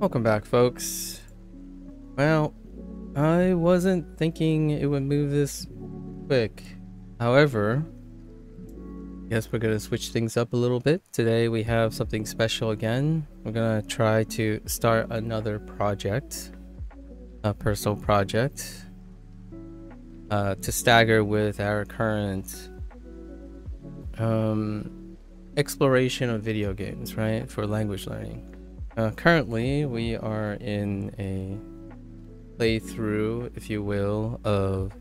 Welcome back, folks. Well, I wasn't thinking it would move this quick. However, guess we're gonna switch things up a little bit. Today we have something special again. We're gonna try to start another project, a personal project, to stagger with our current exploration of video games, right, for language learning. Currently, we are in a playthrough, if you will, of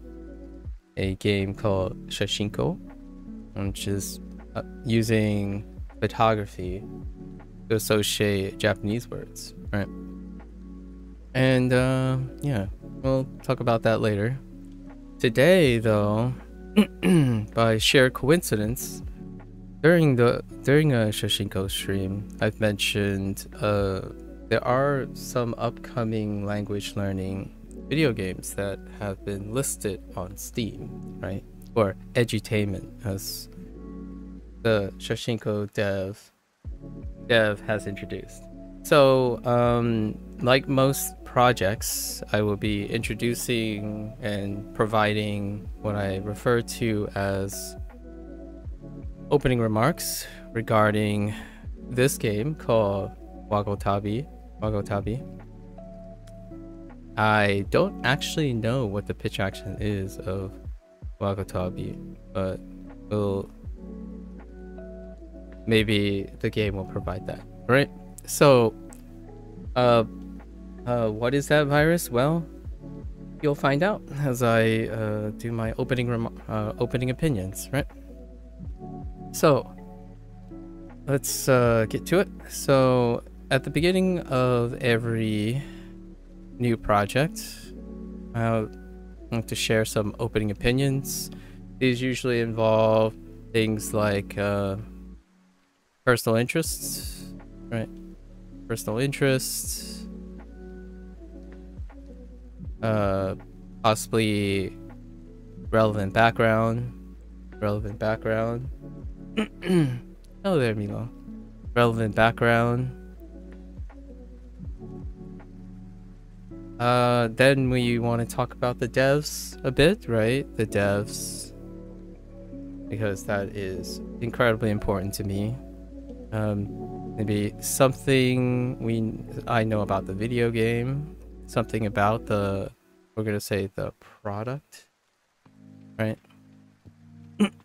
a game called Shashinko, which is using photography to associate Japanese words, right? And yeah, we'll talk about that later. Today, though, by sheer coincidence, during a Shashinko stream, I've mentioned there are some upcoming language learning video games that have been listed on Steam, right? Or edutainment, as the Shashinko dev has introduced. So, like most projects, I will be introducing and providing what I refer to as opening remarks regarding this game called Wagotabi. I don't actually know what the pitch action is of Wagotabi, but maybe the game will provide that, right? So, what is that virus? Well, you'll find out as I do my opening opinions, right? So, let's get to it. So, at the beginning of every new project, I want to share some opening opinions. These usually involve things like personal interests, right? Personal interests, possibly relevant background. Hello there, Milo. Relevant background. Then we want to talk about the devs a bit, right? The devs, because that is incredibly important to me. Maybe something I know about the video game, something about we're gonna say the product, right?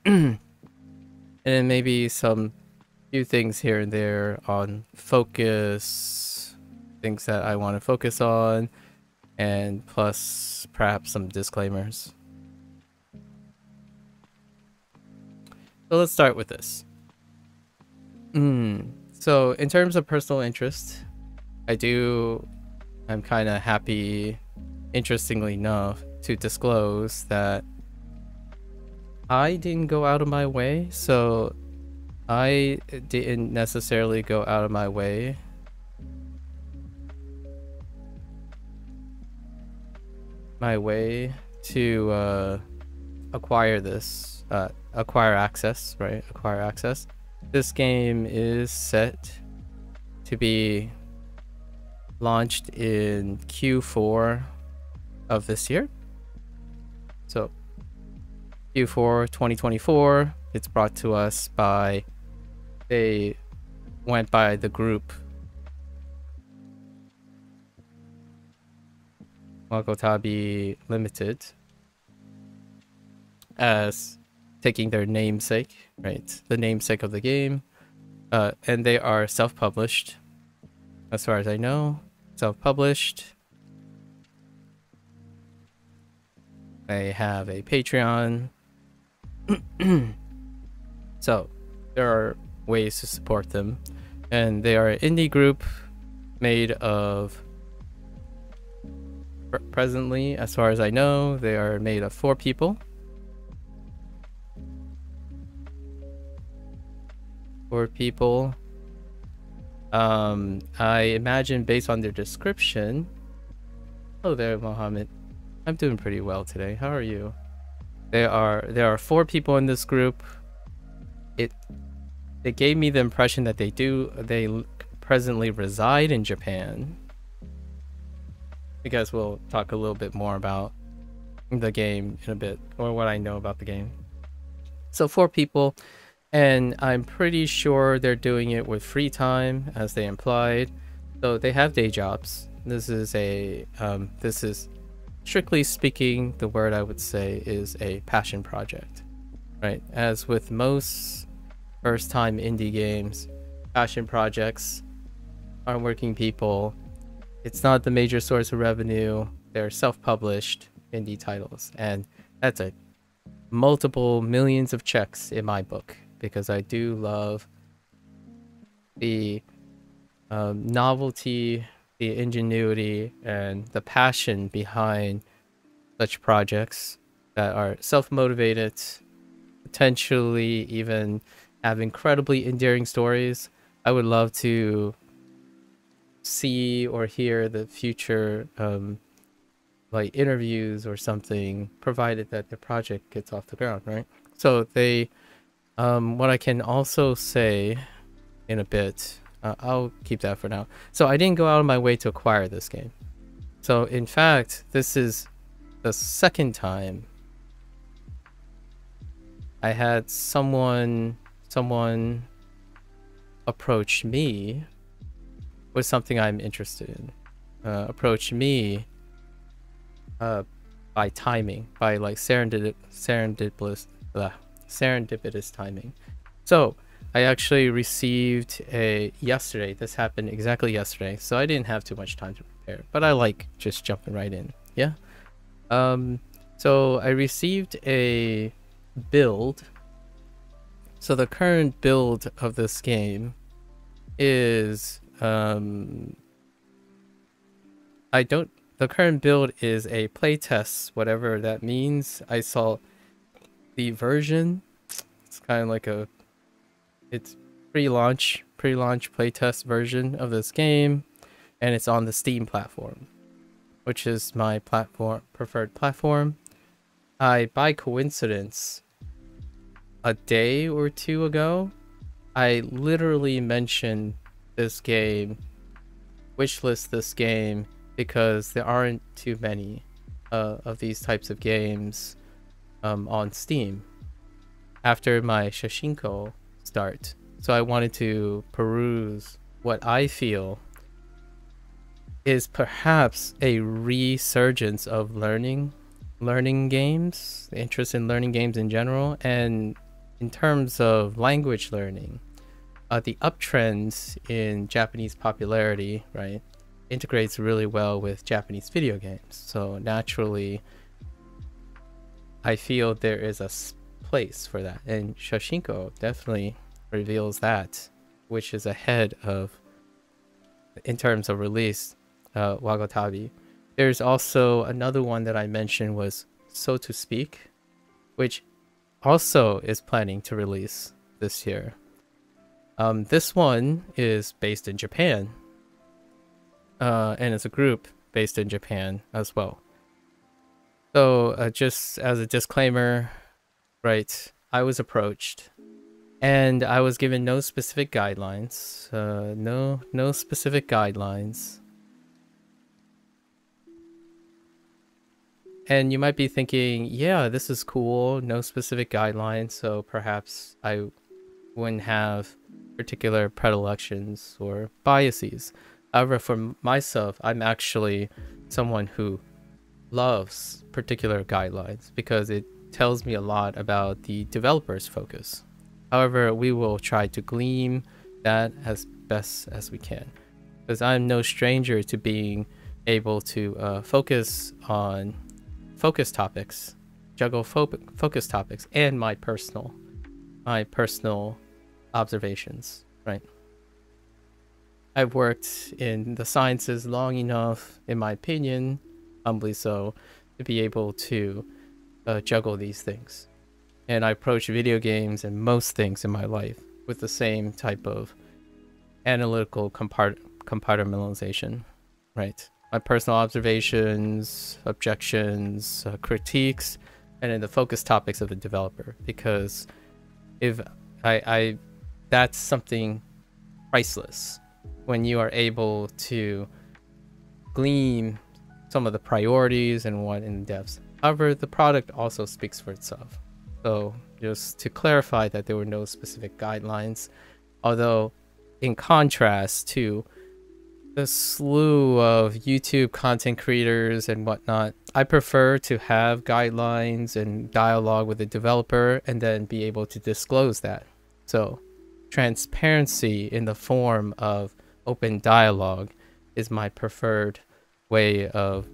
And then maybe some few things here and there on focus, things that I want to focus on, and plus perhaps some disclaimers. So let's start with this. So in terms of personal interest, I'm kind of happy, interestingly enough, to disclose that I didn't go out of my way. So I didn't necessarily go out of my way to acquire this, acquire access, right? Acquire access. This game is set to be launched in Q4 of this year. So Q4 2024. It's brought to us by, they went by the group Wagotabi Limited as taking their namesake, right? The namesake of the game. And they are self-published, as far as I know. Self-published. They have a Patreon. So there are ways to support them, and they are an indie group made of, presently, as far as I know, they are made of 4 people. 4 people. I imagine based on their description. Hello there, Mohammed. I'm doing pretty well today. How are you? There are 4 people in this group. It gave me the impression that they presently reside in Japan, because we'll talk a little bit more about the game in a bit, or what I know about the game. So 4 people, and I'm pretty sure they're doing it with free time, as they implied. So they have day jobs. This is strictly speaking, the word I would say is a passion project, right? As with most first-time indie games, passion projects are working people. It's not the major source of revenue. They're self-published indie titles, and that's a multiple millions of checks in my book, because I do love the novelty, the ingenuity, and the passion behind such projects that are self-motivated, potentially even have incredibly endearing stories. I would love to see or hear the future like interviews or something, provided that the project gets off the ground, right? So they what I can also say in a bit, I'll keep that for now. So I didn't go out of my way to acquire this game. So in fact, this is the second time I had someone approach me with something I'm interested in. Approach me by timing, by like serendipitous timing. So I actually received yesterday. This happened exactly yesterday, so I didn't have too much time to prepare, but I like just jumping right in. Yeah. So I received a build. So the current build of this game is the current build is a playtest, whatever that means. I saw the version. It's kind of like it's pre-launch playtest version of this game, and it's on the Steam platform, which is my preferred platform. By coincidence, a day or two ago, I literally mentioned this game, wishlist this game, because there aren't too many of these types of games on Steam after my Shashinko start. So I wanted to peruse what I feel is perhaps a resurgence of learning games, interest in learning games in general, and in terms of language learning, the uptrends in Japanese popularity, right, integrates really well with Japanese video games. So naturally, I feel there is a place for that, and Shashinko definitely reveals that, which is ahead of, in terms of release, Wagotabi. There's also another one that I mentioned was So to Speak, which also is planning to release this year. This one is based in Japan, and it's a group based in Japan as well. So just as a disclaimer, right, I was approached and I was given no specific guidelines. No specific guidelines. And you might be thinking, yeah, this is cool, no specific guidelines, so perhaps I wouldn't have particular predilections or biases. However, for myself, I'm actually someone who loves particular guidelines because it tells me a lot about the developer's focus. However, we will try to glean that as best as we can, because I'm no stranger to being able to focus on focus topics, juggle focus topics, and my personal observations, right? I've worked in the sciences long enough, in my opinion, humbly so, to be able to juggle these things. And I approach video games and most things in my life with the same type of analytical compartmentalization, right? My personal observations, objections, critiques, and then the focus topics of the developer. Because if that's something priceless when you are able to glean some of the priorities and what in depth. However, the product also speaks for itself. So just to clarify that there were no specific guidelines, although in contrast to the slew of YouTube content creators and whatnot, I prefer to have guidelines and dialogue with the developer and then be able to disclose that. So transparency in the form of open dialogue is my preferred way of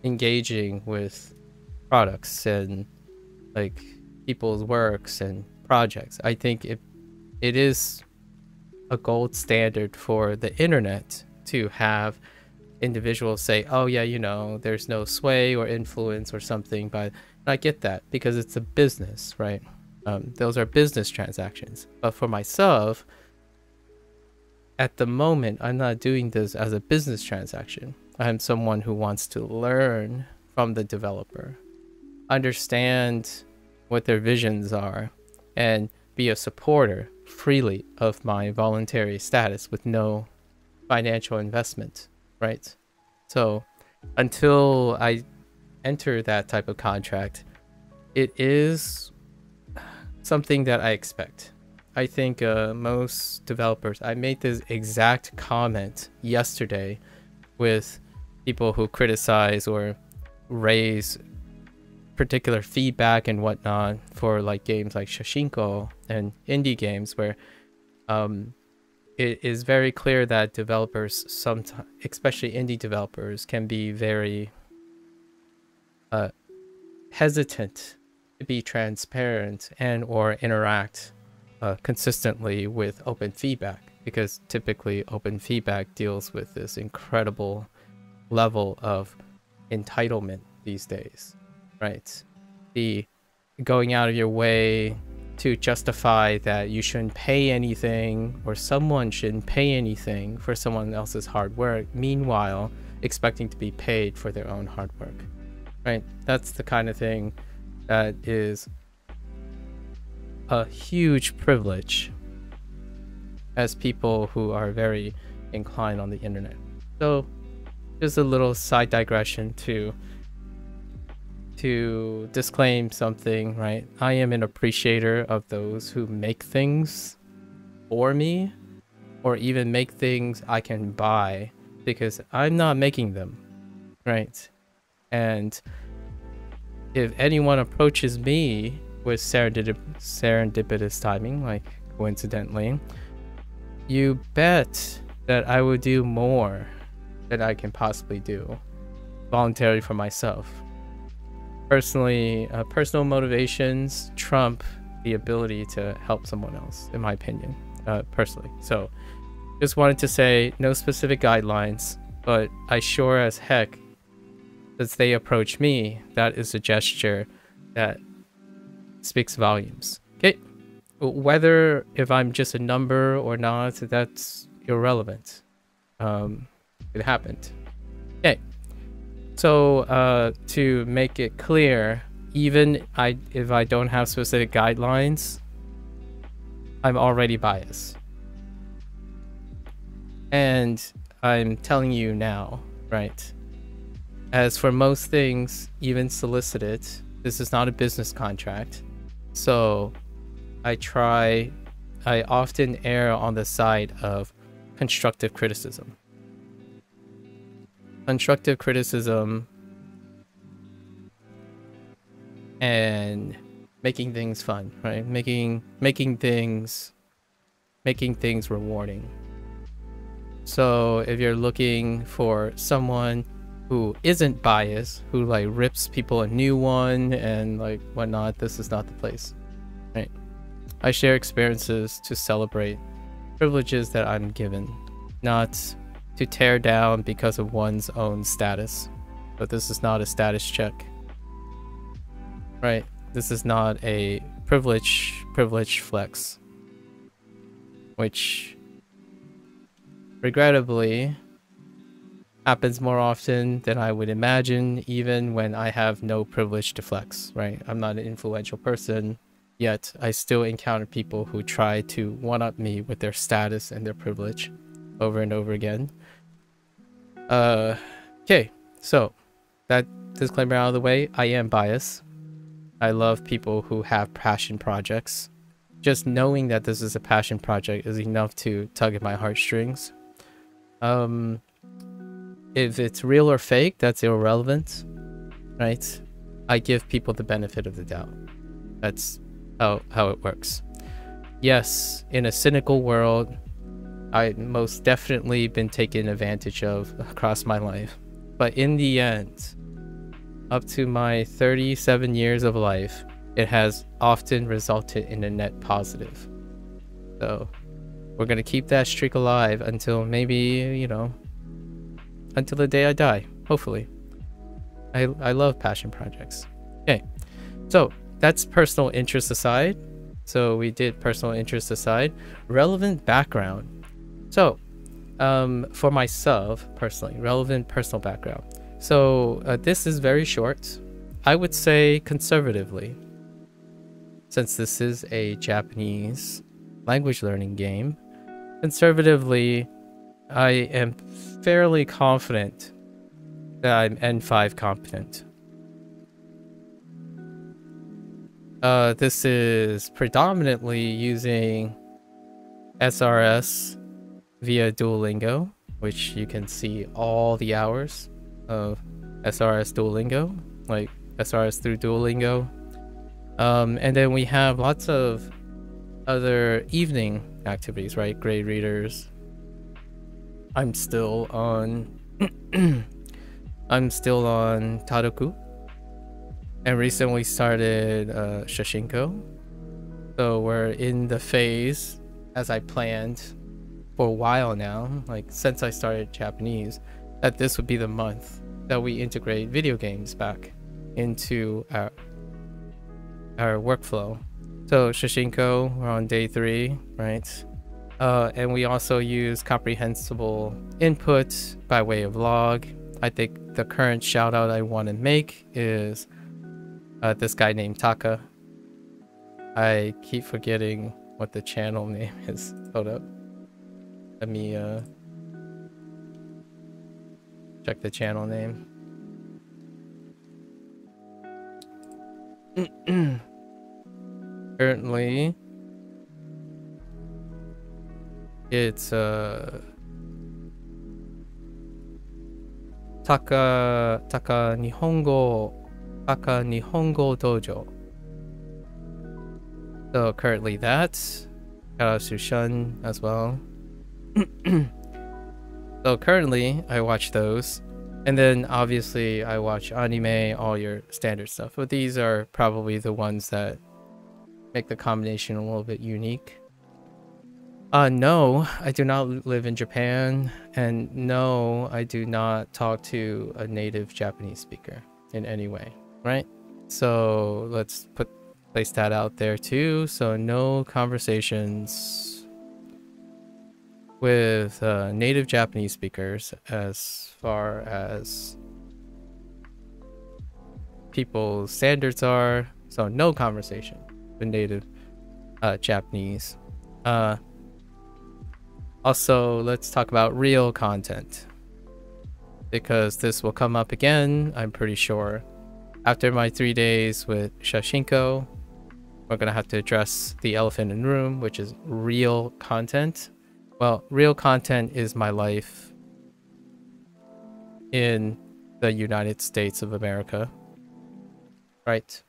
engaging with products and like people's works and projects. I think it is a gold standard for the internet to have individuals say, oh yeah, you know, there's no sway or influence or something, but I get that because it's a business, right? Those are business transactions. But for myself, at the moment, I'm not doing this as a business transaction. I'm someone who wants to learn from the developer, understand what their visions are, and be a supporter freely of my voluntary status with no financial investment, right? So until I enter that type of contract, it is something that I expect. I think most developers, I made this exact comment yesterday with people who criticize or raise particular feedback and whatnot for like games like Shashinko and indie games, where it is very clear that developers sometimes, especially indie developers, can be very hesitant to be transparent and or interact consistently with open feedback, because typically open feedback deals with this incredible level of entitlement these days, right? The going out of your way to justify that you shouldn't pay anything or someone shouldn't pay anything for someone else's hard work, meanwhile expecting to be paid for their own hard work, right? That's the kind of thing that is a huge privilege as people who are very inclined on the internet. So just a little side digression to disclaim something, right? I am an appreciator of those who make things for me, or even make things I can buy, because I'm not making them, right? And if anyone approaches me with serendipitous timing, like coincidentally, you bet that I would do more than I can possibly do voluntarily for myself. Personally, personal motivations trump the ability to help someone else, in my opinion, personally. So just wanted to say no specific guidelines, but I sure as heck, as they approach me, that is a gesture that speaks volumes. Okay, whether if I'm just a number or not, that's irrelevant. It happened. Okay, so to make it clear, even if I don't have specific guidelines, I'm already biased, and I'm telling you now, right? As for most things, even solicited, this is not a business contract. So I often err on the side of constructive criticism. Constructive criticism and making things fun, right? Making things rewarding. So if you're looking for someone who isn't biased, who like rips people a new one and like whatnot, this is not the place, right? I share experiences to celebrate privileges that I'm given, not to tear down because of one's own status. But this is not a status check, right? This is not a privilege flex, which regrettably happens more often than I would imagine, even when I have no privilege to flex, right? I'm not an influential person, yet I still encounter people who try to one-up me with their status and their privilege over and over again. Okay, So that disclaimer out of the way, I am biased. I love people who have passion projects. Just knowing that this is a passion project is enough to tug at my heartstrings. If it's real or fake, that's irrelevant, right? I give people the benefit of the doubt. That's how it works. Yes, in a cynical world, I most definitely been taken advantage of across my life. But in the end, up to my 37 years of life, it has often resulted in a net positive. So we're going to keep that streak alive until maybe, you know, until the day I die, hopefully. I love passion projects. Okay, so that's personal interest aside. So we did personal interest aside. Relevant background. So for myself personally, relevant personal background. So this is very short. I would say conservatively, since this is a Japanese language learning game, conservatively, I am fairly confident that I'm N5 competent. This is predominantly using SRS via Duolingo, which you can see all the hours of SRS Duolingo, like SRS through Duolingo. And then we have lots of other evening activities, right? Grade readers. I'm still on Tadoku, and recently started Shashinko. So we're in the phase, as I planned for a while now, like since I started Japanese, that this would be the month that we integrate video games back into our workflow. So Shashinko, we're on day 3, right? And we also use comprehensible input by way of log. I think the current shout out I want to make is this guy named Taka. I keep forgetting what the channel name is. Hold up. Let me check the channel name. Currently, it's Taka Nihongo Dojo. So currently that's Sushan as well. So currently I watch those, and then obviously I watch anime, all your standard stuff, but these are probably the ones that make the combination a little bit unique. No, I do not live in Japan, and no, I do not talk to a native Japanese speaker in any way, right? So let's place that out there too. So no conversations with native Japanese speakers as far as people's standards are. So no conversation with native Japanese. Also, let's talk about real content, because this will come up again, I'm pretty sure. After my 3 days with Shashinko, we're gonna have to address the elephant in the room, which is real content. Well, real content is my life in the United States of America, right?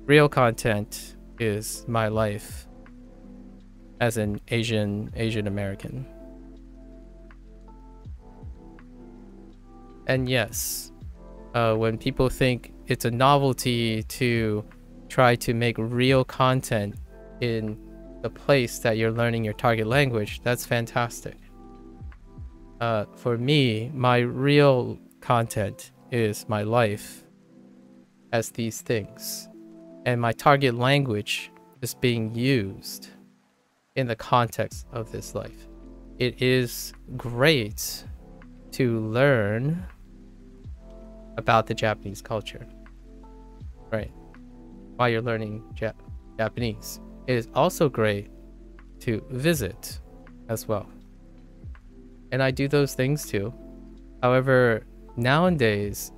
Real content is my life as an Asian American. And yes, when people think it's a novelty to try to make real content in the place that you're learning your target language, that's fantastic. For me, my real content is my life as these things, and my target language is being used in the context of this life. It is great to learn about the Japanese culture, right? While you're learning Japanese. It is also great to visit as well. And I do those things too. However, nowadays,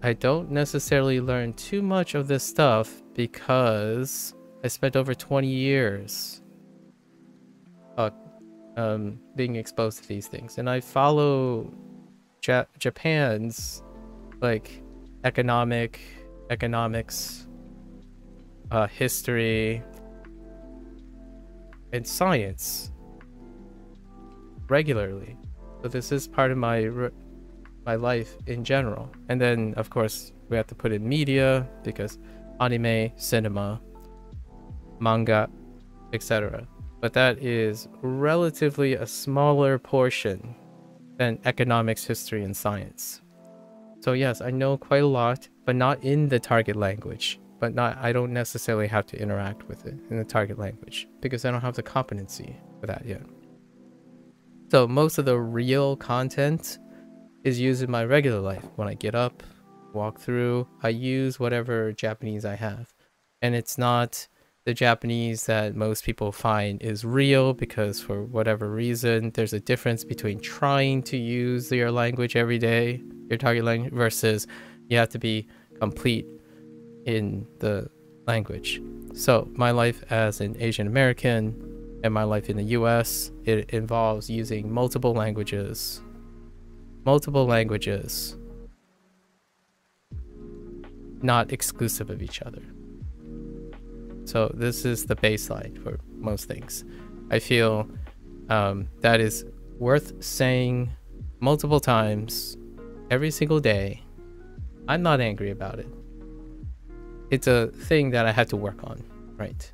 I don't necessarily learn too much of this stuff because I spent over 20 years being exposed to these things, and I follow Japan's like economics, history, and science regularly. So this is part of my life in general. And then of course we have to put in media, because anime, cinema, manga, etc. But that is relatively a smaller portion than economics, history, and science. So yes, I know quite a lot, but not in the target language. I don't necessarily have to interact with it in the target language because I don't have the competency for that yet. So most of the real content is used in my regular life. When I get up, walk through, I use whatever Japanese I have. And it's not the Japanese that most people find is real, because for whatever reason, there's a difference between trying to use your language every day, your target language, versus you have to be complete in the language. So my life as an Asian American and my life in the US, it involves using multiple languages, not exclusive of each other. So this is the baseline for most things. I feel that is worth saying multiple times every single day. I'm not angry about it. It's a thing that I had to work on, right?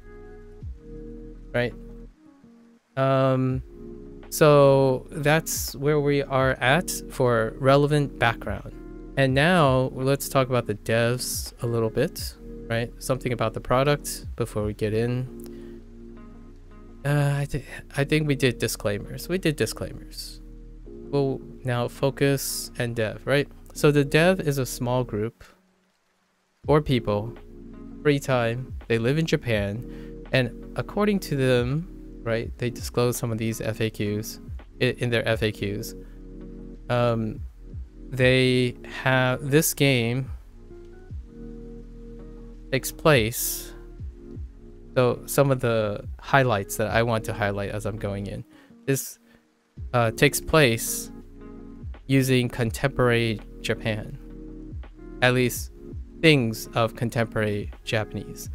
So that's where we are at for relevant background. And now let's talk about the devs a little bit, right? Something about the product before we get in. I think we did disclaimers. Well, now focus and dev, right? So the dev is a small group, 4 people, free time. They live in Japan, and according to them, right, they disclose some of these FAQs in their FAQs. They have this game takes place. So some of the highlights that I want to highlight as I'm going in, this takes place using contemporary Japan, at least things of contemporary Japanese.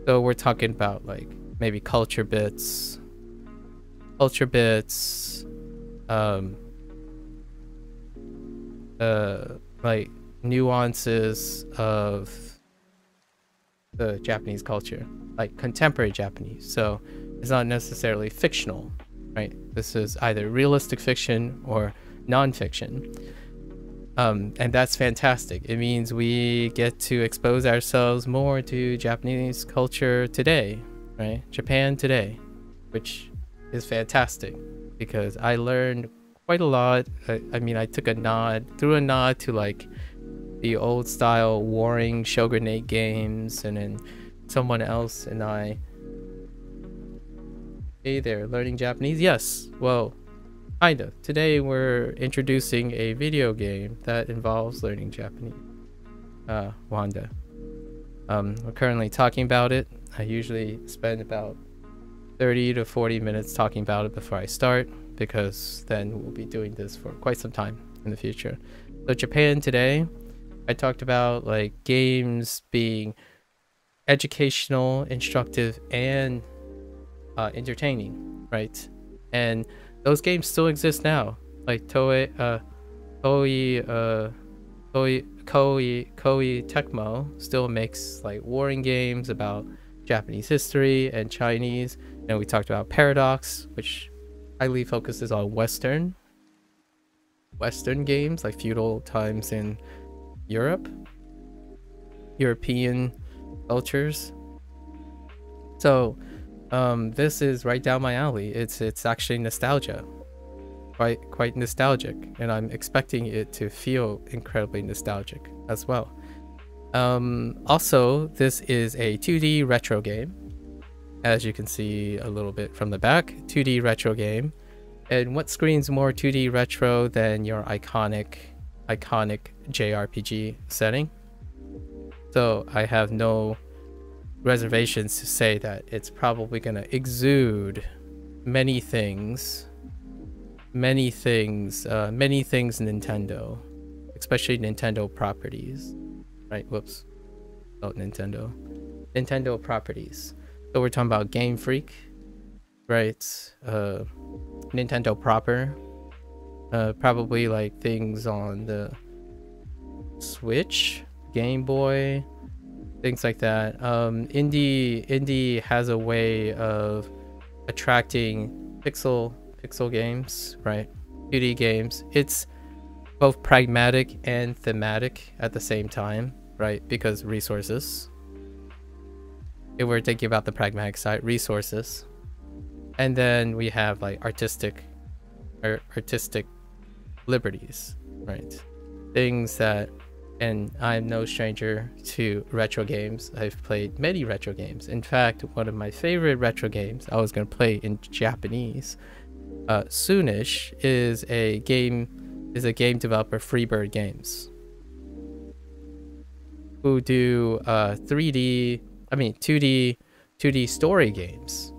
So we're talking about like maybe culture bits, like nuances of the Japanese culture, like contemporary Japanese. So it's not necessarily fictional, right? This is either realistic fiction or non-fiction. And that's fantastic. It means we get to expose ourselves more to Japanese culture today, right? Japan today, which is fantastic because I learned quite a lot. I mean, I threw a nod to like the old style warring shogunate games, and then someone else and I, hey there, learning Japanese? Yes, well, kind of. Today we're introducing a video game that involves learning Japanese. Wanda. We're currently talking about it. I usually spend about 30 to 40 minutes talking about it before I start, because then we'll be doing this for quite some time in the future. So Japan today, I talked about like games being educational, instructive, and entertaining, right? And those games still exist now. Like Koei Tecmo still makes like warring games about Japanese history and Chinese. And we talked about Paradox, which highly focuses on Western games, like feudal times in European cultures. So this is right down my alley. It's actually nostalgia, quite nostalgic, and I'm expecting it to feel incredibly nostalgic as well. Also, this is a 2D retro game, as you can see a little bit from the back. 2D retro game, and what screams more 2D retro than your iconic iconic JRPG setting. So I have no reservations to say that it's probably going to exude many things Nintendo, especially Nintendo properties, right? Whoops. Oh, Nintendo properties. So we're talking about Game Freak, right? Nintendo proper, probably like things on the Switch, Game Boy, things like that. Indie has a way of attracting pixel games, right? 2D games. It's both pragmatic and thematic at the same time, right? Because resources. If we're thinking about the pragmatic side, resources. And then we have like artistic liberties, right? Things that, and I'm no stranger to retro games. I've played many retro games. In fact, one of my favorite retro games I was going to play in Japanese soonish is a game developer, Freebird Games, who do 2D story games.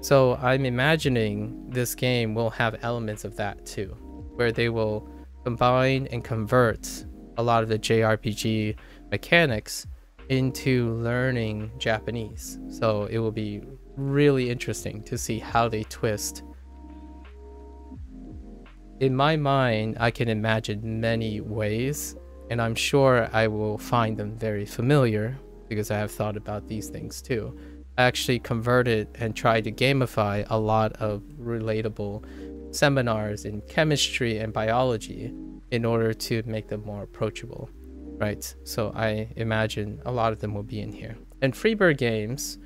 So I'm imagining this game will have elements of that too, where they will combine and convert a lot of the JRPG mechanics into learning Japanese. So it will be really interesting to see how they twist. In my mind, I can imagine many ways, and I'm sure I will find them very familiar because I have thought about these things too. I actually converted and tried to gamify a lot of relatable seminars in chemistry and biology in order to make them more approachable, right? So I imagine a lot of them will be in here. And Freebird Games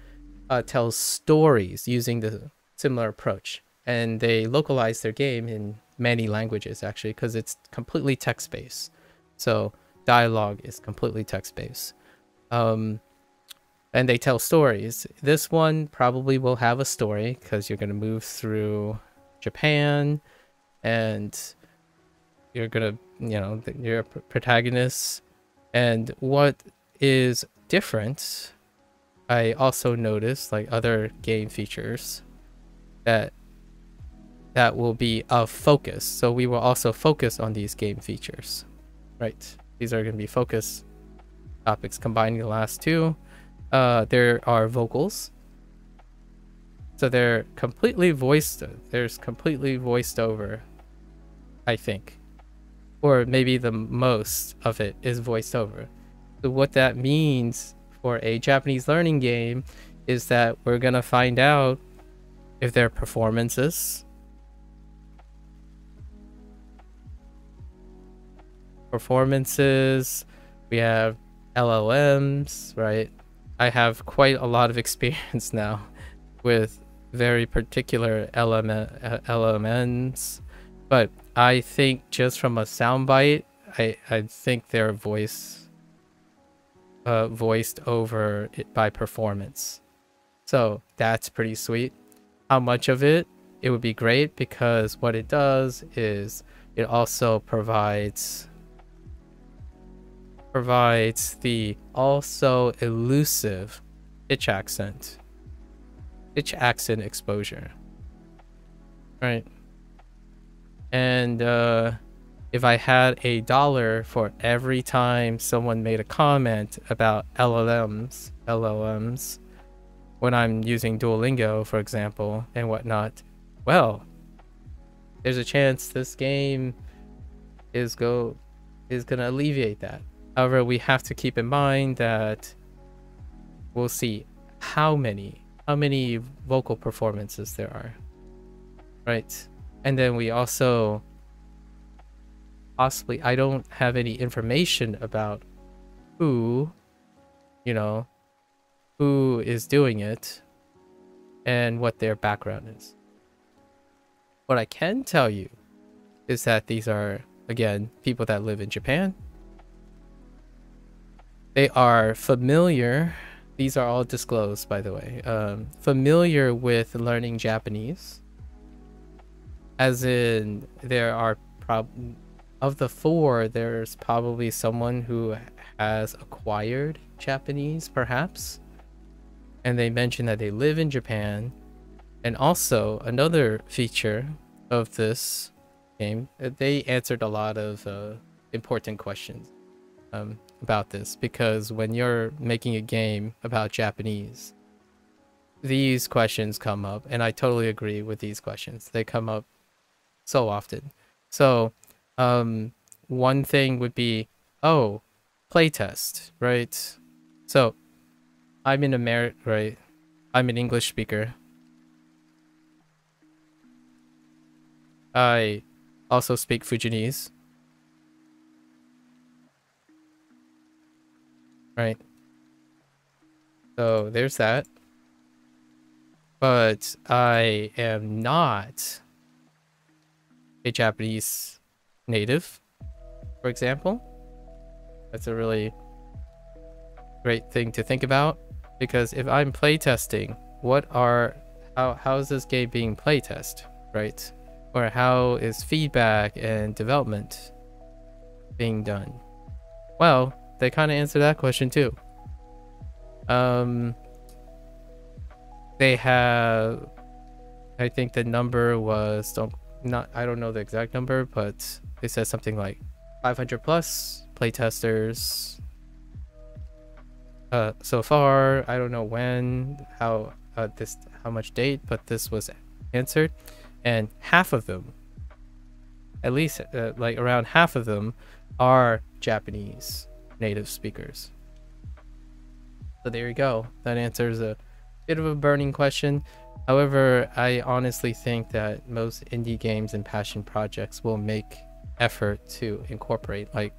tells stories using the similar approach, and they localize their game in many languages actually, because it's completely text-based. So dialogue is completely text-based. And they tell stories. This one probably will have a story because you're going to move through Japan, and you're gonna, you're a protagonist. And what is different, I also noticed, like other game features, that will be of focus. So we will also focus on these game features, right? These are going to be focus topics, combining the last two. There are vocals. So they're completely voiced. There's completely voiced over, I think. Or maybe the most of it is voiced over. So what that means for a Japanese learning game is that we're going to find out if there are performances. We have LLMs, right? I have quite a lot of experience now with very particular LLMs, but I think just from a soundbite, I think they're voiced over it by performance. So that's pretty sweet. How much of it? It would be great, because what it does is it also provides the also elusive pitch accent exposure, right? And if I had $1 for every time someone made a comment about LLMs when I'm using Duolingo, for example, and whatnot, well, there's a chance this game is gonna alleviate that. However, we have to keep in mind that we'll see how many vocal performances there are, right? And then we also possibly, I don't have any information about who is doing it and what their background is. What I can tell you is that these are, again, people that live in Japan. They are familiar, these are all disclosed, by the way, familiar with learning Japanese. As in, there are of the 4, there's probably someone who has acquired Japanese, perhaps. And they mention that they live in Japan. And also, another feature of this game, they answered a lot of important questions about this. Because when you're making a game about Japanese, these questions come up. And I totally agree with these questions. They come up so often. So, one thing would be, oh, playtest, right? So, I'm in America, right? I'm an English speaker. I also speak Fujianese. Right? So, there's that. But I am not a Japanese native, for example. That's a really great thing to think about, because if I'm playtesting, how is this game being playtested, right? Or how is feedback and development being done? Well, they kind of answer that question too. They have, I think the number was, I don't know the exact number, but they said something like 500 plus playtesters so far. I don't know when, how much date, but this was answered, and half of them, at least like around half of them, are Japanese native speakers. So there you go. That answers a bit of a burning question. However, I honestly think that most indie games and passion projects will make effort to incorporate, like,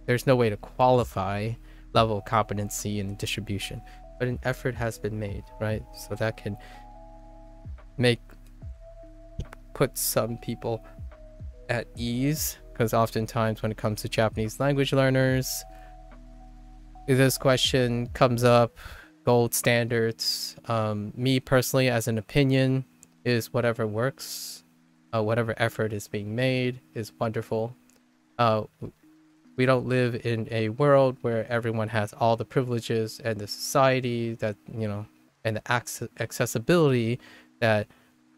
there's no way to qualify level of competency and distribution, but an effort has been made, right? So that can put some people at ease, because oftentimes when it comes to Japanese language learners, this question comes up. Gold standards, me personally, as an opinion, is whatever works, whatever effort is being made is wonderful. We don't live in a world where everyone has all the privileges and the society that, you know, and the accessibility that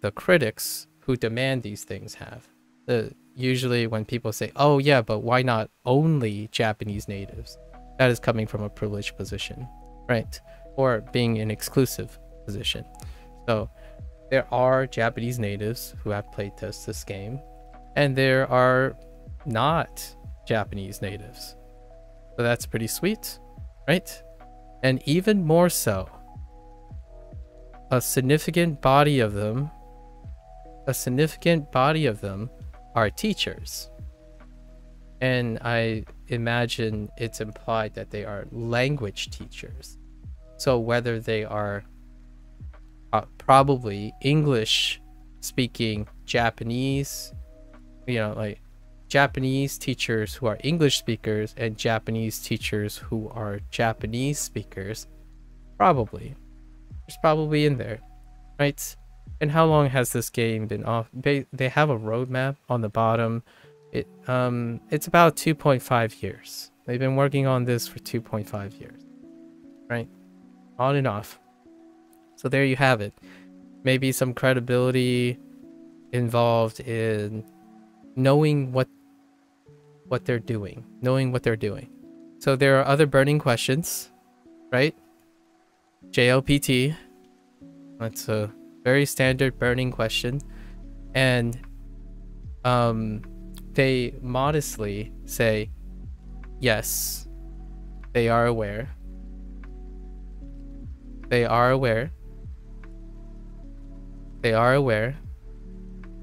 the critics who demand these things have. Usually when people say, oh yeah, but why not only Japanese natives? That is coming from a privileged position, right? Or being an exclusive position. So there are Japanese natives who have playtested this game, and there are not Japanese natives. So that's pretty sweet, right? And even more so, a significant body of them are teachers. And I imagine it's implied that they are language teachers. So whether they are probably English speaking Japanese, you know, like Japanese teachers who are English speakers and Japanese teachers who are Japanese speakers, there's probably in there, right? And how long has this game been off? They have a roadmap on the bottom. It's about 2.5 years. They've been working on this for 2.5 years, right? On and off. So there you have it. Maybe some credibility involved in knowing what they're doing. So there are other burning questions, right? JLPT. That's a very standard burning question. And they modestly say, yes, they are aware. They are aware.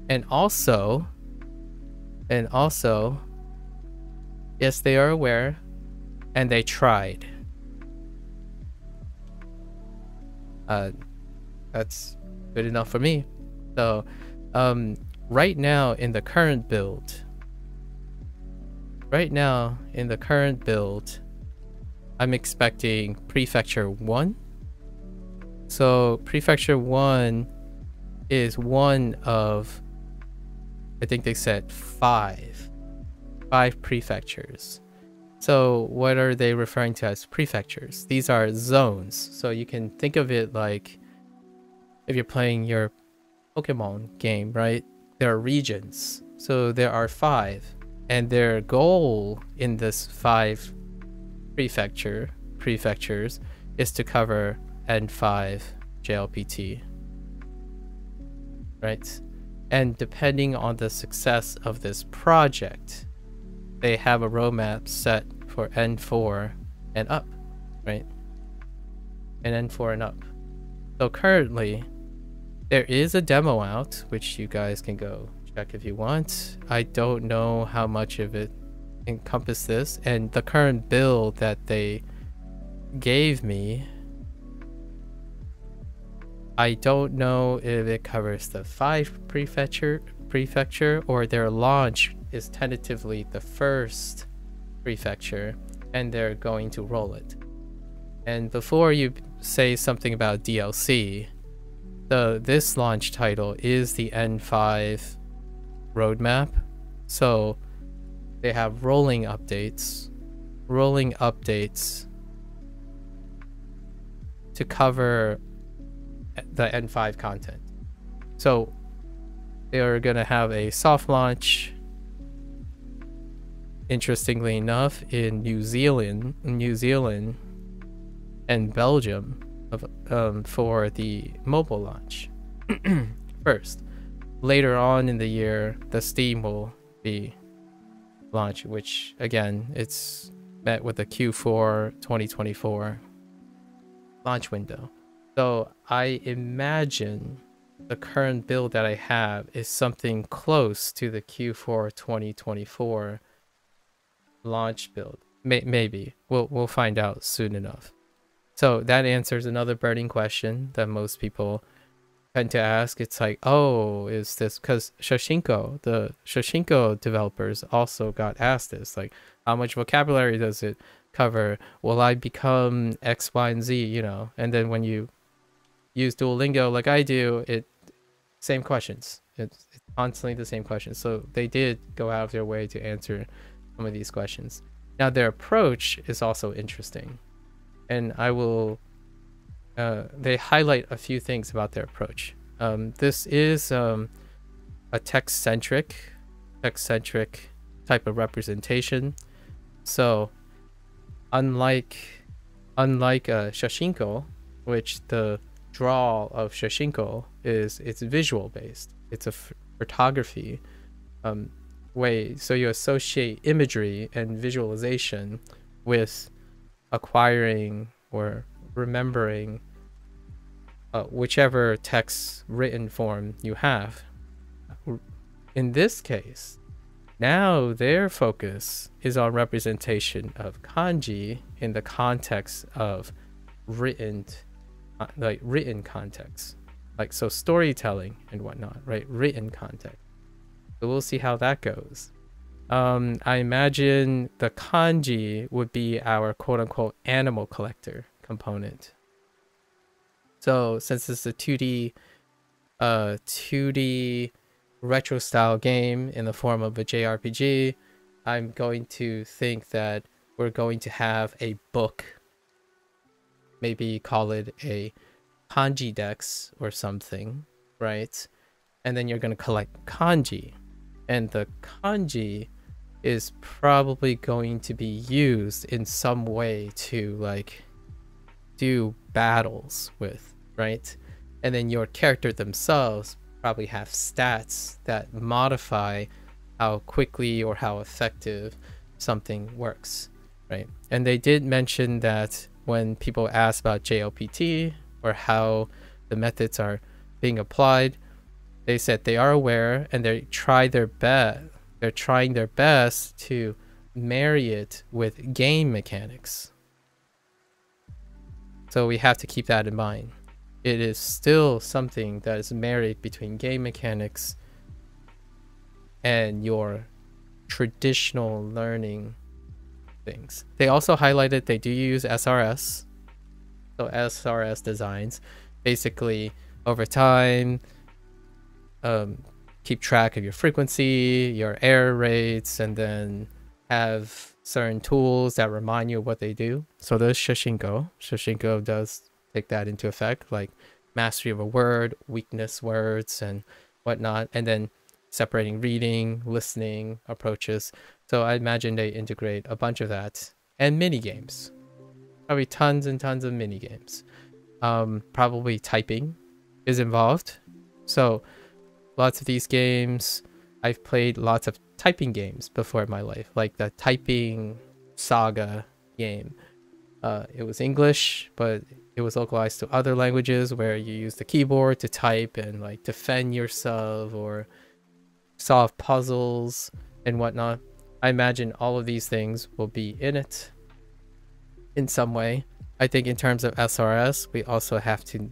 And also, yes, they are aware, and they tried. That's good enough for me. So, right now in the current build, I'm expecting Prefecture 1. So Prefecture 1 is one of, I think they said five 5 prefectures. So what are they referring to as prefectures? These are zones. So you can think of it like if you're playing your Pokemon game, right? There are regions. So there are 5. And their goal in this 5 prefectures is to cover N5 JLPT. Right? And depending on the success of this project, they have a roadmap set for N4 and up, right? And N4 and up. So currently, there is a demo out, which you guys can go check if you want. I don't know how much of it encompass this, and the current build that they gave me, I don't know if it covers the 5 prefecture or their launch is tentatively the first prefecture and they're going to roll it. And before you say something about DLC, this launch title is the N5 roadmap. So they have rolling updates to cover the N5 content. So they're gonna have a soft launch, interestingly enough, in New Zealand and Belgium for the mobile launch first. Later on in the year, the Steam will be launched, which again, it's met with a Q4 2024 launch window. So I imagine the current build that I have is something close to the Q4 2024 launch build. Maybe we'll find out soon enough. So that answers another burning question that most people tend to ask. It's like, oh, is this because the Shoshinko developers also got asked this, like, how much vocabulary does it cover? Will I become X, Y, and Z, you know? And then when you use Duolingo like I do, same questions. It's constantly the same questions. So they did go out of their way to answer some of these questions. Now their approach is also interesting, and I will they highlight a few things about their approach. This is a text-centric type of representation. So unlike Shoshinko, which the draw of Shoshinko it's visual based, it's a photography way, so you associate imagery and visualization with acquiring or remembering whichever text written form you have. In this case, now their focus is on representation of kanji in the context of written context, like, so storytelling and whatnot, right? Written context. So we'll see how that goes. I imagine the kanji would be our quote-unquote animal collector component. So since it's a 2D retro style game in the form of a JRPG, I'm going to think that we're going to have a book, maybe call it a kanji dex or something, right? And then you're going to collect kanji, and the kanji is probably going to be used in some way to like do battles with, right? And then your character themselves probably have stats that modify how quickly or how effective something works, right? And they did mention that when people ask about JLPT or how the methods are being applied, they said they are aware and they're trying their best to marry it with game mechanics. So we have to keep that in mind. It is still something that is married between game mechanics and your traditional learning things. They also highlighted they do use SRS. So SRS designs basically over time keep track of your frequency, your error rates, and then have certain tools that remind you of what they do. So there's Shoshinko. Shoshinko does take that into effect, like mastery of a word, weakness words, and whatnot, and then separating reading, listening approaches. So I imagine they integrate a bunch of that, and mini games, probably tons and tons of mini games. Probably typing is involved. So lots of these games, I've played lots of typing games before in my life, like the typing saga game. It was English, but it was localized to other languages where you use the keyboard to type and like defend yourself or solve puzzles and whatnot. I imagine all of these things will be in it in some way. I think in terms of SRS, we also have to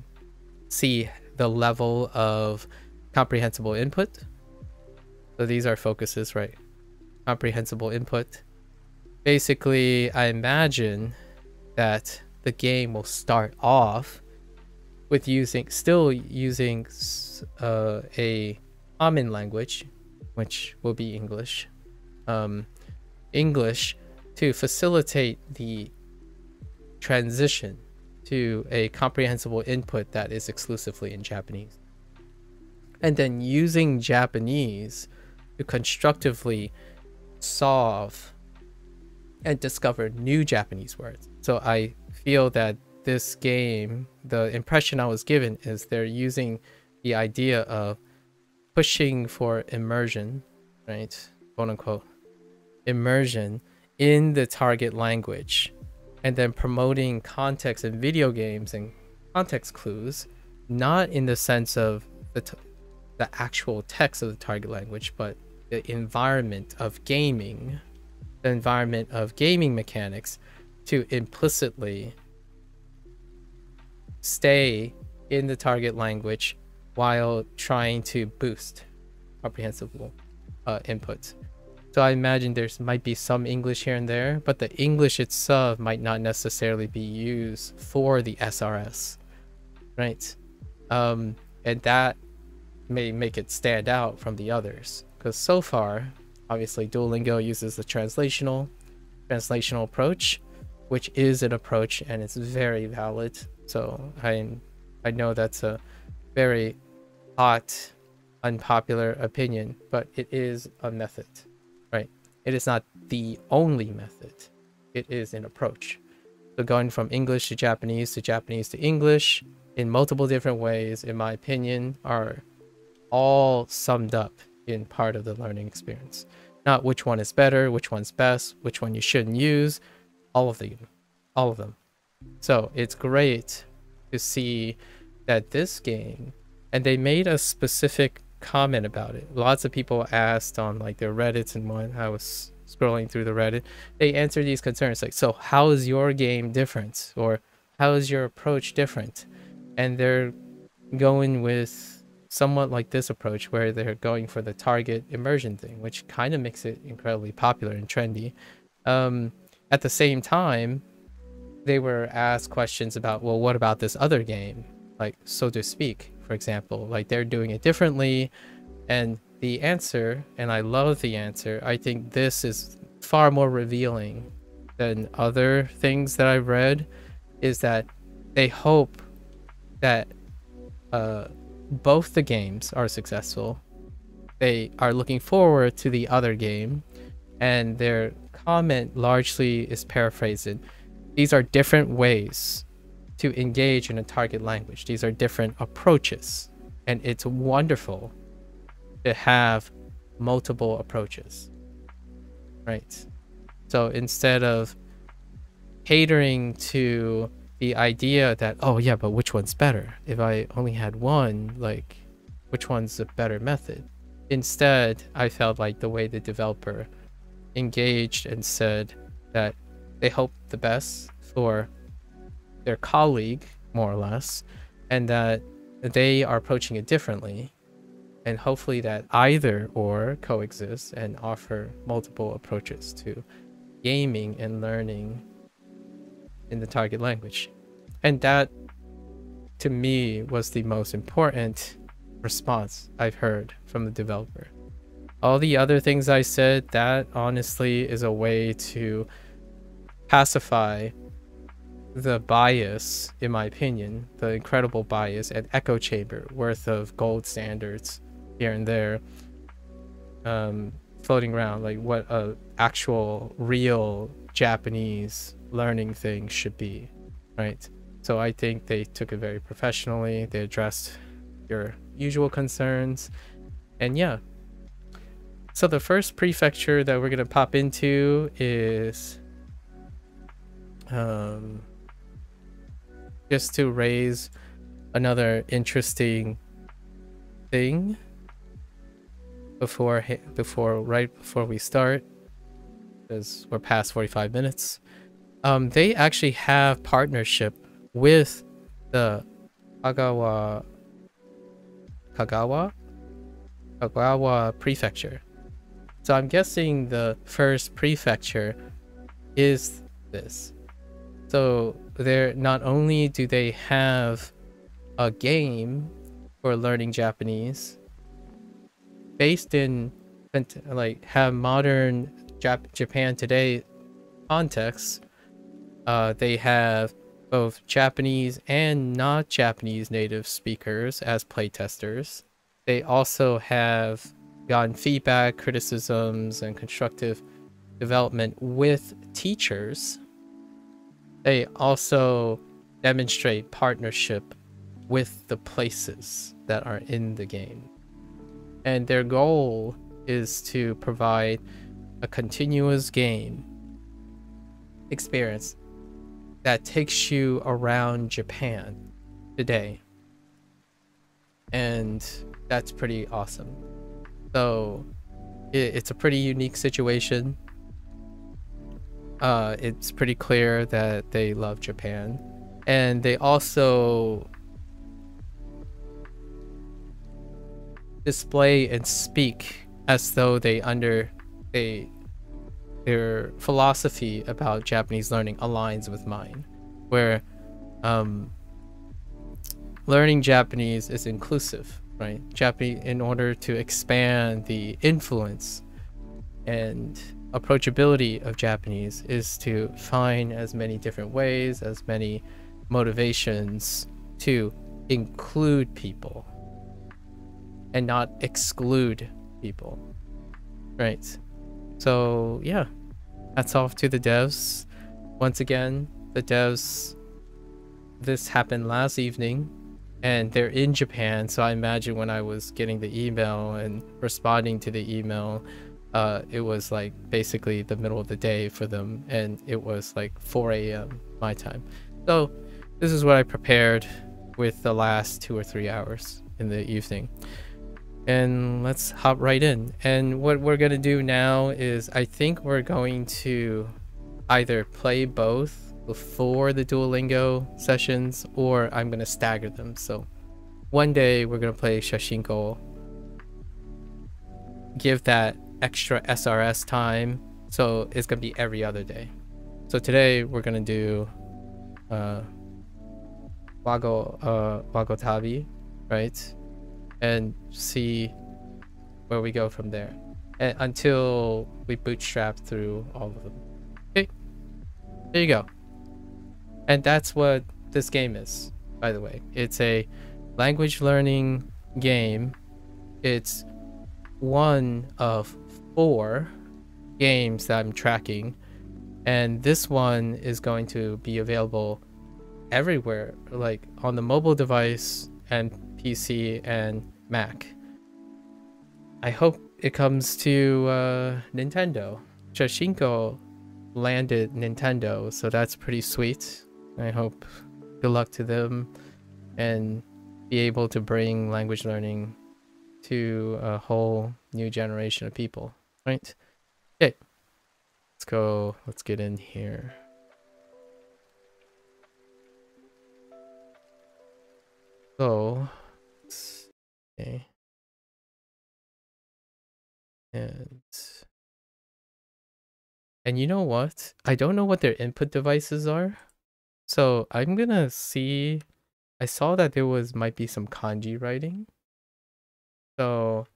see the level of comprehensible input. So these are focuses, right? Comprehensible input. Basically, I imagine that the game will start off with still using a common language, which will be English. English to facilitate the transition to a comprehensible input that is exclusively in Japanese. And then using Japanese to constructively solve and discover new Japanese words. So I feel that this game, the impression I was given is they're using the idea of pushing for immersion, right? Quote unquote, immersion in the target language, and then promoting context in video games and context clues, not in the sense of the actual text of the target language, but the environment of gaming, the environment of gaming mechanics, to implicitly stay in the target language while trying to boost comprehensible input. So I imagine might be some English here and there, but the English itself might not necessarily be used for the SRS, right? And that may make it stand out from the others, because so far, obviously, Duolingo uses the translational approach, which is an approach and it's very valid. So I know that's a very hot, unpopular opinion, but it is a method, right? It is not the only method. It is an approach. So going from English to Japanese to English in multiple different ways, in my opinion, are all summed up in part of the learning experience. Not which one is better, which one's best, which one you shouldn't use, all of them. So it's great to see that this game, and they made a specific comment about it. Lots of people asked on like their Reddits, and when I was scrolling through the Reddit, they answered these concerns like, so how is your game different? Or how is your approach different? And they're going with somewhat like this approach where they're going for the target immersion thing, which kind of makes it incredibly popular and trendy. At the same time, they were asked questions about, well, what about this other game? Like, so to speak, for example, like they're doing it differently. And the answer, and I love the answer, I think this is far more revealing than other things that I've read, is that they hope that both the games are successful. They are looking forward to the other game, and their comment largely is paraphrased. These are different ways to engage in a target language. These are different approaches, and it's wonderful to have multiple approaches, right? So instead of catering to the idea that, oh yeah, but which one's better? If I only had one, like, which one's a better method? Instead, I felt like the way the developer engaged and said that they hope the best for their colleague, more or less, and that they are approaching it differently, and hopefully that either or coexist and offer multiple approaches to gaming and learning in the target language. And that, to me, was the most important response I've heard from the developer. All the other things I said, that honestly is a way to pacify the bias, in my opinion, the incredible bias and echo chamber worth of gold standards here and there, floating around, like what a actual real Japanese learning thing should be, right? So I think they took it very professionally. They addressed your usual concerns, and yeah. So the first prefecture that we're gonna pop into is just to raise another interesting thing before right before we start, because we're past 45 minutes. They actually have partnership with the Kagawa prefecture. So I'm guessing the first prefecture is this. So they're not only do they have a game for learning Japanese based in like have modern Japan today context, they have both Japanese and not Japanese native speakers as playtesters. They also have gotten feedback, criticisms, and constructive development with teachers. They also demonstrate partnership with the places that are in the game. And their goal is to provide a continuous game experience that takes you around Japan today. And that's pretty awesome. So it's a pretty unique situation. It's pretty clear that they love Japan, and they also display and speak as though their philosophy about Japanese learning aligns with mine, where learning Japanese is inclusive, right? Japanese, in order to expand the influence and approachability of Japanese, is to find as many different ways, as many motivations to include people and not exclude people, right? So yeah, hats off to the devs. Once again, the devs, this happened last evening and they're in Japan, so I imagine when I was getting the email and responding to the email, it was like basically the middle of the day for them, and it was like 4 a.m. my time. So this is what I prepared with the last 2 or 3 hours in the evening. And let's hop right in. And what we're gonna do now is, I think we're going to either play both before the Duolingo sessions, or I'm gonna stagger them. So one day we're gonna play Shashinko, give that extra SRS time, so it's gonna be every other day. So today we're gonna do Wagotabi, right? And see where we go from there, and until we bootstrap through all of them. Okay, there you go. And that's what this game is, by the way. It's a language learning game. It's one of 4 games that I'm tracking, and this one is going to be available everywhere, like on the mobile device and PC and Mac. I hope it comes to Nintendo. Shashinko landed Nintendo, so that's pretty sweet. I hope good luck to them and be able to bring language learning to a whole new generation of people, right? Okay, let's go. Let's get in here. So, okay. And you know what? I don't know what their input devices are. So I'm gonna see. I saw that there might be some kanji writing. So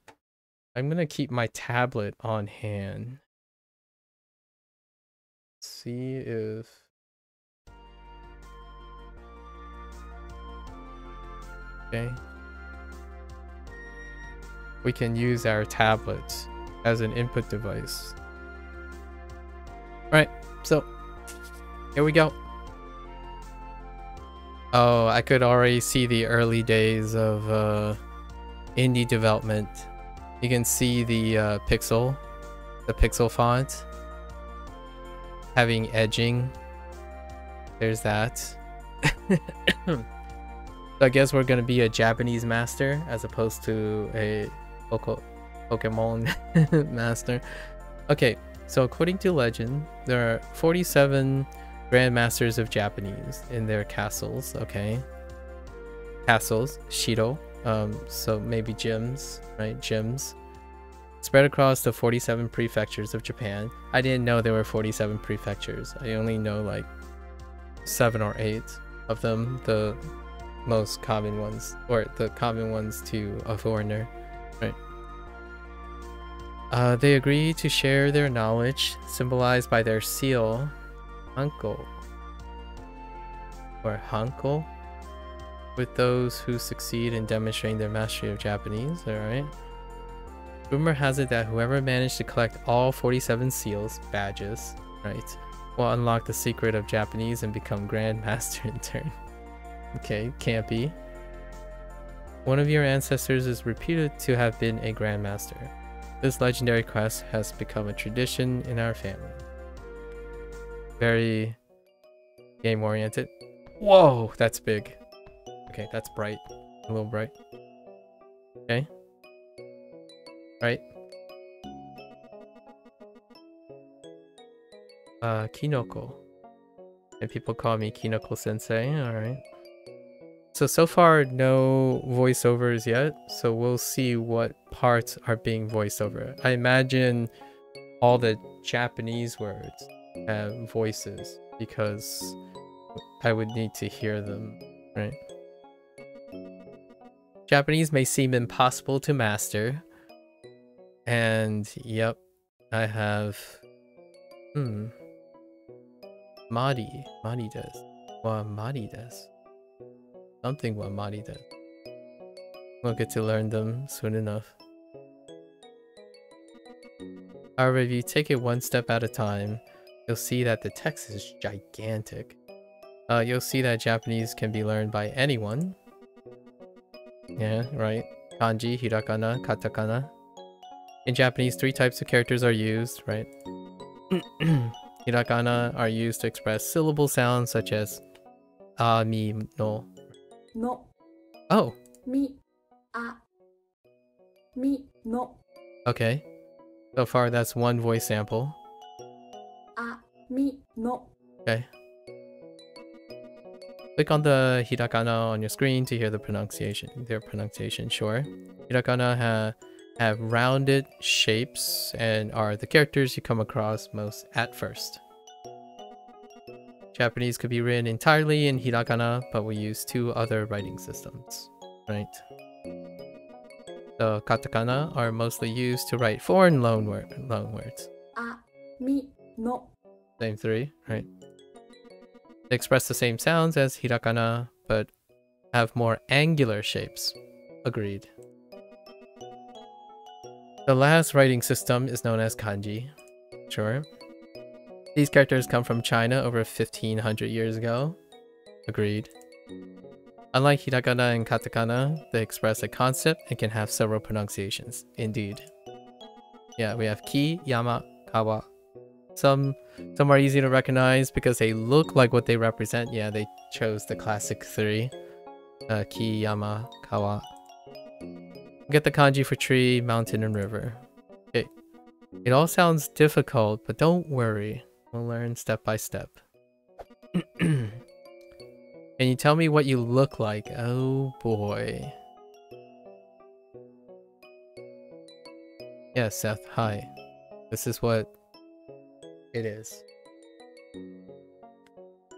I'm gonna keep my tablet on hand. See if... Okay. We can use our tablets as an input device. Alright, so here we go. Oh, I could already see the early days of indie development. You can see the pixel font having edging. There's that. So I guess we're gonna be a Japanese master as opposed to a Pokemon master. Okay, so according to legend, there are 47 grandmasters of Japanese in their castles. Okay, castles, Shiro. So maybe gyms, right? Gyms spread across the 47 prefectures of Japan. I didn't know there were 47 prefectures. I only know like 7 or 8 of them, the most common ones, or the common ones to a foreigner, right? They agree to share their knowledge, symbolized by their seal, Hanko, or Hanko, with those who succeed in demonstrating their mastery of Japanese. Alright. Rumor has it that whoever managed to collect all 47 seals, badges, right, will unlock the secret of Japanese and become Grandmaster in turn. Okay, can't be. One of your ancestors is reputed to have been a Grandmaster. This legendary quest has become a tradition in our family. Very game oriented. Whoa, that's big. Okay, that's bright. A little bright. Okay. Right. Kinoko. And people call me Kinoko Sensei. Alright. So far, no voiceovers yet. So we'll see what parts are being voiced over. I imagine all the Japanese words have voices because I would need to hear them, right? Japanese may seem impossible to master. And yep, I have Mari desu. Wa Mari desu. Something wa Mari desu. We'll get to learn them soon enough. However, if you take it one step at a time, you'll see that the text is gigantic. You'll see that Japanese can be learned by anyone. Yeah, right. Kanji, hiragana, katakana. In Japanese, 3 types of characters are used, right? Hiragana are used to express syllable sounds such as a, mi, no. No. Oh. Mi, a, mi, no. Okay. So far, that's one voice sample. A, mi, no. Okay. Click on the hiragana on your screen to hear the pronunciation. Their pronunciation, sure. Hiragana have rounded shapes and are the characters you come across most at first. Japanese could be written entirely in hiragana, but we use 2 other writing systems, right? The katakana are mostly used to write foreign loan words. A, mi, no. Same 3, right? They express the same sounds as hiragana, but have more angular shapes. Agreed. The last writing system is known as kanji. Sure. These characters come from China over 1500 years ago. Agreed. Unlike hiragana and katakana, they express a concept and can have several pronunciations. Indeed. Yeah, we have ki, yama, kawa. Some are easy to recognize because they look like what they represent. Yeah, they chose the classic 3. Ki, yama, kawa. Get the kanji for tree, mountain, and river. Okay. It all sounds difficult, but don't worry. We'll learn step by step. Can you tell me what you look like? Oh boy. Yeah, Seth, hi. This is what it is.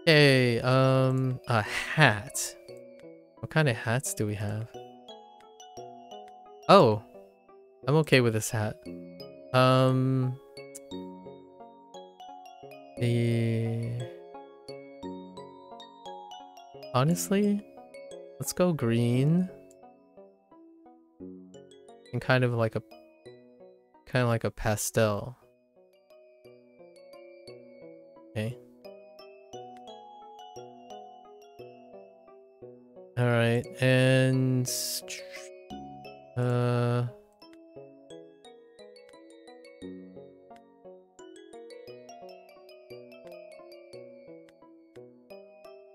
Okay, a hat. What kind of hats do we have? Oh. I'm okay with this hat. Honestly, let's go green. And kind of like a pastel. Okay. All right, and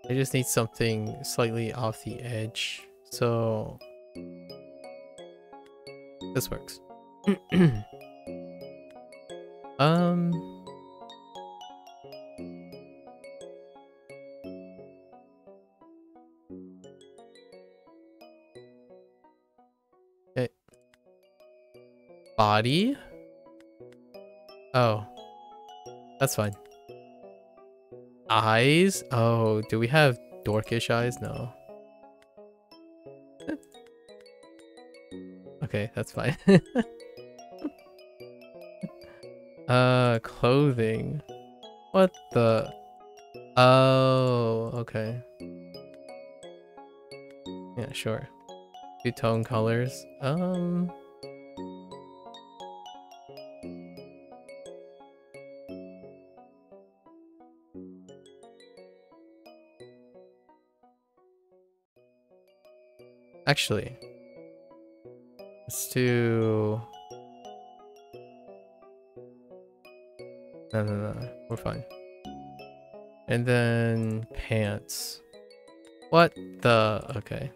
I just need something slightly off the edge, so this works. Okay. Body? Oh, that's fine. Eyes? Oh, do we have dorkish eyes? No. Okay, that's fine. Clothing. What the? Oh, okay. Yeah, sure. Two-tone colors. Actually, let's do... No. We're fine. And then pants. What the? Okay.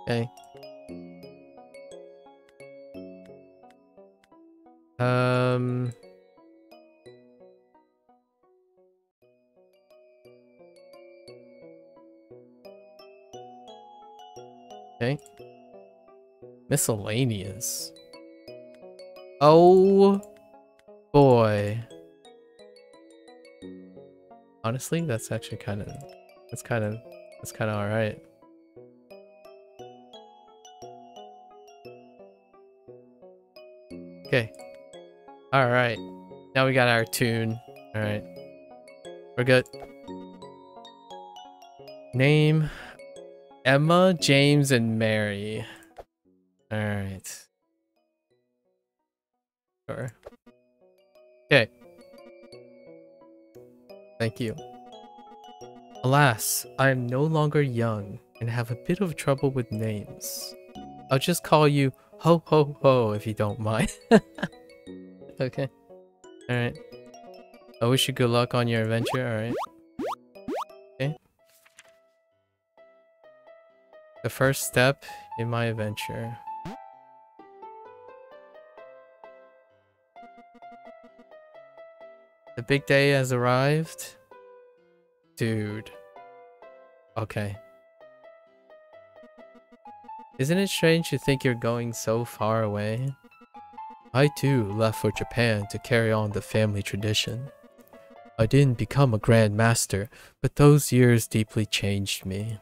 Okay. Okay. Miscellaneous. Oh boy. Honestly, that's actually kind of all right. Okay. All right. Now we got our tune. All right. We're good. Name: Emma, James, and Mary. All right. Sure. Okay. Thank you. Alas, I am no longer young and have a bit of trouble with names. I'll just call you Ho Ho Ho if you don't mind. Okay. Alright. I wish you good luck on your adventure, alright. Okay. The first step in my adventure. The big day has arrived. Dude. Okay. Isn't it strange to think you're going so far away? I too left for Japan to carry on the family tradition. I didn't become a Grand Master, but those years deeply changed me.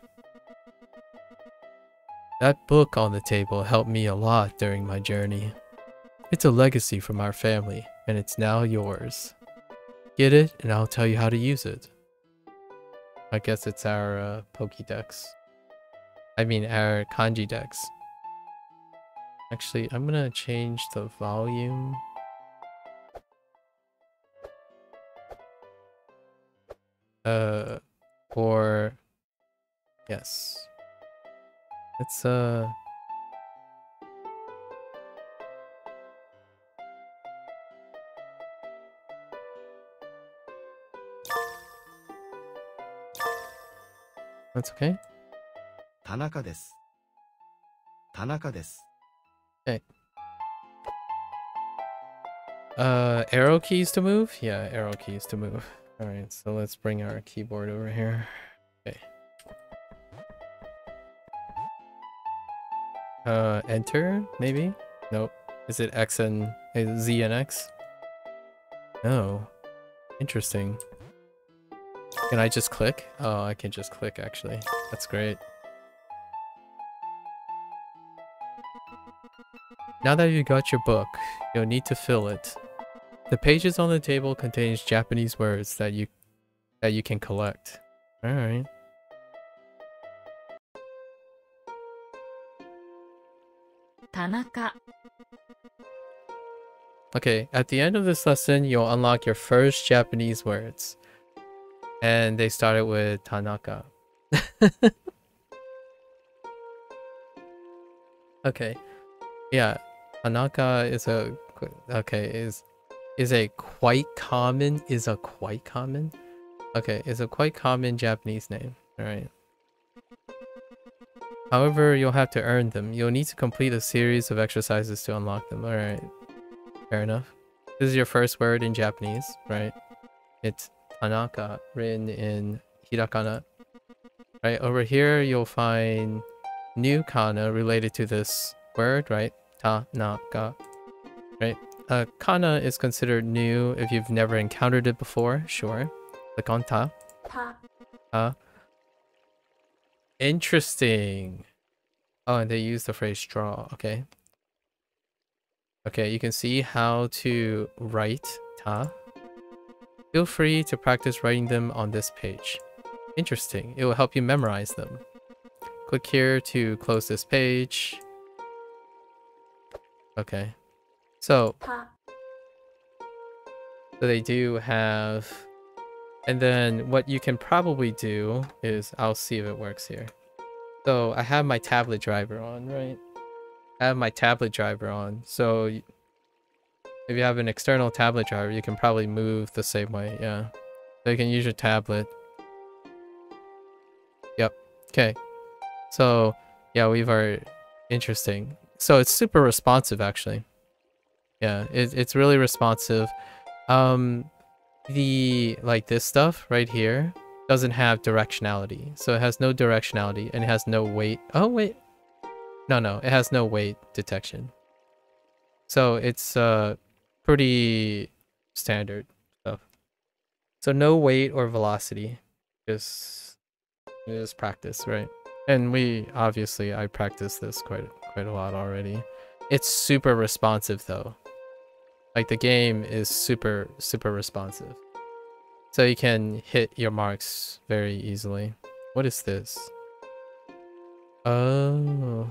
That book on the table helped me a lot during my journey. It's a legacy from our family, and it's now yours. Get it, and I'll tell you how to use it. I guess it's our Pokédex. I mean, our kanji dex. Actually, I'm gonna change the volume. Or... Yes. It's, That's okay? 田中です。田中です。 Okay. Arrow keys to move? Yeah, arrow keys to move. Alright, so let's bring our keyboard over here. Okay. Enter, maybe? Nope. Is it X and Z and X? No. Interesting. Can I just click? Oh, I can just click actually. That's great. Now that you got your book, you'll need to fill it. The pages on the table contains Japanese words that you can collect. All right. Tanaka. Okay, at the end of this lesson, you'll unlock your first Japanese words. And they started with Tanaka. Okay. Yeah. Tanaka is a quite common Japanese name. All right. However, you'll have to earn them. You'll need to complete a series of exercises to unlock them. All right. Fair enough. This is your first word in Japanese, right? It's Tanaka, written in hiragana. Right over here, you'll find new kana related to this word, right? Tanaka, right? Kana is considered new if you've never encountered it before. Sure. Click on ta. Ta. Interesting. Oh, and they use the phrase straw. Okay. Okay, you can see how to write ta. Feel free to practice writing them on this page. Interesting. It will help you memorize them. Click here to close this page. Okay. So Ta. they do have... And then what you can probably do is... I'll see if it works here. So I have my tablet driver on, right? I have my tablet driver on. So if you have an external tablet driver, you can probably move the same way. Yeah. So you can use your tablet. Yep. Okay. So yeah, we've already... Interesting. So it's super responsive actually. Yeah, it's really responsive. This stuff right here doesn't have directionality. So it has no directionality and it has no weight. Oh wait. No, it has no weight detection. So it's pretty standard stuff. So no weight or velocity. Just practice, right? And I practiced this quite a lot already. It's super responsive though. Like the game is super responsive. So you can hit your marks very easily. What is this? Oh.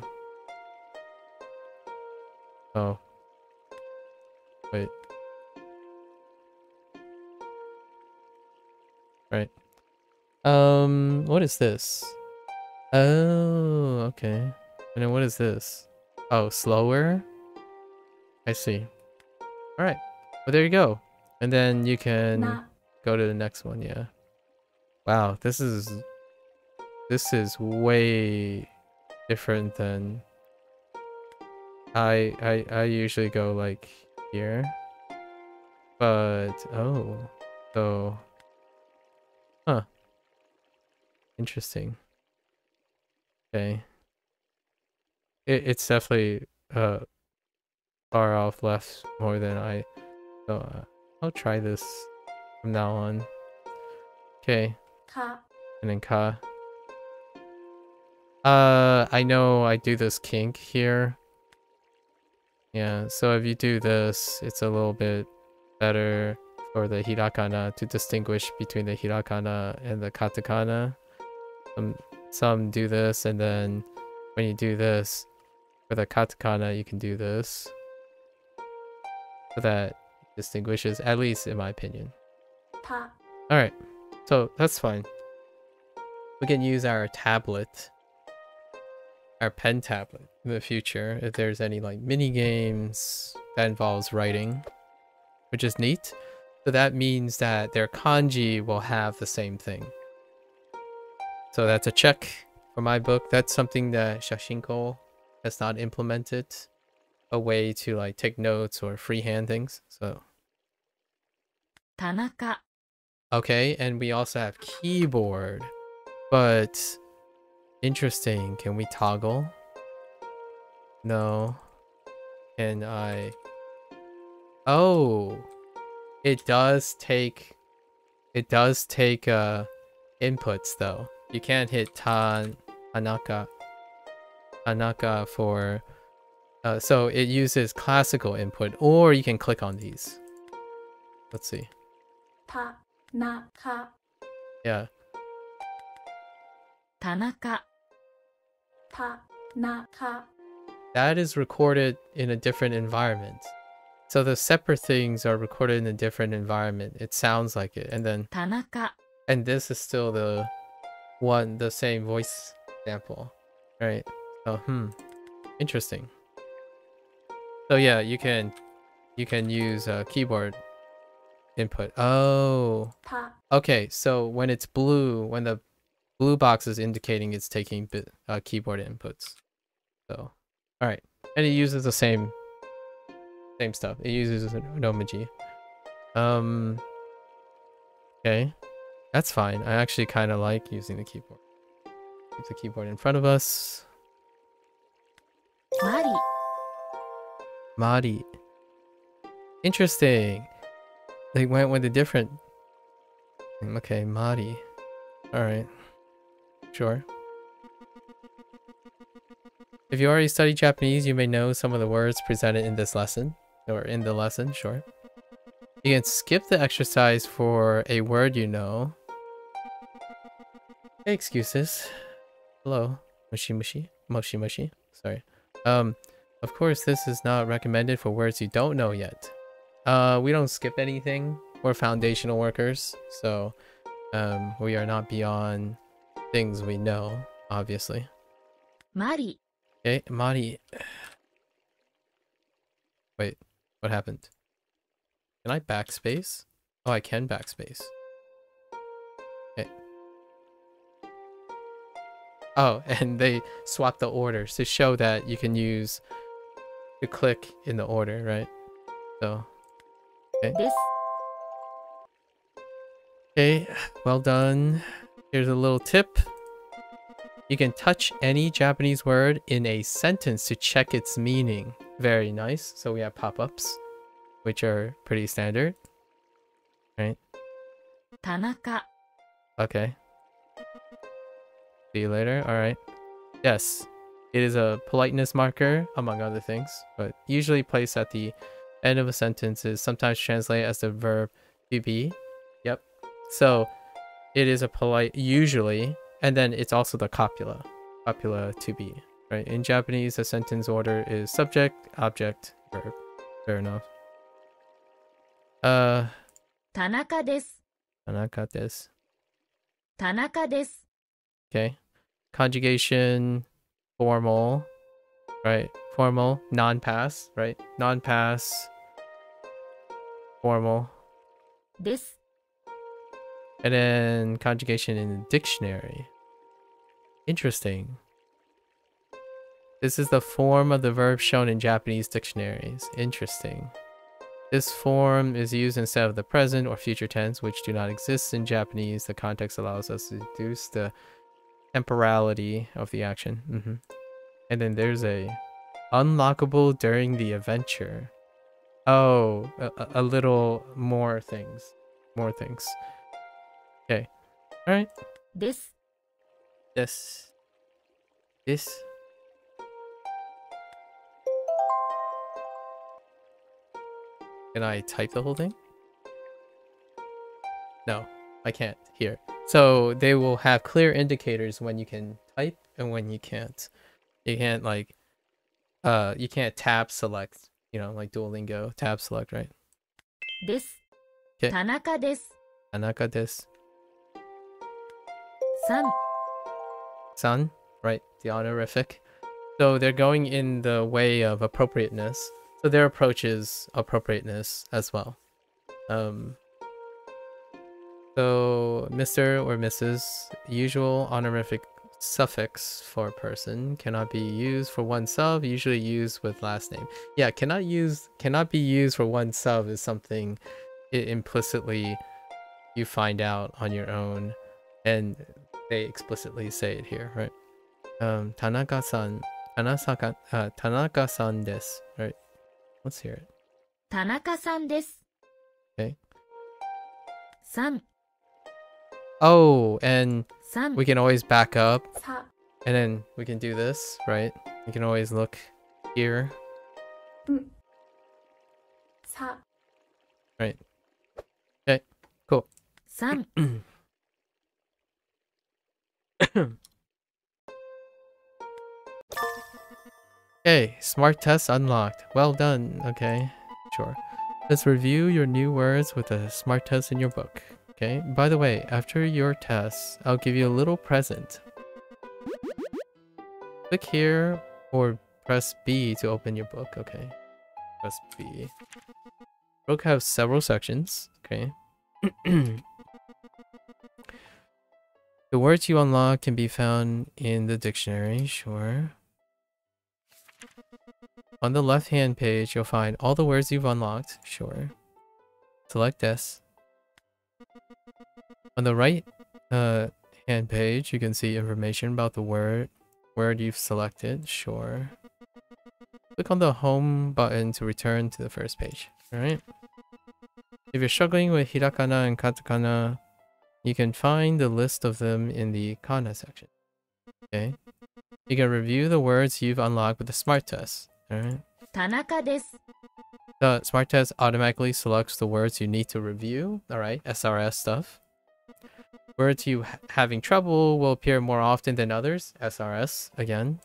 Oh. Wait. Right. What is this? Oh, okay. And then what is this? Oh, slower? I see. Alright. Well, there you go. And then you can Na. go to the next one, yeah. Wow, this is way different than I usually go like here. But so huh. Interesting. Okay. It's definitely far off left more than so I'll try this from now on. Okay. Ka. And then ka. I know I do this kink here. Yeah, so if you do this, it's a little bit better for the hiragana to distinguish between the hiragana and the katakana. Some do this, and then when you do this, for the katakana, you can do this. So that distinguishes, at least in my opinion. Ta. Alright, so that's fine. We can use our tablet, our pen tablet in the future if there's any like mini games that involves writing, which is neat. So that means that their kanji will have the same thing. So that's a check for my book. That's something that Shashinko has not implemented, a way to like take notes or freehand things. So Tanaka. okay, and we also have keyboard, but interesting. Can we toggle? No. can I... Oh, it does take inputs though. You can't hit Tanaka for so it uses classical input, or you can click on these. Let's see. Tanaka. Yeah. Tanaka. Tanaka. That is recorded in a different environment. So the separate things are recorded in a different environment. It sounds like it. And then Tanaka. and this is still the same voice sample. Right? So interesting. So yeah, you can use keyboard input. Oh. Okay, so when it's blue, when the blue box is indicating it's taking keyboard inputs. So, all right, and it uses the same stuff. It uses an emoji. Okay, that's fine. I actually kind of like using the keyboard. Keep the keyboard in front of us. Mari. Mari. Interesting. They went with a different... Okay, Mari. Alright. Sure. If you already studied Japanese, you may know some of the words presented in this lesson. Or in the lesson, sure. You can skip the exercise for a word you know. Hey, excuses. Hello. Mushi mushi. Moshi mushi. Sorry. Of course, this is not recommended for words you don't know yet. We don't skip anything. We're foundational workers, so we are not beyond things we know, obviously. Mari. Okay, Mari. Wait, what happened? Can I backspace? Oh, I can backspace. Okay. Oh, and they swapped the orders to show that you can use the click in the order, right? So, okay. This. Okay, well done. Here's a little tip. You can touch any Japanese word in a sentence to check its meaning. Very nice. So we have pop-ups, which are pretty standard. Right? Tanaka. Okay. See you later. Alright. Yes. It is a politeness marker, among other things, but usually placed at the end of a sentence is sometimes translated as the verb to be. Yep. So it is a polite, usually, and then it's also the copula. Copula to be. Right? In Japanese, the sentence order is subject, object, verb. Fair enough. Tanaka desu. Tanaka desu. Tanaka desu. Okay. Conjugation, formal, right? Formal, non-pass, right? Non-pass, formal. Desu. And then conjugation in the dictionary. Interesting. This is the form of the verb shown in Japanese dictionaries. Interesting. This form is used instead of the present or future tense, which do not exist in Japanese. The context allows us to deduce the temporality of the action. And then there's a unlockable during the adventure. Oh, a little more things. More things. Okay. All right. Desu. This. This. Can I type the whole thing? No, I can't. Here. So they will have clear indicators when you can type and when you can't. You can't like you can't tab select, you know, like Duolingo, tab select, right? Desu. Okay. Tanaka desu. Tanaka desu. San. San, right? The honorific. So they're going in the way of appropriateness. So their approach is appropriateness as well. So Mr. or Mrs. Usual honorific suffix for person cannot be used for oneself, usually used with last name. Yeah, cannot be used for oneself is something implicitly you find out on your own, and they explicitly say it here, right? Tanaka-san, Tanaka-san desu, right? Let's hear it. 田中さんです。 Okay. さん、 Oh, and さん、 we can always back up, さ、 and then we can do this, right? We can always look here. さ、 Right. Okay, cool. さん、 Okay, smart test unlocked. Well done. Okay, sure. Let's review your new words with a smart test in your book. Okay, by the way, after your test, I'll give you a little present. Click here or press B to open your book. Okay, press B. Book has several sections. Okay. The words you unlock can be found in the dictionary. Sure. On the left-hand page, you'll find all the words you've unlocked. Sure. Select this. On the right hand page, you can see information about the word you've selected. Sure. Click on the home button to return to the first page. Alright. If you're struggling with hirakana and katakana, you can find the list of them in the kana section. Okay. You can review the words you've unlocked with the smart test. Alright. 田中です。 The smart test automatically selects the words you need to review. Alright, SRS stuff. Words you having trouble will appear more often than others. SRS again.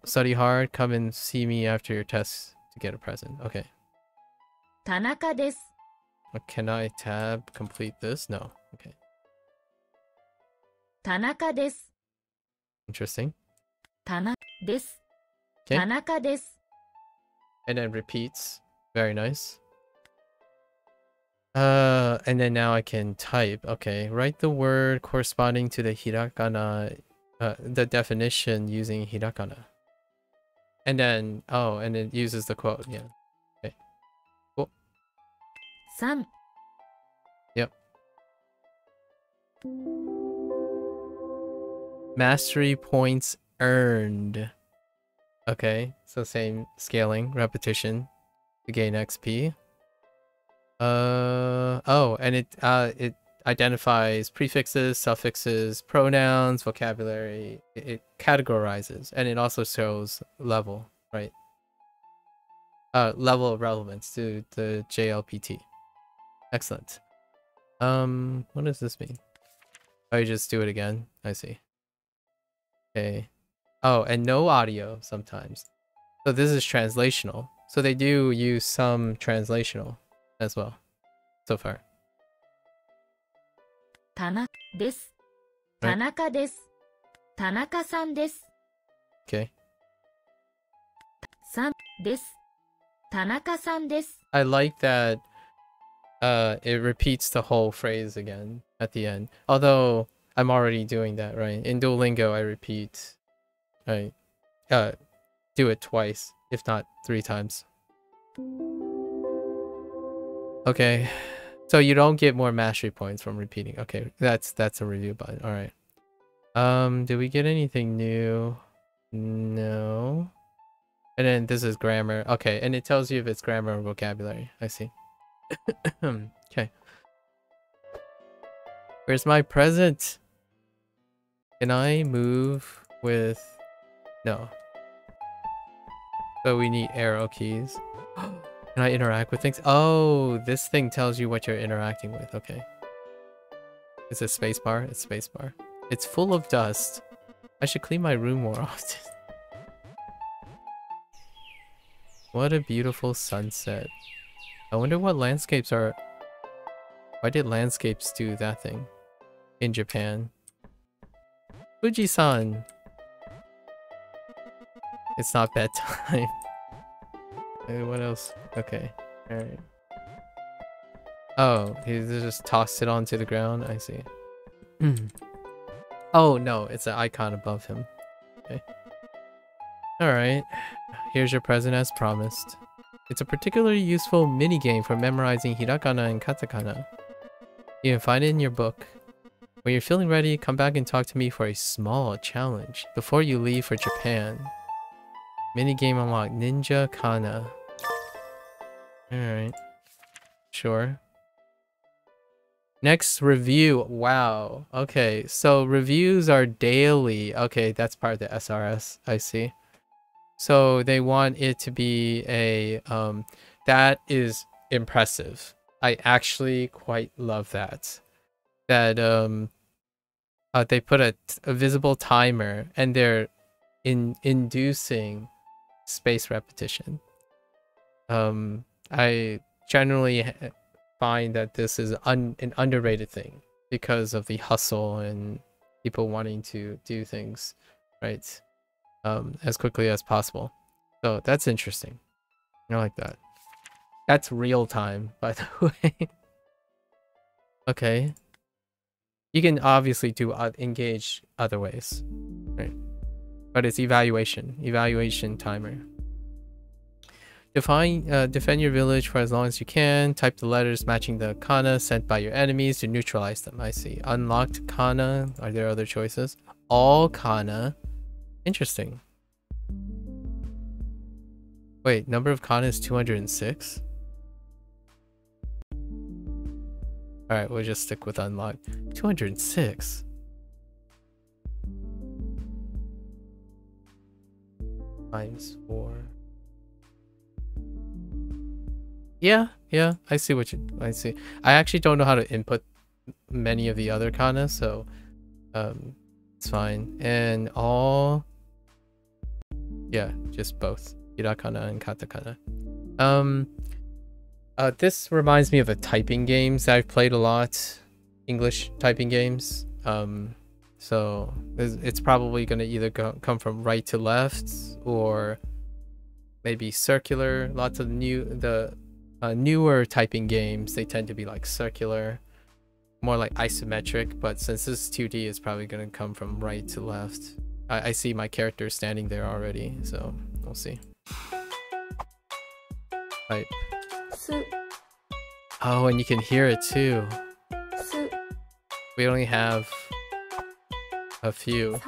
Study hard. Come and see me after your test to get a present. Okay. 田中です。 Can I tab complete this? No. Okay. 田中です。 Interesting. 田中です。 Okay. 田中です。 And then repeats. Very nice. And then now I can type. Okay, write the word corresponding to the hirakana, the definition using hirakana. And then, oh, and it uses the quote. Yeah. Okay. Cool. 3、 Yep. Mastery points earned. Okay, so same scaling, repetition to gain XP. Oh, and it identifies prefixes, suffixes, pronouns, vocabulary. It categorizes, and it also shows level, right? Level of relevance to the JLPT. Excellent. What does this mean? Oh, you just do it again. I see. Okay. Oh, and no audio sometimes. So this is translational. So they do use some translational as well so far. 田中です。田中です。田中さんです。 Okay. さんです。田中さんです。 I like that it repeats the whole phrase again at the end. Although I'm already doing that, right? In Duolingo I repeat do it twice, if not 3 times. Okay. So you don't get more mastery points from repeating. Okay, that's a review button. All right. Did we get anything new? No. And then this is grammar. Okay, and it tells you if it's grammar or vocabulary. I see. Okay. Where's my present? Can I move with... No. So we need arrow keys. Can I interact with things? Oh, this thing tells you what you're interacting with. Okay. Is it spacebar? It's spacebar. It's full of dust. I should clean my room more often. What a beautiful sunset. I wonder what landscapes are... Why did landscapes do that thing in Japan? Fuji-san! It's not bedtime. What else? Okay. Alright. Oh, he just tossed it onto the ground. I see. Oh, no. It's an icon above him. Okay. Alright. Here's your present as promised. It's a particularly useful mini-game for memorizing hirakana and katakana. You can find it in your book. When you're feeling ready, come back and talk to me for a small challenge before you leave for Japan. Minigame unlocked Ninja Kana. Alright. Sure. Next review. Wow. Okay, so reviews are daily. Okay, that's part of the SRS. I see. So they want it to be a that is impressive. I actually quite love that. That they put a visible timer and they're inducing space repetition. I generally find that this is an underrated thing because of the hustle and people wanting to do things right as quickly as possible. So that's interesting. I like that. That's real time, by the way. Okay. You can obviously do engage other ways, right? But it's evaluation timer. Defend your village for as long as you can. Type the letters matching the kana sent by your enemies to neutralize them. I see. Unlocked kana. Are there other choices? All kana. Interesting. Wait, number of kana is 206? Alright, we'll just stick with unlocked. 206? Times 4. Yeah, I see. I actually don't know how to input many of the other kanas, so it's fine. And all, yeah, just both hiragana and katakana. This reminds me of the typing games that I've played a lot, English typing games. So it's probably gonna either come from right to left or maybe circular. Lots of newer typing games, they tend to be like circular, more like isometric, but since this is 2D, it's probably going to come from right to left. I see my character standing there already, so we'll see. Type. Oh, and you can hear it too. We only have a few.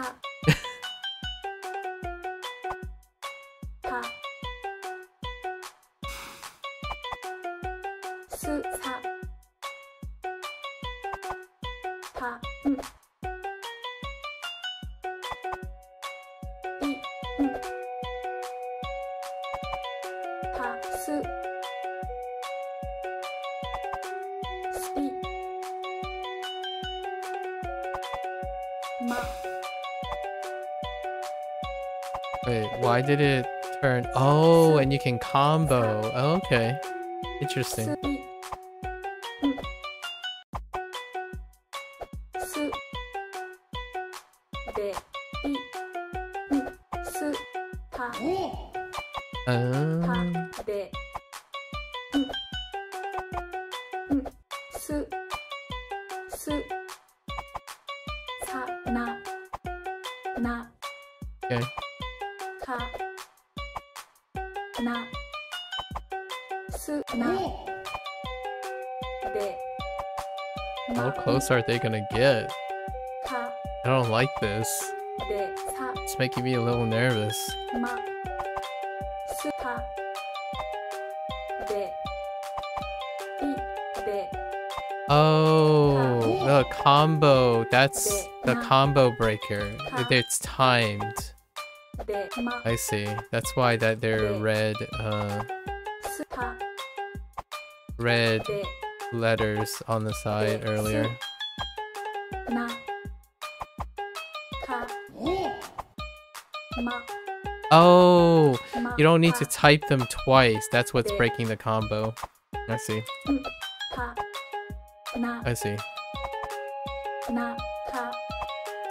Wait, why did it turn? Oh, and you can combo. Oh, okay. Interesting. Okay. How close are they gonna get? I don't like this. It's making me a little nervous. Oh, the combo. That's the combo breaker. It's timed. I see. That's why that they're red red letters on the side earlier. Oh, you don't need to type them twice. That's what's breaking the combo. I see. I see.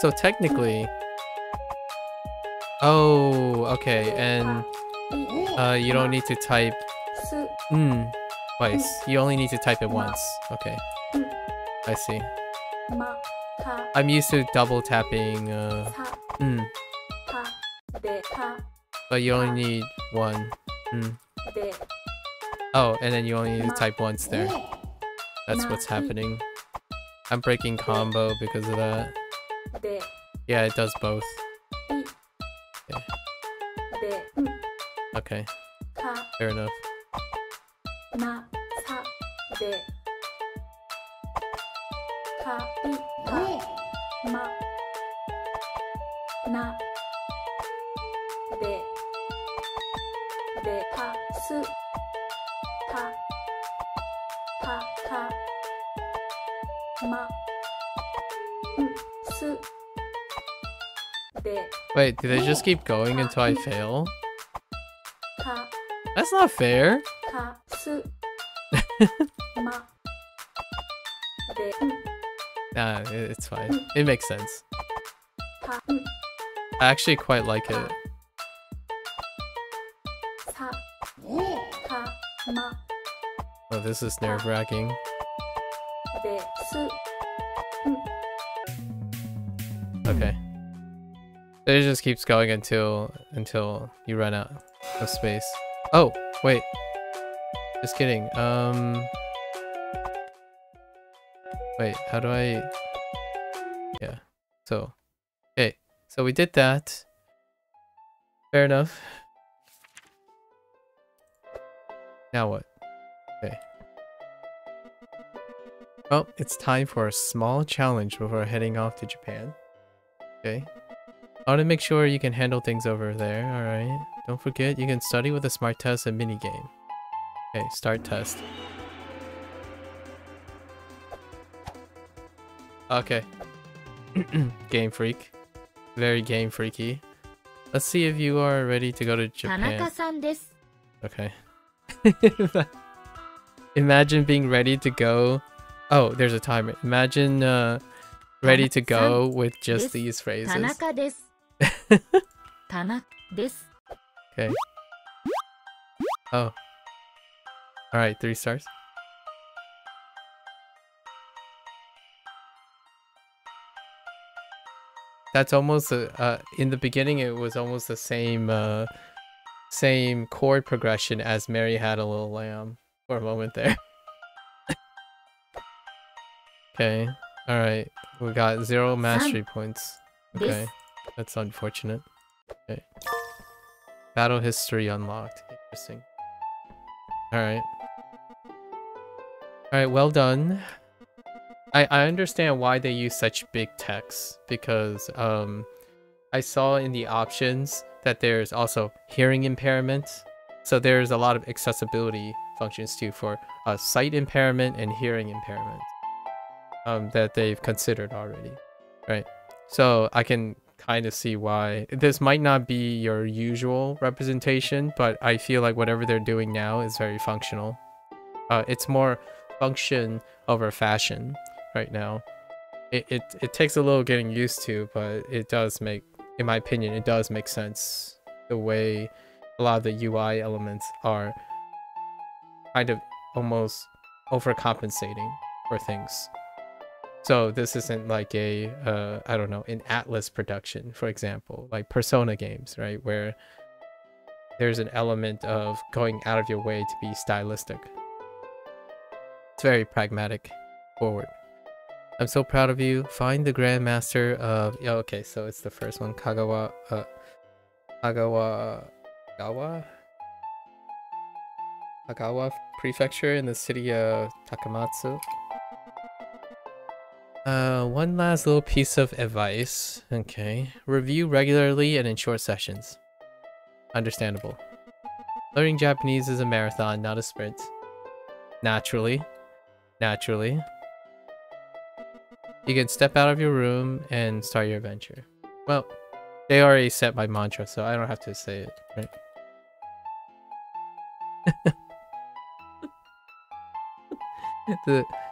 So technically... Oh, okay, and you don't need to type twice. You only need to type it once. Okay. I see. I'm used to double tapping but you only need one. Oh, and then you only need to type once there. That's what's happening. I'm breaking combo because of that. Yeah, it does both. Okay. Okay. Fair enough. なさでかいたまなでたすたかますで Wait, do they just keep going until I fail? か That's not fair. かすまで Nah, it's fine. It makes sense. た I actually quite like it. さかま Oh, this is nerve-wracking. です。 Okay. It just keeps going until you run out of space. Oh, wait. Just kidding. Wait, how do I... Yeah. So, okay. So we did that. Fair enough. Now what? Okay. Well, it's time for a small challenge before heading off to Japan. Okay. I want to make sure you can handle things over there, alright? Don't forget, you can study with a smart test and minigame. Okay, start test. Okay. Game freak. Very game freaky. Let's see if you are ready to go to 田中 Japan. さんです。 Okay. Imagine being ready to go. Oh, there's a timer. Imagine ready to go with just these 田 phrases. 中です。田中です。 Okay. Oh. Alright, 3 stars. That's almost in the beginning it was almost the same chord progression as Mary Had a Little Lamb for a moment there. Okay. Alright. We got 0 mastery points. Okay. That's unfortunate. Okay. Battle history unlocked. Interesting. Alright. Alright, well done. I understand why they use such big text because I saw in the options that there's also hearing impairment. So there's a lot of accessibility functions too for sight impairment and hearing impairment that they've considered already. Right. So I can kind of see why this might not be your usual representation, but I feel like whatever they're doing now is very functional. It's more function over fashion right now. It takes a little getting used to, but it does make, in my opinion, it does make sense the way a lot of the UI elements are kind of almost overcompensating for things. So this isn't like a I don't know, an Atlas production, for example, like Persona games, right, where there's an element of going out of your way to be stylistic. It's very pragmatic, forward. I'm so proud of you. Find the Grandmaster of... Oh, okay, so it's the first one. Kagawa Prefecture in the city of Takamatsu. One last little piece of advice. Okay. Review regularly and in short sessions. Understandable. Learning Japanese is a marathon, not a sprint. Naturally. Naturally. You can step out of your room and start your adventure. Well, they already set my mantra, so I don't have to say it, right?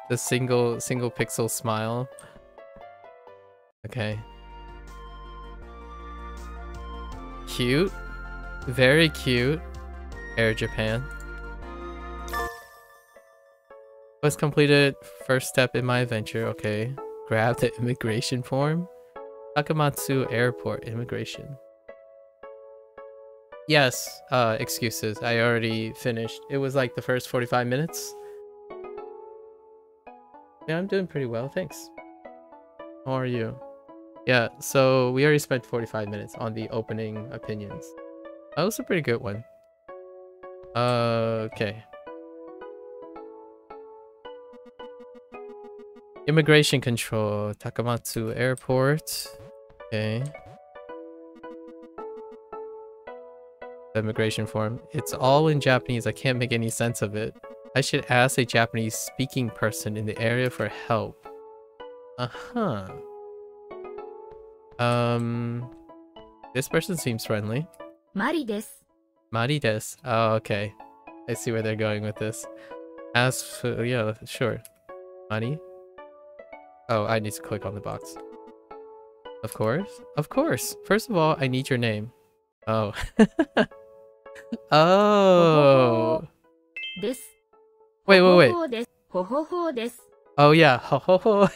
the single pixel smile. Okay. Cute. Very cute. Air Japan. Quest completed. First step in my adventure. Okay. Grab the immigration form. Takamatsu Airport immigration. Yes, excuses. I already finished. It was like the first 45 minutes. Yeah, I'm doing pretty well, thanks. How are you? Yeah, so we already spent 45 minutes on the opening opinions. That was a pretty good one. Okay. Immigration control, Takamatsu Airport. Okay. The immigration form. It's all in Japanese. I can't make any sense of it. I should ask a Japanese speaking person in the area for help. Uh-huh. This person seems friendly. マリです。 Mari desu. Oh, okay. I see where they're going with this. Ask for, yeah, sure. Mari? Oh, I need to click on the box. Of course. Of course. First of all, I need your name. Oh. Oh. です。 Wait, wait, wait. ほほほです。ほほほです。 Oh, yeah. Ho, ho, ho.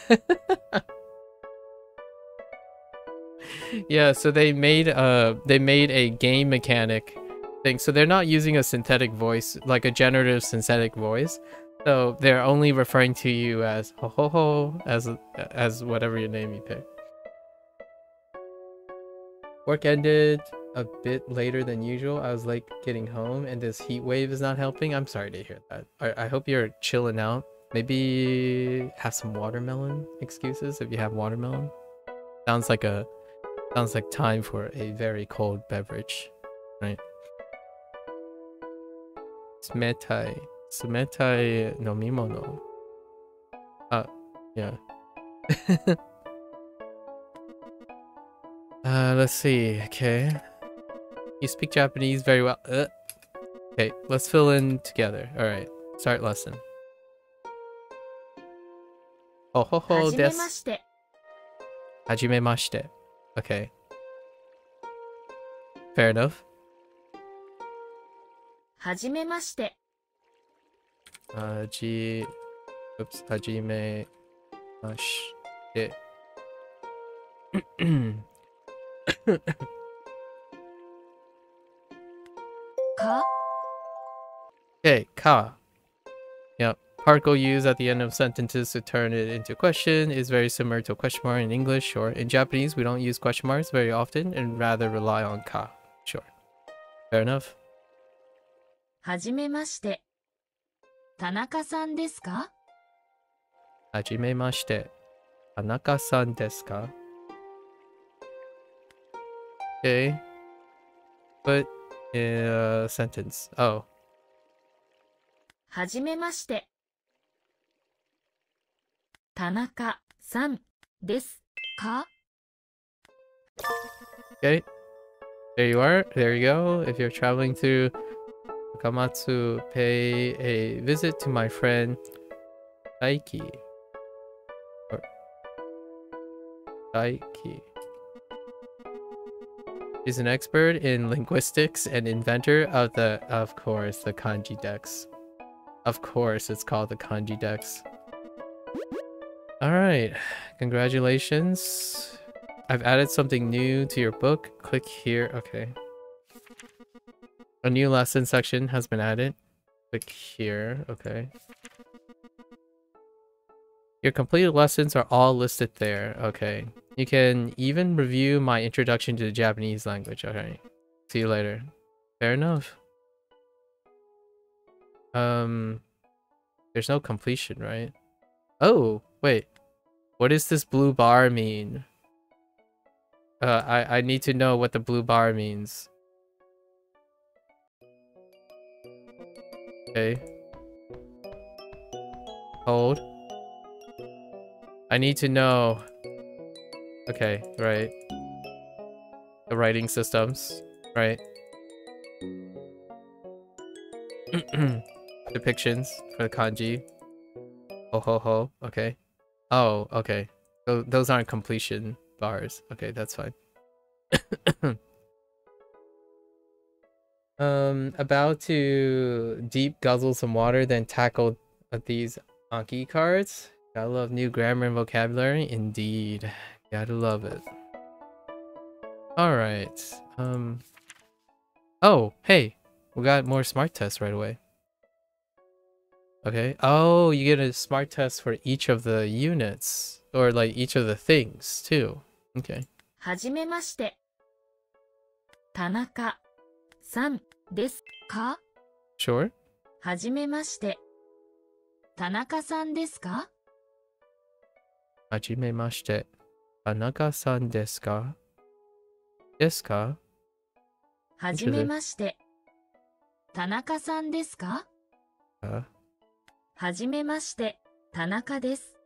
Yeah, so they made a game mechanic thing. So they're not using a synthetic voice, like a generative synthetic voice. So they're only referring to you as ho ho ho, as whatever your name you pick. Work ended a bit later than usual. I was late getting home and this heat wave is not helping. I'm sorry to hear that. I hope you're chilling out. Maybe have some watermelon excuses if you have watermelon. Sounds like time for a very cold beverage, right? Sumetai nomimono. Yeah. Let's see. Okay. You speak Japanese very well. Okay, let's fill in together. All right. Start lesson. Oh ho ho はじめ desu. まして。 Hajimemashite. Okay. Fair enough. はじめまして。 Hajimemashite. か Okay, ka. Yep. Particle used at the end of sentences to turn it into a question is very similar to a question mark in English, or in Japanese, we don't use question marks very often and rather rely on ka. Sure. Fair enough. はじめまして。田中さんですか Hajimemashite. Tanaka-san desu ka? Okay. Put in a sentence. Oh. はじめまして。田中さんですか Okay. There you are. There you go. If you're traveling through Wakamatsu, pay a visit to my friend Daiki. Or Daiki. She's an expert in linguistics and inventor of of course, the kanji dex. Of course, it's called the kanji dex. Alright. Congratulations. I've added something new to your book. Click here. Okay. A new lesson section has been added. Click here. Okay. Your completed lessons are all listed there. Okay. You can even review my introduction to the Japanese language. Okay. See you later. Fair enough. There's no completion, right? Oh, wait. What does this blue bar mean? I need to know what the blue bar means. Okay. Hold. I need to know. Okay, right. The writing systems, right? Depictions for the kanji. Ho ho ho. Okay. Oh, okay. So those aren't completion bars. Okay, that's fine. About to deep guzzle some water, then tackle these Anki cards. Gotta love new grammar and vocabulary. Indeed. Gotta love it. Alright. Oh, hey. We got more smart tests right away. Okay. Oh, you get a smart test for each of the units. Or like each of the things too. Okay. はじめまして。田中さんですか Sure. はじめまして。田中さんですか Hajimemashite. Tanaka-san desu ka? Desu ka? はじめまして。田中さんですか？ Uh, はじめまして、田中です。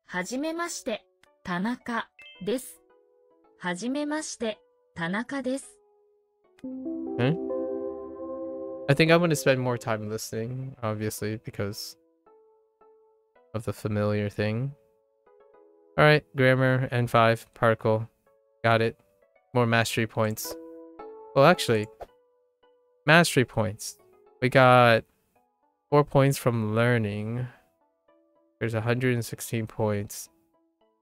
はじめまして、田中です。はじめまして、田中です。hmm? I think I'm going to spend more time listening, obviously, because of the familiar thing. Alright, grammar, N5, particle. Got it. More mastery points. Well, actually, mastery points. We got 4 points from learning. There's 116 points.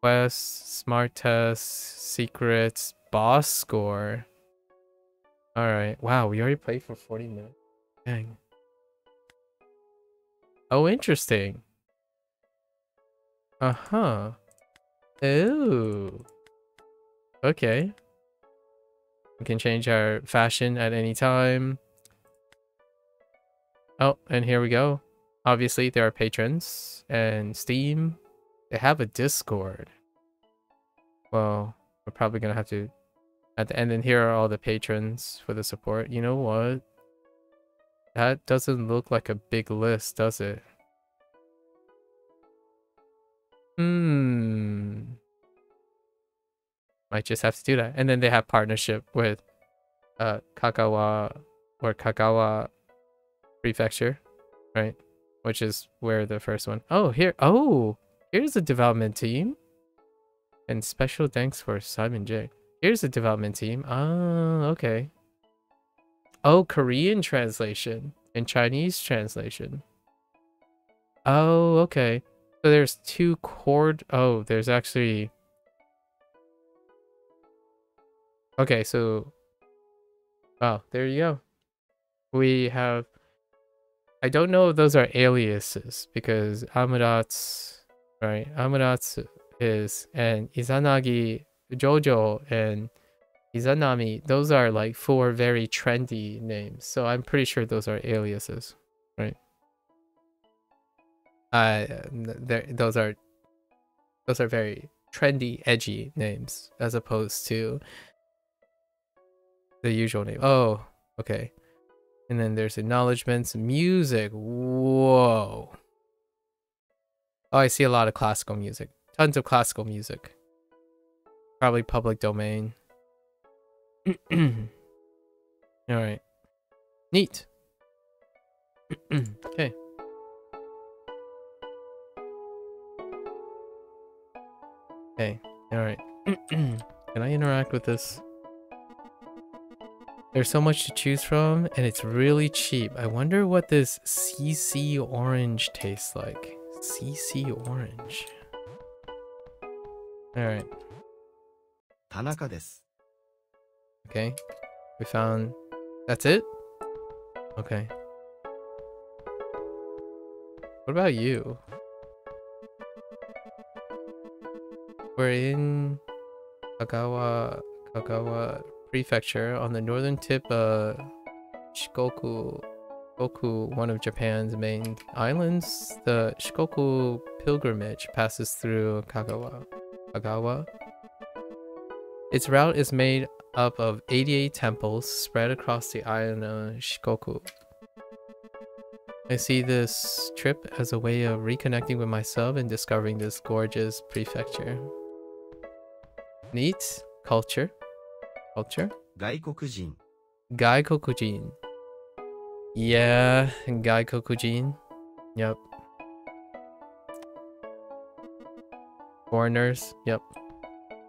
Quests, smart tests, secrets, boss score. Alright. Wow, we already played for 40 minutes. Dang. Oh, interesting. Uh-huh. Ooh. Okay. We can change our fashion at any time. Oh, and here we go. Obviously, there are patrons and Steam. They have a Discord. Well, we're probably gonna have to at the end. And here are all the patrons for the support. You know what? That doesn't look like a big list, does it? Might just have to do that. And then they have partnership with Kagawa or Kagawa Prefecture, right? Which is where the first one. Oh, here. Oh, here's a development team. And special thanks for Simon J. Here's a development team. Ah, okay. Oh, Korean translation and Chinese translation. Oh, okay. So there's two chord. Oh, there's actually. Okay, so. Oh, there you go. We have. I don't know if those are aliases because Amuratsu, right? Amuratsu is, and Izanagi, Jojo, and Izanami, those are like 4 very trendy names. So I'm pretty sure those are aliases, right? Those are very trendy, edgy names as opposed to the usual name. Oh, okay. And then there's acknowledgements, music. Whoa. Oh, I see a lot of classical music. Tons of classical music. Probably public domain. Alright. Neat. Okay. Okay. Alright. Can I interact with this? There's so much to choose from, and it's really cheap. I wonder what this CC orange tastes like. CC orange. Alright. Tanaka desu. Okay. We found... That's it? Okay. What about you? We're in Kagawa Prefecture on the northern tip of Shikoku, one of Japan's main islands. The Shikoku pilgrimage passes through Kagawa. Its route is made up of 88 temples spread across the island of Shikoku. I see this trip as a way of reconnecting with myself and discovering this gorgeous prefecture. Neat. Culture. 外国人 Gaikokujin. Yeah, Gaikokujin. Yep. Foreigners. Yep.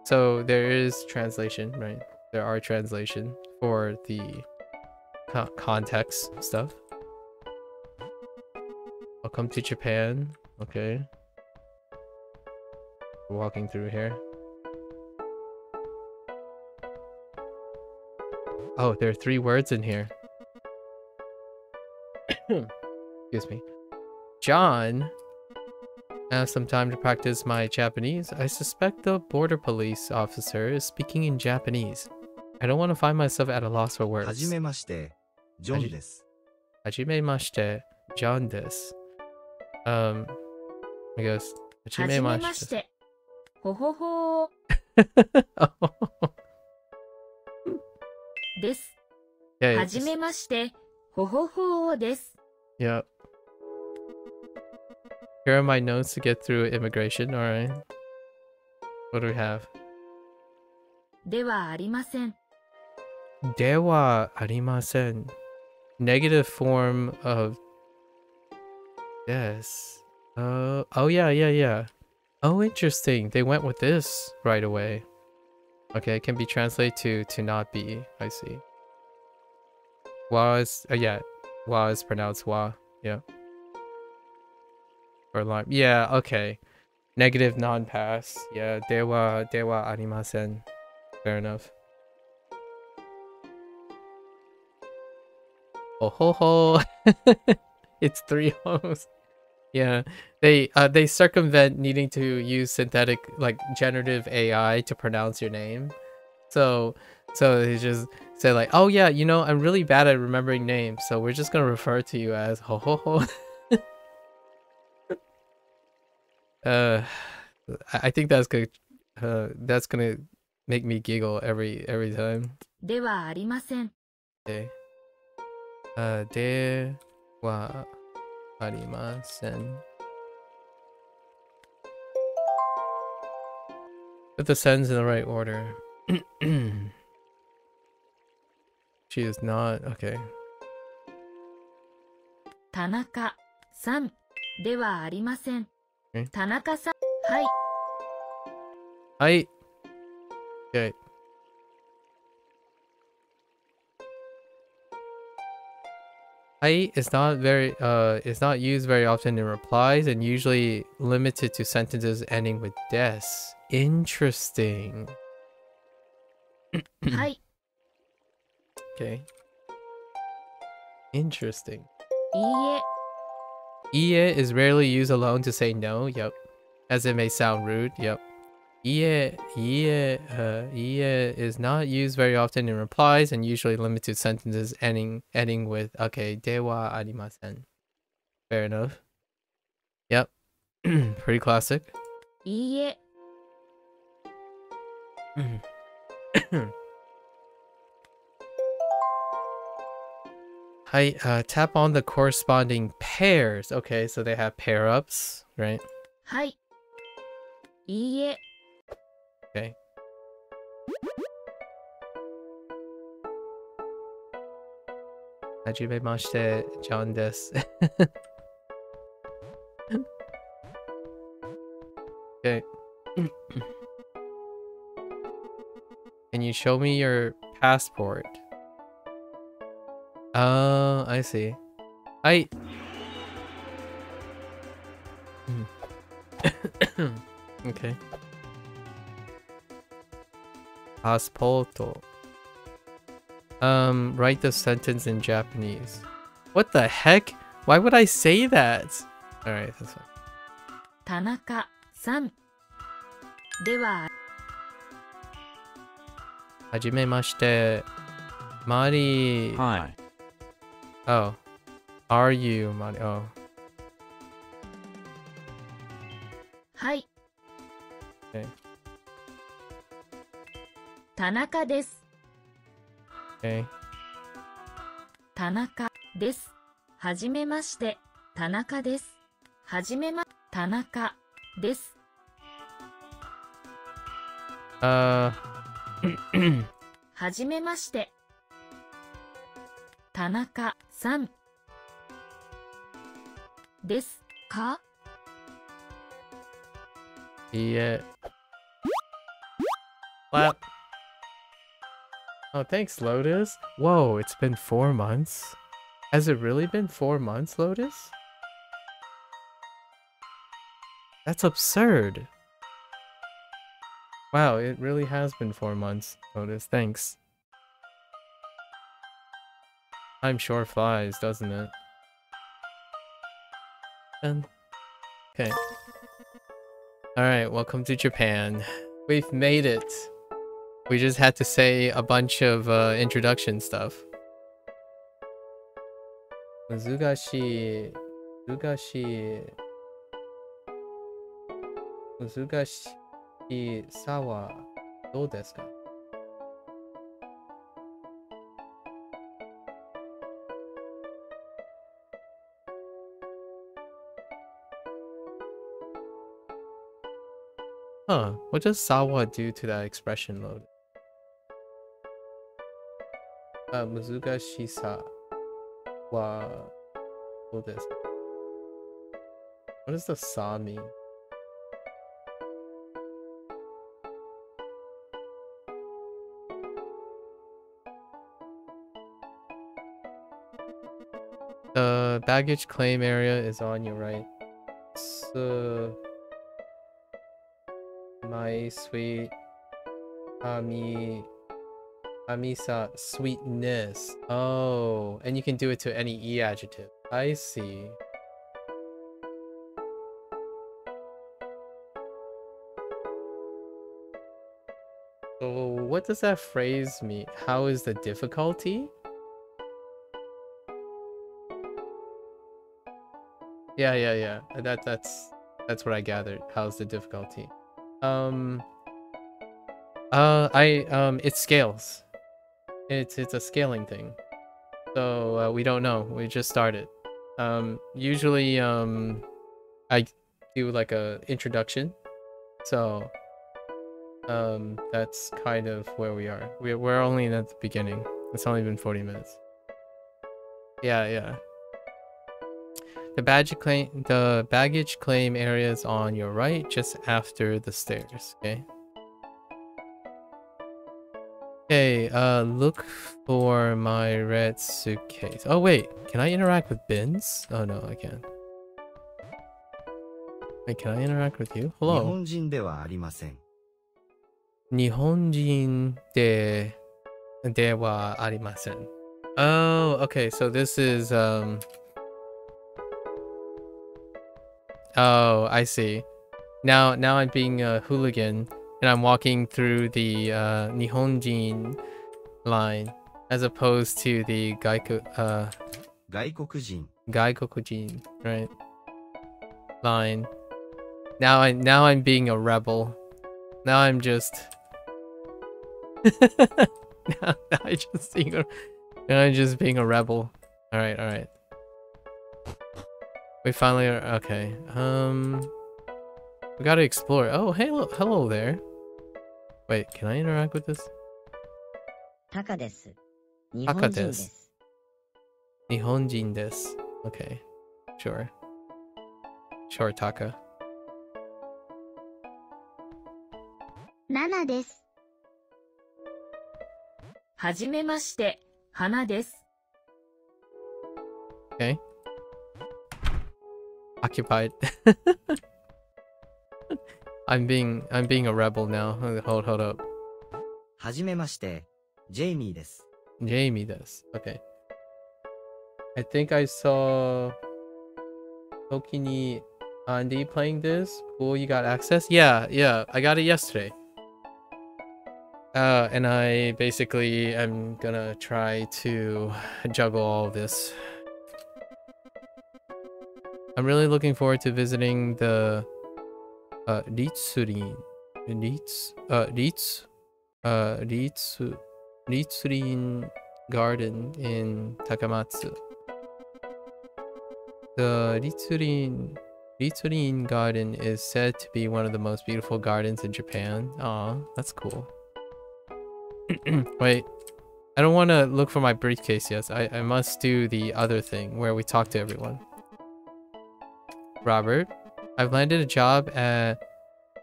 So there is translation, right? There are translation for the context stuff. Welcome to Japan. Okay. Walking through here. Oh, there are 3 words in here. Excuse me. John. I have some time to practice my Japanese. I suspect the border police officer is speaking in Japanese. I don't want to find myself at a loss for words. はじめましてジョンです Hajimemashite, John desu. I guess はじめまして。ほほほー です。 Yeah, はじめまして。ほほほーです。 yeah. Here are my notes to get through immigration. All right. What do we have? ではありません。 Dewa arimasen. Negative form of yes. Oh yeah. Oh, interesting. They went with this right away. Okay, it can be translated to not be. I see. Wa is yeah. Wa is pronounced wa. Yeah. Or lime. Yeah. Okay. Negative non-pass. Yeah. Dewa arimasen. Fair enough. Oh ho ho. It's 3 hoes. Yeah, they circumvent needing to use synthetic like generative AI to pronounce your name. So they just say like, oh yeah, you know, I'm really bad at remembering names, so we're just gonna refer to you as ho ho ho. I think that's good. That's gonna make me giggle every time. ではありません。 Okay. De wa arimasen. Put the sentence in the right order. She is not okay. 田中さんではありません。え田中さん。はい。I okay. I is not used very often in replies and usually limited to sentences ending with des. Interesting. はい。 Okay. Interesting. いいえ。 Ie is rarely used alone to say no. Yep. As it may sound rude. Yep. Ie is not used very often in replies and usually limited to sentences ending with okay, dewa arimasen. Fair enough. Yep. Pretty classic. いいえ。 Tap on the corresponding pairs. Okay, so they have pair ups, right? はい。いいえ。 Okay. Hajimemashite, John desu. Okay. Can you show me your passport? Oh, I see. Okay. Passporto. Write the sentence in Japanese. What the heck? Why would I say that? Alright, that's fine. 田中さんでは。 Hajimemashite. Mari. Hi. Oh. Are you Mari? Oh. はい。 Okay. 田中です。 Okay. 田中です。はじめまして。田中です。はじめま、田中です。はじめまして。田中さんですか? Yeah. Clap. Oh, thanks, Lotus. Whoa, it's been 4 months? Has it really been 4 months, Lotus? That's absurd. Wow, it really has been 4 months, Lotus. Thanks. Time sure flies, doesn't it? Okay. Alright, welcome to Japan. We've made it. We just had to say a bunch of introduction stuff. Muzugashi. 難しさはどうですか? Huh, what does sawa do to that expression mode? 難しさはどうですか? What does the sa mean? The baggage claim area is on your right. My sweet Amisa, sweetness. Oh, and you can do it to any E adjective. I see. So what does that phrase mean? How is the difficulty? Yeah. That's what I gathered. How's the difficulty? It scales. It's a scaling thing. So we don't know. We just started. Usually I do like a introduction. So that's kind of where we are. We're only at the beginning. It's only been 40 minutes. Yeah. The baggage claim area is on your right, just after the stairs. Okay, look for my red suitcase. Oh wait, can I interact with bins? Oh no, I can't. Wait, can I interact with you? Hello. 日本人ではありません。日本人ではありません. Oh, okay, so this is Oh, I see. Now I'm being a hooligan and I'm walking through the Nihonjin line as opposed to the Gaikokujin, right? Line. Now I'm being a rebel. Now I'm just now I'm just being a rebel. All right. We finally are okay. We gotta explore. Oh, hello there. Wait, can I interact with this? Taka desu. Taka desu. Nihonjin desu. Okay, sure, Taka. 7です。はじめまして、花です。Okay. Occupied. I'm being a rebel now. Hold up. はじめまして、ジェイミーです。Jamie does. Okay. I think I saw Tokini Andy playing this. Cool, you got access? Yeah. I got it yesterday. And I basically am gonna try to juggle all of this. I'm really looking forward to visiting the Ritsurin garden in Takamatsu. The Ritsurin garden is said to be one of the most beautiful gardens in Japan. Aw, that's cool. Wait, I don't want to look for my briefcase yet. I must do the other thing where we talk to everyone. Robert, I've landed a job at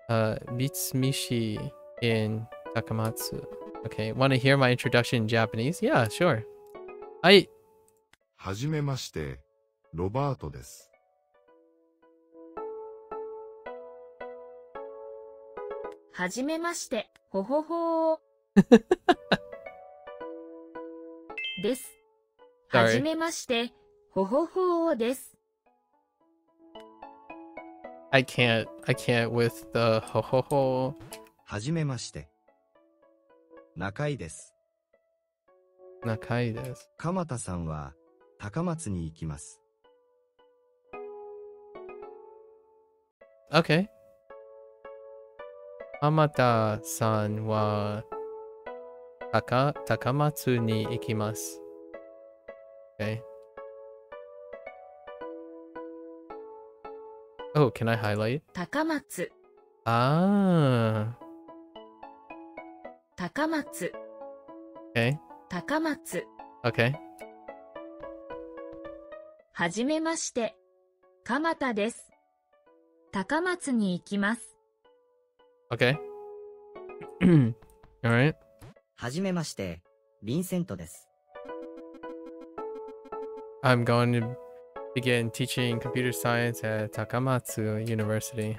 Mitsumishi in Takamatsu. Okay, want to hear my introduction in Japanese? Yeah, sure. はじめまして、ロバートです。はじめまして、ほほほー。です。はじめまして、ほほほーです。I can't with the ho ho ho. はじめまして。中井です。中井です。鎌田さんは高松に行きます。Okay. Hamada-san wa Takamatsu ni ikimasu. Okay. Oh, can I highlight? 高松 Ah. 高松 Okay. 高松 Okay. はじめまして、鎌田です。高松に行きます。Okay. Alright. はじめまして、ヴィンセントです。I'm going to begin teaching computer science at Takamatsu University.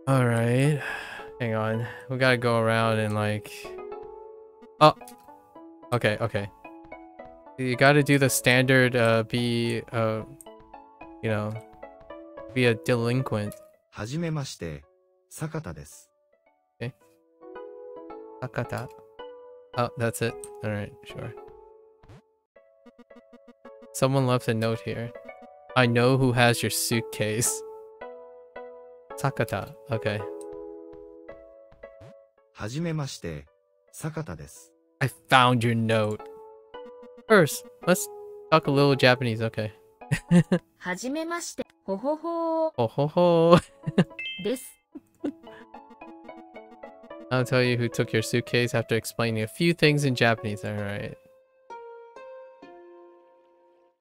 Alright. Hang on. We gotta go around and like... Oh! Okay, okay. You gotta do the standard, be a delinquent. はじめまして、坂田です。Akata. Oh, that's it. Alright, sure. Someone left a note here. I know who has your suitcase. Sakata. Okay. はじめまして、坂田です。I found your note. First, let's talk a little Japanese, okay. はじめまして、ほほほー Oh ho ho. です。 I'll tell you who took your suitcase after explaining a few things in Japanese. Alright.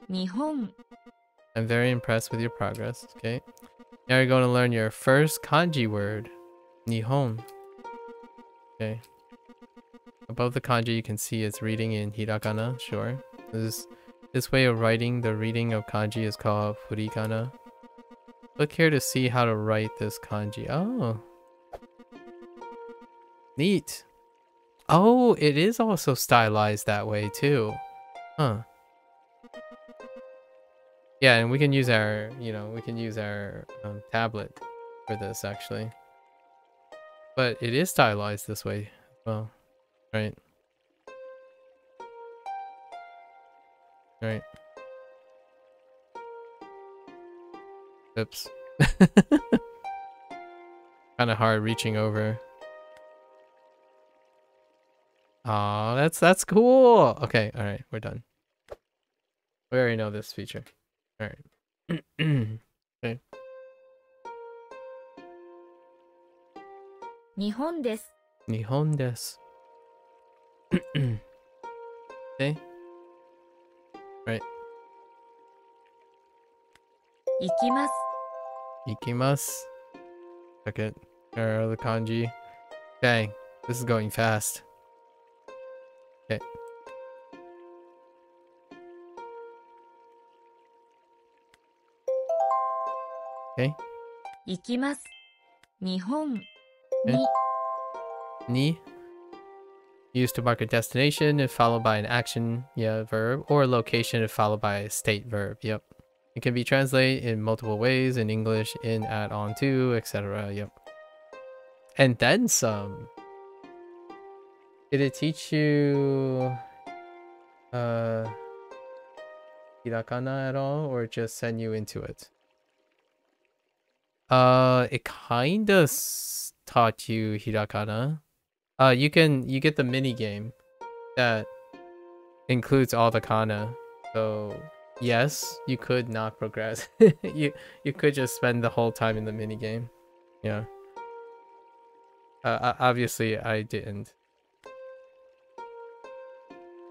日本 I'm very impressed with your progress. Okay. Now you're going to learn your first kanji word. Nihon. Okay. Above the kanji you can see it's reading in hiragana. Sure. This way of writing the reading of kanji is called furikana. Look here to see how to write this kanji. Oh. Neat. Oh, it is also stylized that way too. Huh. Yeah, and we can use our, tablet for this actually. But it is stylized this way as well, right? Right. Oops. Kind of hard reaching over. Aw, that's cool. Okay, all right, we're done. We already know this feature. All right. Okay. 日本です。 Nihon desu. Okay. Right. 行きます。 Ikimasu. Check it. There are the kanji. Dang, this is going fast. Okay. Okay. 行きます。日本に Ni. Used to mark a destination if followed by an action, verb, or a location if followed by a state verb. Yep. It can be translated in multiple ways in English, in, at, on, to, etc. Yep. And then some. Did it teach you hiragana at all, or just send you into it? It kinda taught you hiragana. You get the mini game that includes all the kana. So yes, you could not progress. you could just spend the whole time in the mini game. Yeah. Obviously I didn't.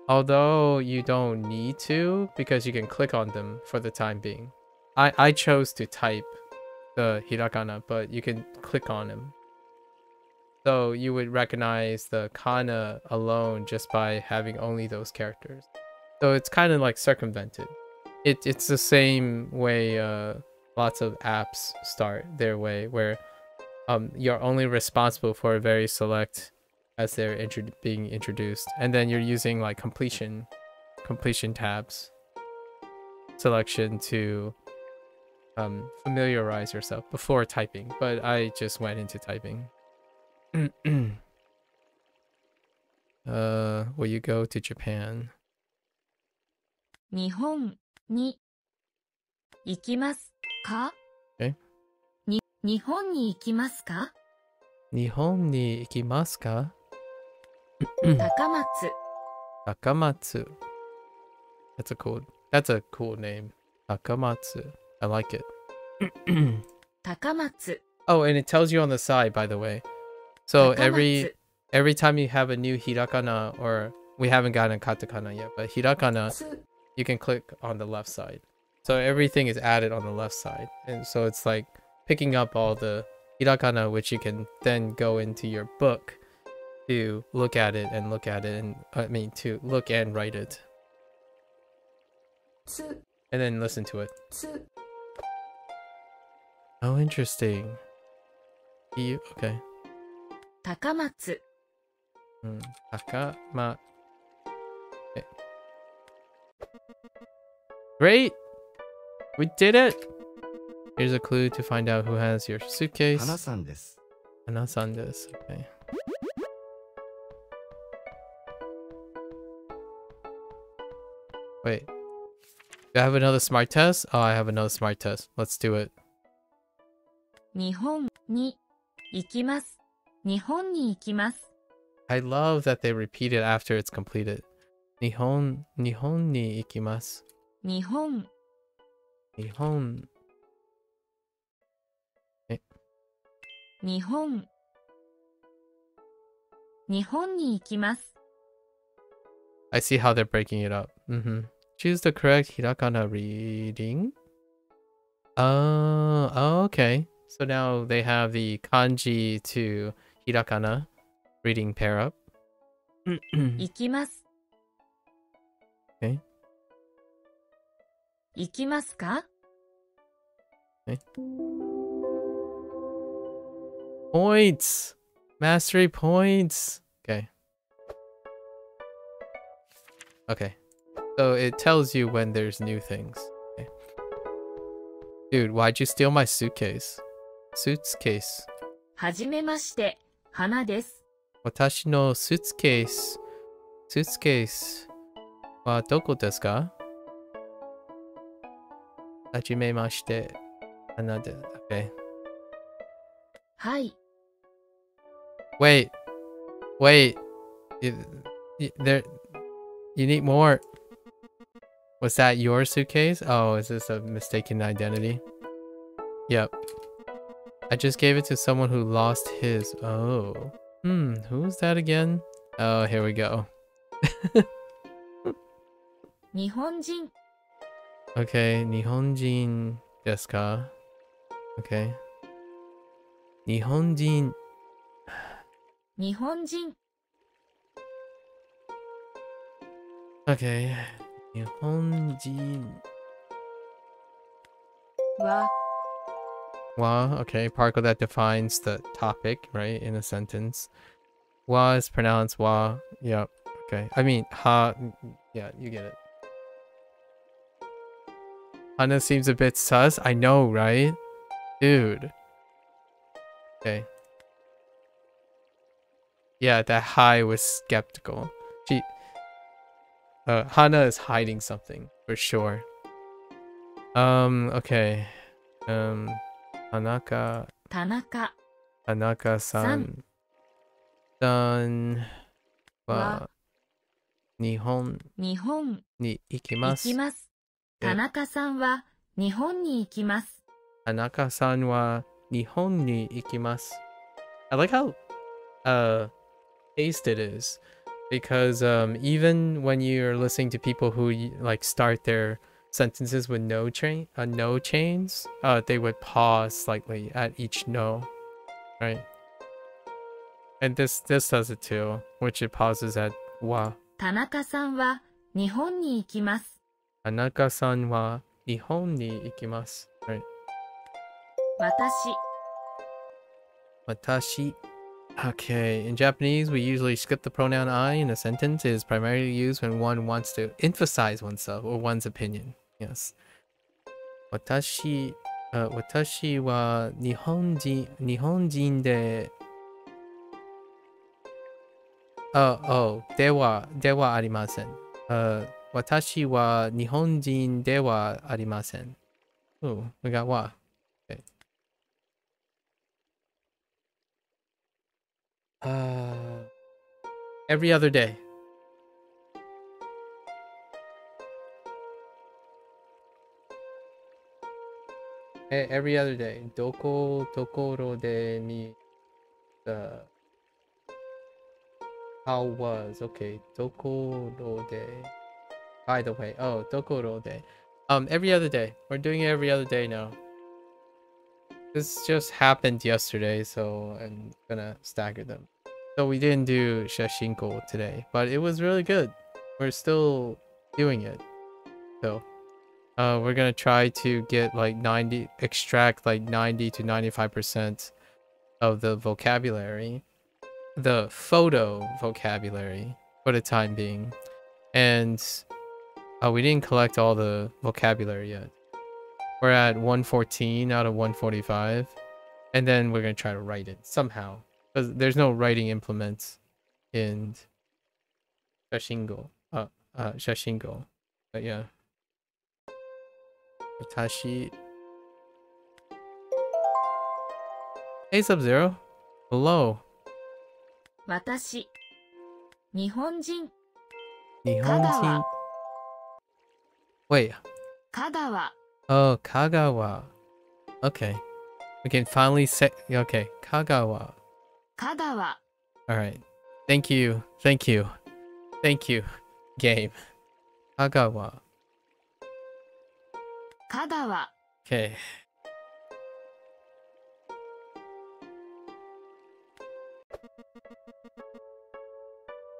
Although you don't need to, because you can click on them for the time being. I chose to type the hiragana, but you can click on them. So you would recognize the kana alone just by having only those characters. So it's kind of like circumvented. It's the same way lots of apps start their way, where you're only responsible for a very select as they're being introduced, and then you're using like completion tabs selection to familiarize yourself before typing. But I just went into typing. Will you go to Japan? 日本に行きますか？ Okay. 日本に行きますか？ Nihon ni ikimasu ka? 高松 Takamatsu. That's a cool name. Takamatsu. I like it. 高松 Oh, and it tells you on the side, by the way. So 高松 every time you have a new hiragana, or we haven't gotten a katakana yet, but hiragana, つ you can click on the left side. So everything is added on the left side. And so it's like picking up all the hiragana, which you can then go into your book to look at it, and to look and write it. つ And then listen to it. つ Oh, interesting. Okay. 高松 Takama. Okay. Great! We did it! Here's a clue to find out who has your suitcase. 花さんです。 Hana-san desu. Okay. Wait. Do I have another smart test? Oh, I have another smart test. Let's do it. 日本に行きます日本に行きます I love that they repeat it after it's completed. Nihon ni ikimasu. 日本 Nihon. 日本日本に行きます I see how they're breaking it up. Choose the correct hiragana reading. Oh, okay. So now they have the kanji to hiragana reading pair up. 行きます Okay. 行きますか Points! Mastery points! Okay. Okay. So it tells you when there's new things. Okay. Dude, why'd you steal my suitcase? Suitcase. はじめまして花です Watashi no suitcase. Suitcase. Wa doko desu ka? Hajimemashite. Another. Okay. はい Wait. You need more. Was that your suitcase? Oh, is this a mistaken identity? Yep. I just gave it to someone who lost his. Oh. Who's that again? Oh, here we go. 日本人 Okay, Nihonjin desu ka? Okay. Nihonjin. 日本人 Okay. Nihonjin. は Wa, okay, particle that defines the topic, right, in a sentence. Wa is pronounced wa. Yep. Okay. I mean, ha. Yeah, you get it. Hana seems a bit sus. I know, right? Dude. Okay. Yeah, that Hai was skeptical. Hana is hiding something for sure. Okay. Tanaka 田中 Tanaka-san. San wa Nihon 日本 ni 行 ikimasu. きます Yeah. 田中さんは日本に行きます Tanaka-san wa Nihon ni ikimasu. I like how paced it is, because even when you're listening to people who like start their sentences with no chains, they would pause slightly at each no, right? And this does it too, which it pauses at wa. 田中さんは日本に行きます Tanaka-san wa Nihon ni ikimasu. Right. 私 Watashi. Okay, in Japanese, we usually skip the pronoun I in a sentence. It is primarily used when one wants to emphasize oneself or one's opinion. Yes. Watashi wa Nihonjin de... dewa arimasen. Watashi wa Nihonjin dewa arimasen. Ooh, we got wa. Okay. Every other day. Every other day. Doko tokoro de ni the how was. Okay. Dokoro de. By the way. Oh, dokoro de. Every other day. We're doing it every other day now. This just happened yesterday, so I'm gonna stagger them. So we didn't do Shashinko today, but it was really good. We're still doing it. So we're gonna try to get like extract like 90 to 95% of the vocabulary, the photo vocabulary for the time being. And we didn't collect all the vocabulary yet. We're at 114 out of 145. And then we're gonna try to write it somehow. Because there's no writing implements in Shashingo. Shashingo. But yeah. Tashi. Hey, Sub-Zero. Hello. 私、日本人、 Nihonjin. Wait. 香川、 Oh, Kagawa. Okay. We can finally say... Okay. Kagawa. 香川、 Alright. Thank you. Thank you. Thank you. Game. Kagawa. 香川、 Okay.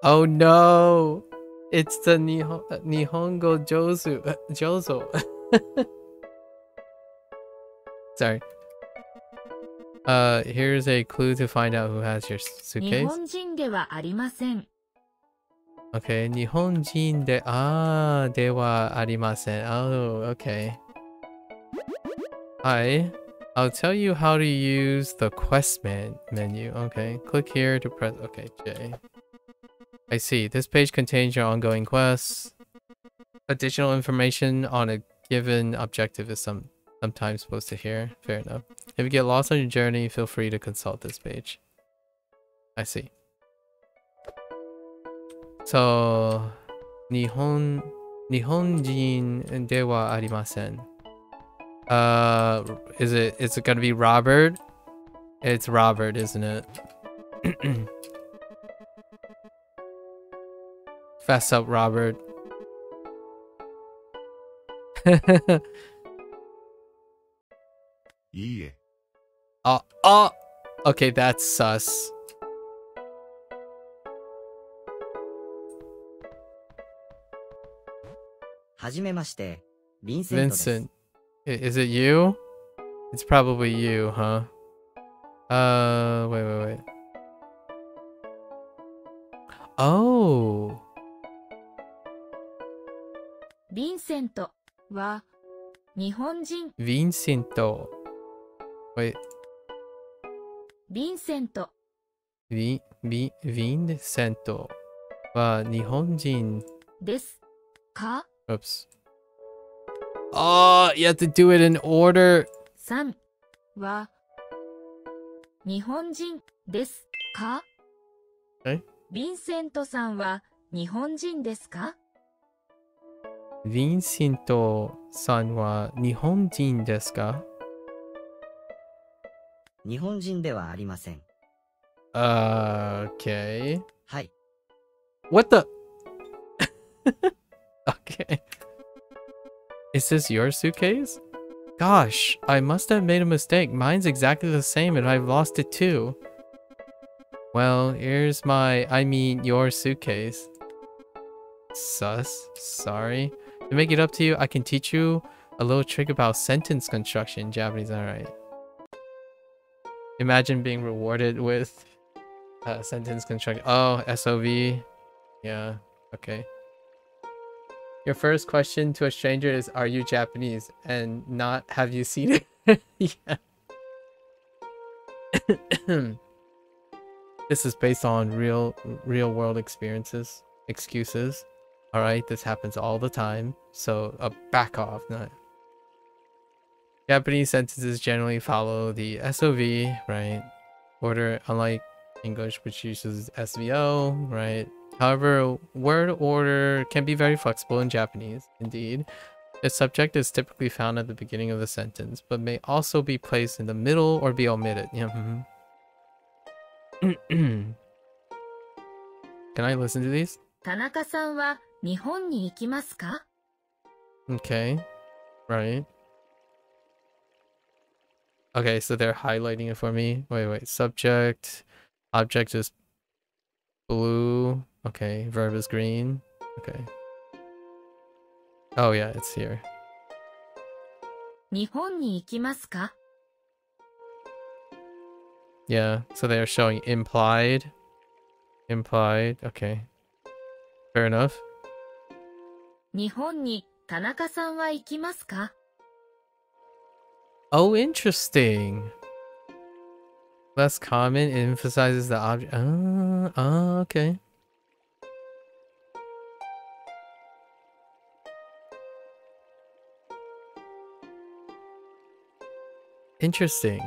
Oh no! It's the Nihongo Jozo. Sorry. Here's a clue to find out who has your 日 suitcase. 本人ではありません。 Okay, 日本人ではありません. Oh, okay. Hi. I'll tell you how to use the quest menu. Okay, click here to press. Okay, J. I see. This page contains your ongoing quests. Additional information on a given objective is sometimes posted here. Fair enough. If you get lost on your journey, feel free to consult this page. I see. So, 日本人ではありません. Is it gonna be Robert? It's Robert, isn't it? Fess up, Robert. いいえ、 Okay, that's sus. はじめまして、ヴィンセントです。 Vincent. Is it you? It's probably you, huh? Wait. Oh. ヴィンセントは日本人。 Vincento. Wait. ヴィンセント、 Vincento. は日本人ですか？ Oops. Oh, you have to do it in order. さんは日本人ですか？え？ヴィンセントさんは日本人ですか？ Vincento さんは日本人ですか？日本人ではありません。 Okay. はい。 What the? Okay. Is this your suitcase? Gosh, I must have made a mistake. Mine's exactly the same and I've lost it too. Well, here's your suitcase. Sus. Sorry. To make it up to you, I can teach you a little trick about sentence construction in Japanese. Alright. Imagine being rewarded with sentence construction. Oh, SOV. Yeah. Okay. Your first question to a stranger is, are you Japanese? And not, have you seen it? Yeah. This is based on real world excuses. All right, this happens all the time. So back off. No. Japanese sentences generally follow the SOV, right? Order, unlike English, which uses SVO, right? However, word order can be very flexible in Japanese, indeed. The subject is typically found at the beginning of the sentence, but may also be placed in the middle or be omitted. Yeah. Can I listen to these? 田中さんは日本に行きますか? Okay, right. Okay, so they're highlighting it for me. Wait. Subject, object is blue. Okay, verb is green. Okay. Oh yeah, it's here. 日本に行きますか? Yeah, so they are showing implied. Implied, okay. Fair enough. 日本に田中さんは行きますか? Oh, interesting. Less common, it emphasizes the object. Okay. Interesting.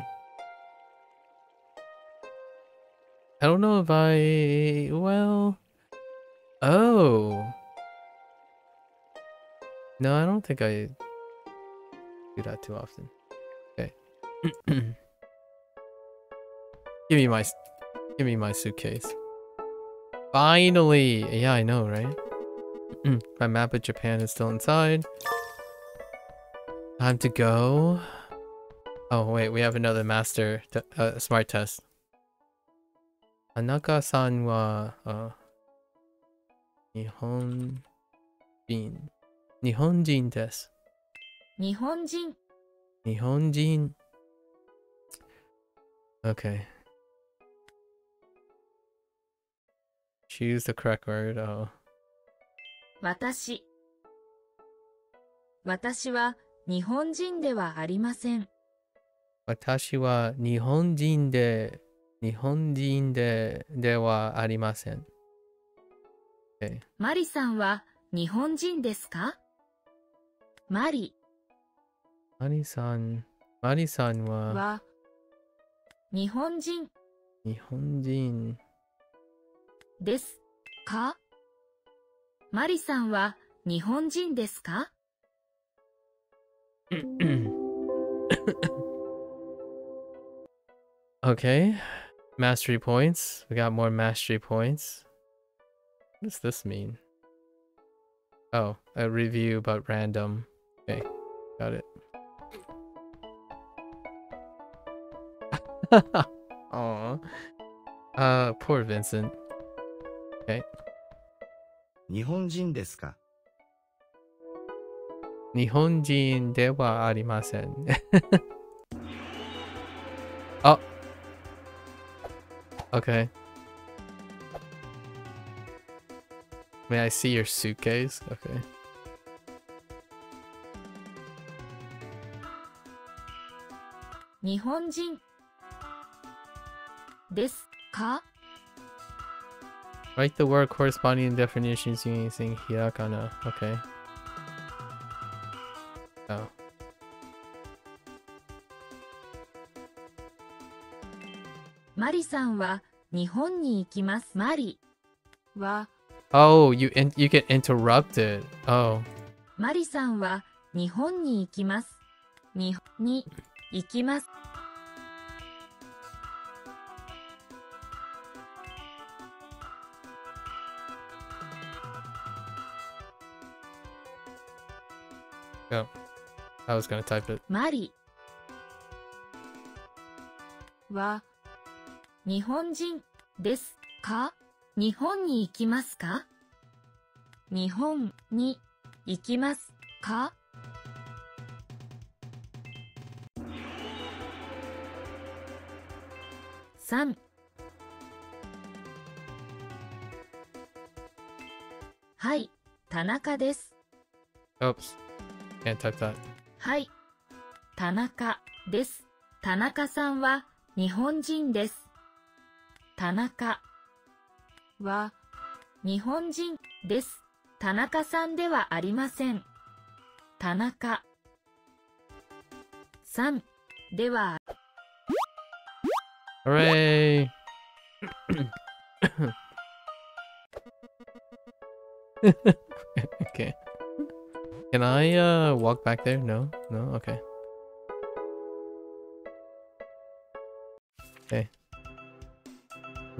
I don't know if well... Oh. No, I don't think I do that too often. Okay. Give me my suitcase. Finally! Yeah, I know, right? My map of Japan is still inside. Time to go. Oh, wait, we have another master smart test. Tanaka-san wa Nihonjin desu. 日本人 Nihonjin. Okay. Choose the correct word. Oh. 私は日本人ではありません。私は日本人ではありません。Okay. マリさんは日本人ですか? マリさんはは日本人ですか? マリさんは日本人ですか? Okay. Mastery points. We got more mastery points. What does this mean? Oh, a review about random. Okay, got it. Aw. Poor Vincent. Okay. 日本人ですか? 日本人ではありません。Oh. Okay. May I see your suitcase? Okay. 日本人ですか? Write the word corresponding definitions using hiragana. Okay. Oh. マリさんは日本に行きます。マリは Oh, you get interrupted. Oh. マリさんは日本に行きます。日本に行きます。Oh. I was gonna type it. マリは日本人ですか? 日本に行きますか? 日本に行きますか? 3 はい、田中です。 Oops. Can't type that. はい、田中です。田中さんは日本人です。田中は日本人です。田中さんではありません。田中さんでは Hooray! Okay. Can I walk back there? No? No? Okay. Okay.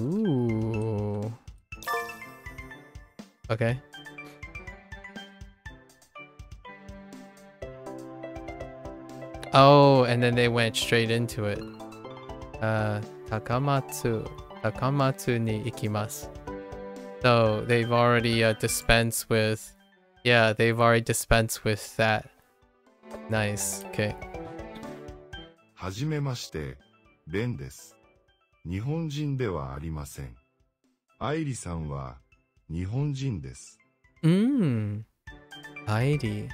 Ooh. Okay. Oh, and then they went straight into it. Takamatsu ni ikimasu. So they've already dispensed with, yeah, they've already dispensed with that. Nice. Okay. はじめまして、レンです。日本人ではありません。愛理さんは日本人です。Heidi.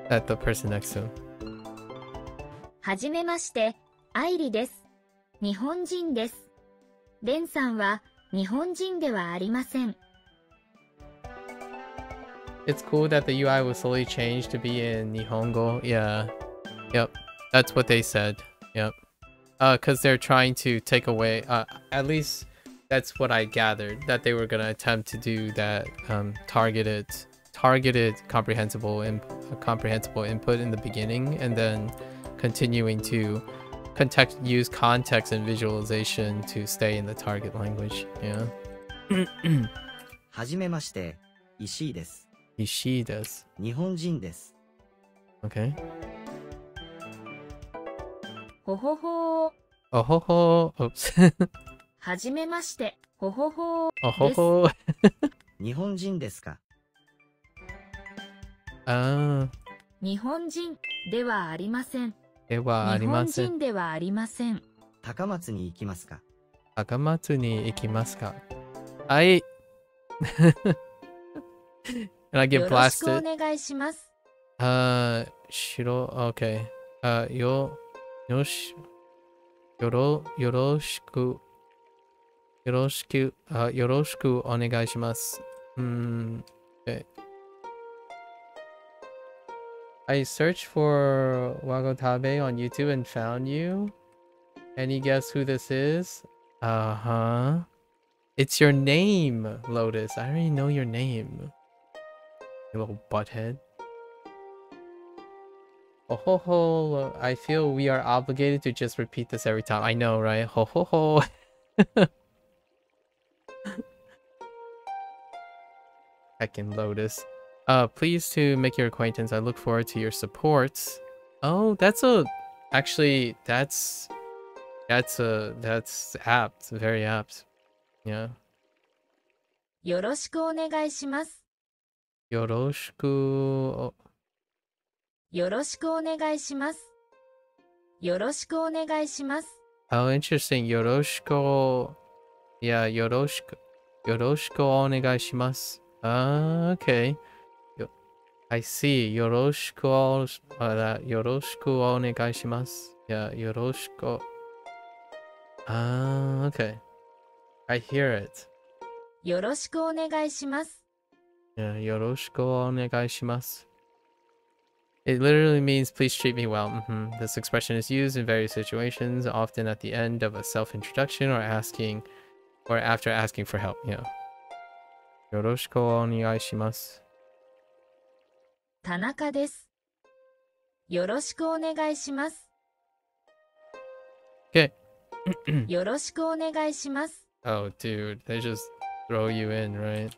At the person next to him. はじめまして、愛理です。日本人です。レンさんは日本人ではありません。It's cool that the UI was slowly changed to be in Nihongo. Yeah. Yep. That's what they said. Yep. Because they're trying to take away, at least that's what I gathered, that they were going to attempt to do that targeted comprehensible input in the beginning, and then continuing to use context and visualization to stay in the target language. Yeah. はじめまして、石井です。Ishii does. 日本人です。Okay. ほほほー。 Oh ho ho. Oops. はじめまして、ほほほー Oh ho です。ho. 日本人ですか？日本人ではありません。ではあり日本ません。人ではありません。高松に行きますか？高松に行きますか？はい。And I よ get ろしくお blasted. 願いします。Okay. よしよろしくお願いします。Okay. I searched for Wagotabi on YouTube and found you. Any guess who this is? Uh-huh. It's your name, Lotus. I already know your name. You little butthead. Ho ho ho. I feel we are obligated to just repeat this every time. I know, right? Ho ho ho. Heckin' Lotus. Pleased to make your acquaintance. I look forward to your support. Oh, actually, that's apt. Very apt. Yeah. よろしくお願いします。よろしく。よろしくお願いします。よろしくお願いします。Oh, interesting. よろしく。Yeah, よろしくお願いします。Okay. I see. よろしくお願いします。Yeah, よろしく。Okay. I hear it. よろしくお願いします。Yeah, よろしくお願いします。It literally means please treat me well. This expression is used in various situations, often at the end of a self-introduction or after asking for help. Yeah. よろしくお願いします。田中です。よろしくお願いします。Okay. よろしくお願いします。Oh, dude, they just throw you in, right?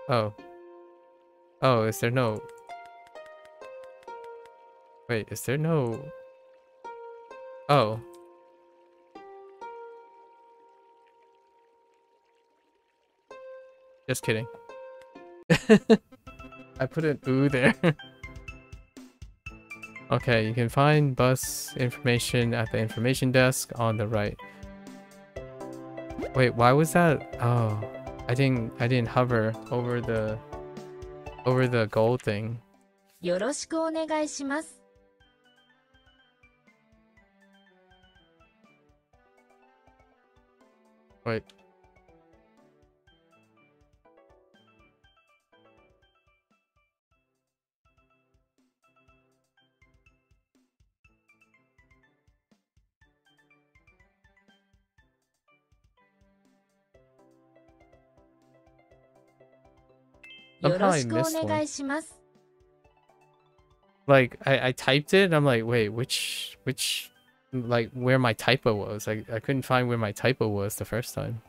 Oh. Oh, is there no... Wait, is there no... Oh. Just kidding. I put an ooh there. Okay, you can find bus information at the information desk on the right. Wait, why was that? Oh, I didn't hover over the gold thing. よろしくお願いします。Wait. Somehow I missed one. Like I typed it and I'm like, wait, which like where my typo was. I couldn't find where my typo was the first time.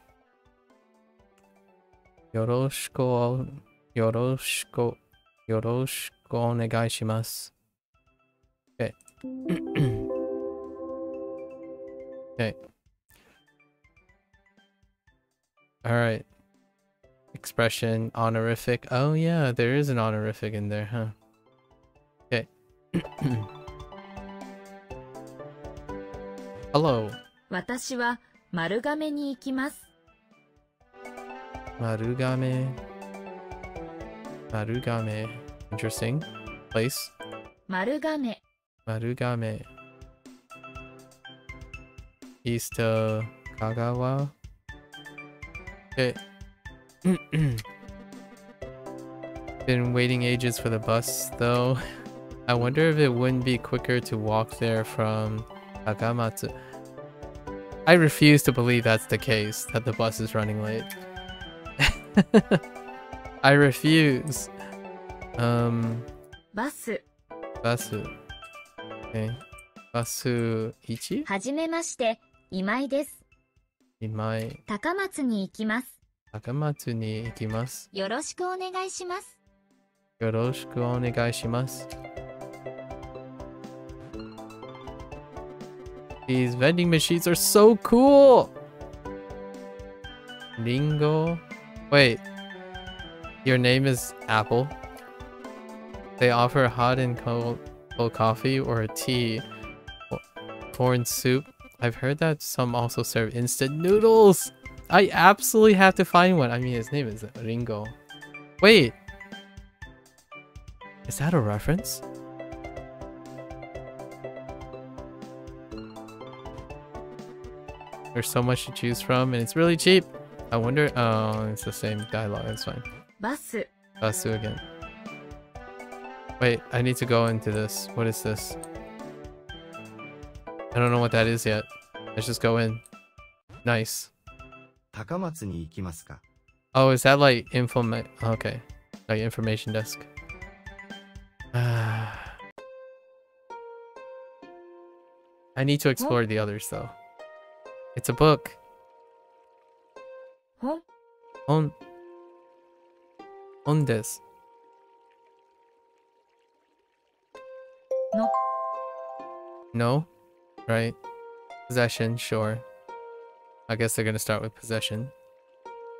Yoroshiku onegai shimasu. Okay. Okay. Alright. Expression, honorific. Oh yeah, there is an honorific in there, huh? Okay. Hello. 私は丸亀に行きます。Marugame. Marugame. Interesting. Place. 丸亀 Marugame. East Kagawa. Okay. Been waiting ages for the bus though. I wonder if it wouldn't be quicker to walk there from Takamatsu. I refuse to believe that's the case, that the bus is running late. I refuse. バス Basu. Okay. Basu Ichi? はじめまして今井です。 Imai. 高松に行きます。 Takamatsu ni ikimasu. よろしくお願いします。 Yoroshiku onegai shimasu. These vending machines are so cool! Ringo. Wait. Your name is Apple? They offer hot and cold coffee or a tea. Corn soup. I've heard that some also serve instant noodles! I absolutely have to find one. I mean, his name is Ringo. Wait. Is that a reference? There's so much to choose from and it's really cheap. I wonder... Oh, it's the same dialogue. It's fine. バス Basu again. Wait, I need to go into this. What is this? I don't know what that is yet. Let's just go in. Nice. 高松に行きますか Oh, is that like okay. Like information desk. I need to explore the others though. It's a book. 本 On this. No. No? Right. Possession, sure. I guess they're gonna start with possession.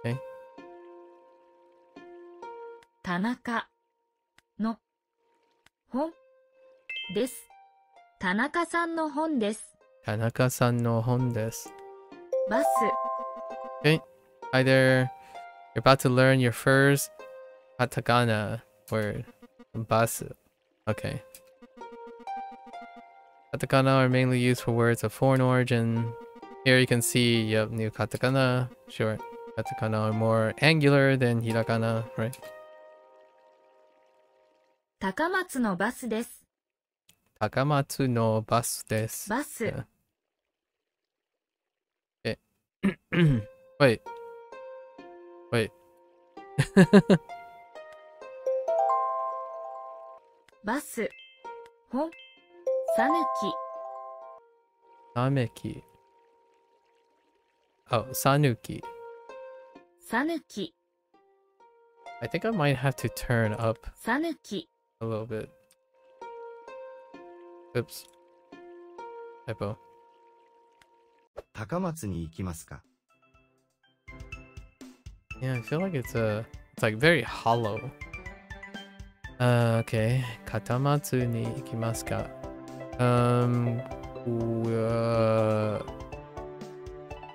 Okay. 田中の本です。田中さんの本です。 Tanaka-san no hon desu. バス Okay. Hi there. You're about to learn your first katakana word. Basu. Okay. Katakana are mainly used for words of foreign origin. Here you can see, yep, new katakana. Sure. Katakana are more angular than hirakana, right? 高松のバスです。 Takamatsu no basu desu. バス Yeah. Wait. Wait. バス本さぬき Sameki. Oh, Sanuki. さぬき I think I might have to turn up さぬき a little bit. Oops. Typo. 高松に行きますか Yeah, I feel like it's like very hollow. Okay. Katamatsu ni ikimasu ka?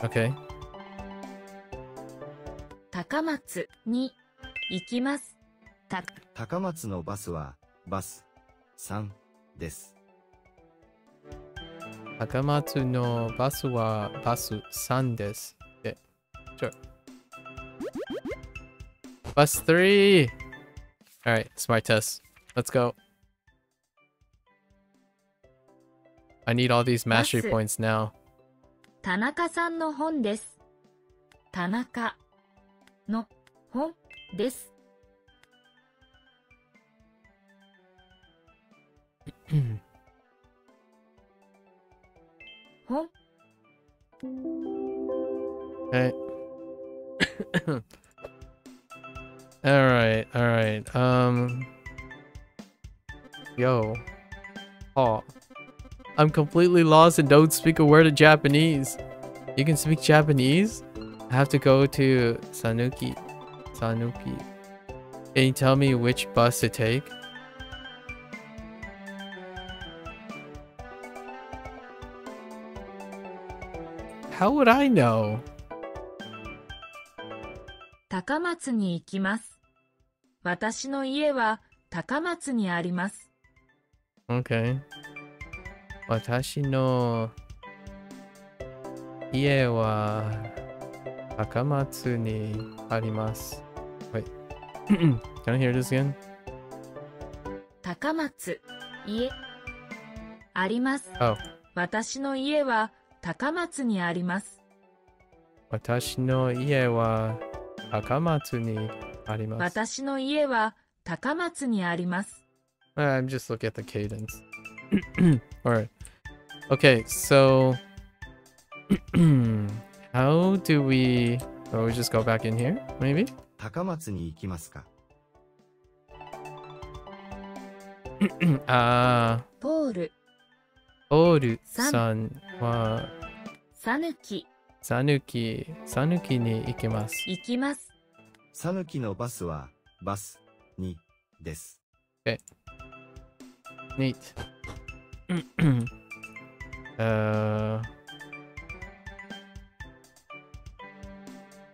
Okay. 高松に行きます。高松のバスはバス3です。 Takamatsu no basu wa basu 3 desu. Okay. Sure. Bus 3! Alright, smart test. Let's go. I need all these mastery Bus. points now. 田中さんの本です。田中の本です。本 Okay. Alright, alright. Yo. Oh. I'm completely lost and don't speak a word of Japanese. You can speak Japanese? I have to go to Sanuki. Sanuki. Can you tell me which bus to take? How would I know? 高松に行きます。私の家は高松にあります。Okay. 私の家は高松にあります。Wait. Can I hear this again? 高松、家、あります。Oh. 私の家は高松にあります。私の家は高松にあります。私の家は高松にあります。I'm just looking at the cadence. Alright. Okay, so how do we... Oh, we just go back in here, maybe? 高松に行きますか？ポール、ポールさんはさぬき、さぬきに行きます。行きます。さぬきのバスはバス2です。Okay. Neat.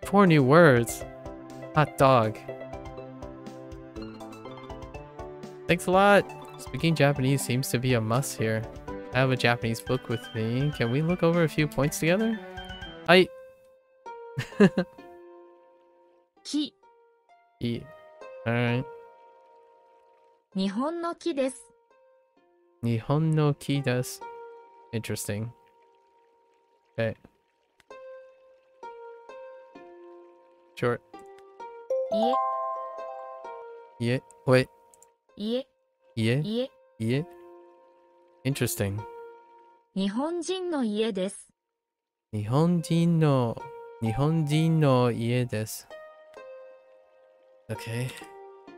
Four new words. Hot dog. Thanks a lot. Speaking Japanese seems to be a must here. I have a Japanese book with me. Can we look over a few points together? I. 木、Alright. 日本の木です。日本の木です。Interesting. Okay. Short. 家、Wait. 家、家家、Interesting. 日本人の家です。日本人の家です。Okay.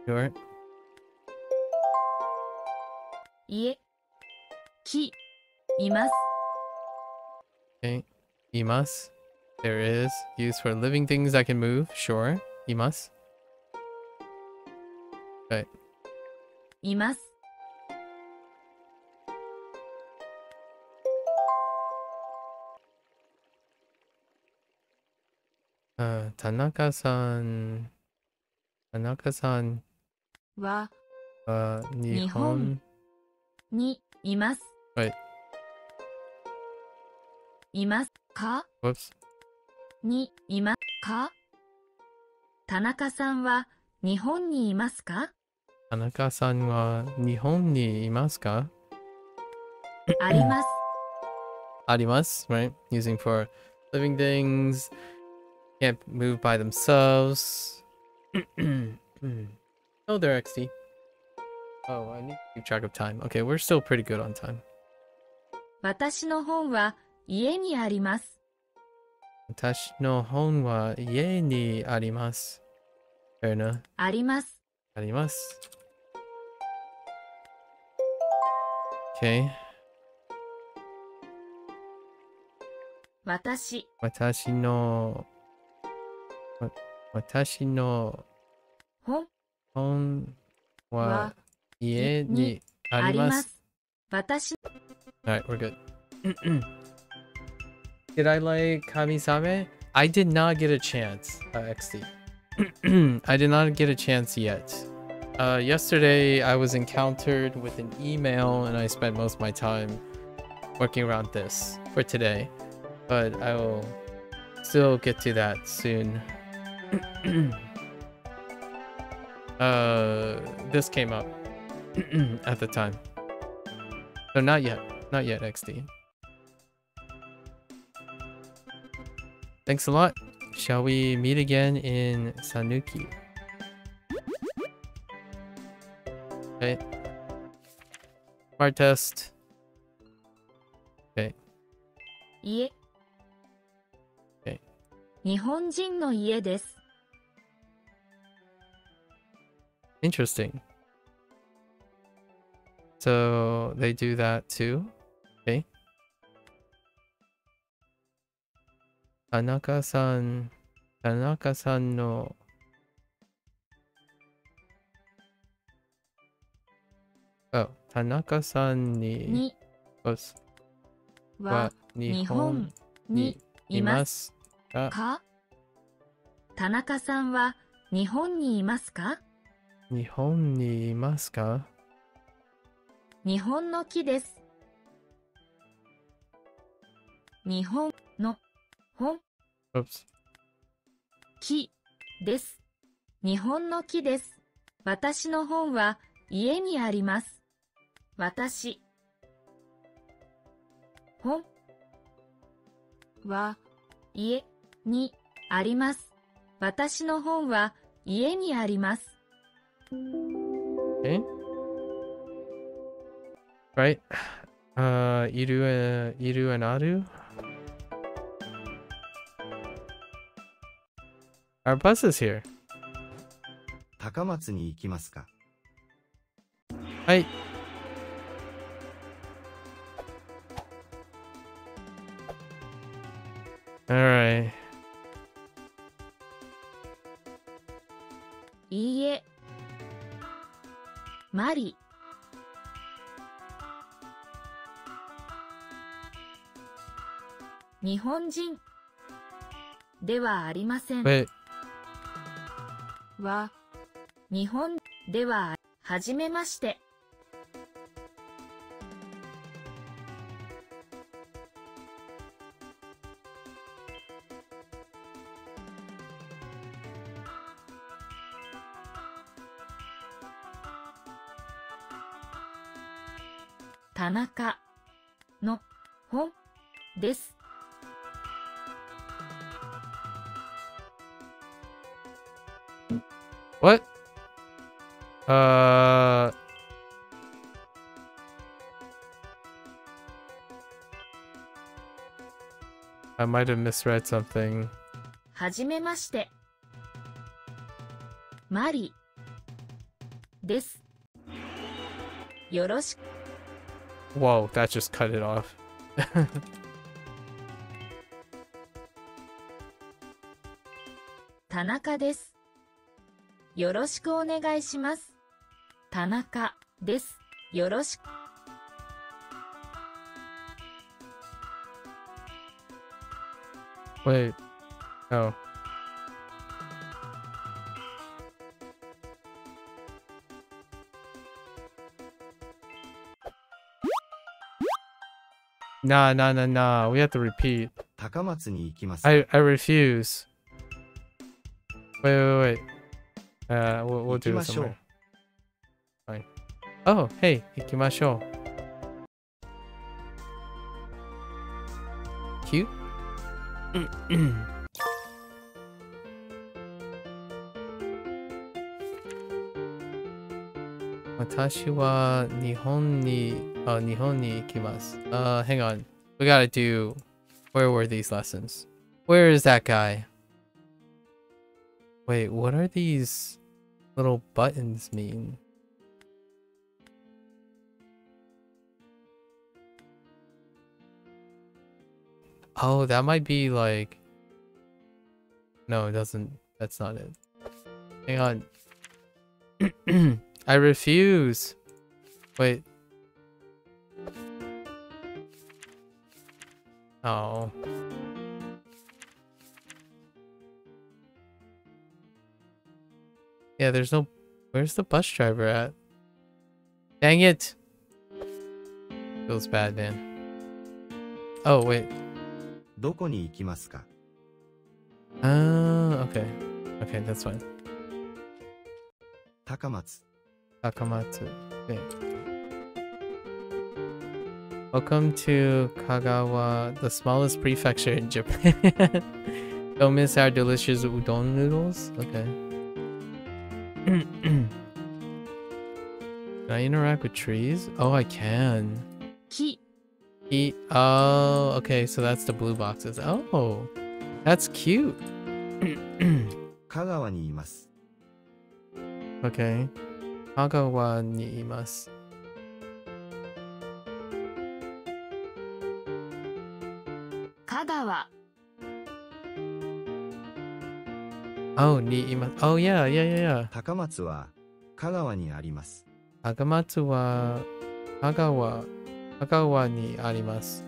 Sure. 家、木、います。Okay. います。There is used for living things that can move. Sure. います。Okay. います。田中さんは日本にいます。はい。いますか？ Whoops. にいますか？田中さんは日本にいますか？田中さんは日本にいますか？あります。あります right? Using for living things. Can't move by themselves. Oh, there, XD. Oh, I need to keep track of time. Okay, we're still pretty good on time. 私の本は家にあります。私の本は家にあります。Fair enough. あります。あります。Okay. 私の本は家にあります。私 Alright, we're good. Did I like Kamisame? I did not get a chance, XD. I did not get a chance yet. Yesterday, I was encountered with an email and I spent most of my time working around this for today. But I will Still get to that soon. This came up at the time. So not yet. Not yet, XD. Thanks a lot. Shall we meet again in Sanuki? Okay. Smart test. Okay. 家。Okay. 日本人の家です。Interesting. So they do that too. Okay. Tanaka-san no Tanaka-san ni には日本にいますか？田中さんは日本にいますか？日本にいますか？日本の木です。日本の本 Oops. 木です。日本の木です。私の本は家にあります。私。本は家にあります。私の本は家にあります。Okay. Right. Iru and Aru. Our bus is here. 高松に行きますか？はい。Alright. いいえ。マリ。日本人ではありません。Wait. は日本でははじめまして。田中の本です。What? I might have misread something. はじめまして。マリです。よろしく。Whoa, that just cut it off. 田中です。よろしくお願いします。田中です。よろしく。Wait. Oh. Nah. We have to repeat. 高松に行きますか？ I refuse. Wait. We'll do 行き it ましょ somewhere. う。 Fine. Oh, hey, 行きましょう. Cute. 私は日本に行きます. Hang on. We gotta do... Where were these lessons? Where is that guy? Wait, what are these little buttons mean? Oh, that might be like... No, it doesn't. That's not it. Hang on. I refuse. Wait. Oh. Yeah, there's no... Where's the bus driver at? Dang it! Feels bad, man. Oh, wait. どこに行きますか？ Okay. Okay, that's fine. 高松 Takamatsu. Okay. Welcome to Kagawa, the smallest prefecture in Japan. Don't miss our delicious udon noodles. Okay. Can I interact with trees? Oh, I can. 木 Eat. Oh, okay. So that's the blue boxes. Oh, that's cute. 香川にいます Okay. Kagawa ni imasu. 香川 Oh, ni imasu. Oh, yeah, yeah, yeah, yeah. 高松は香川にあります Agamatsu wa Kagawa ni arimasu.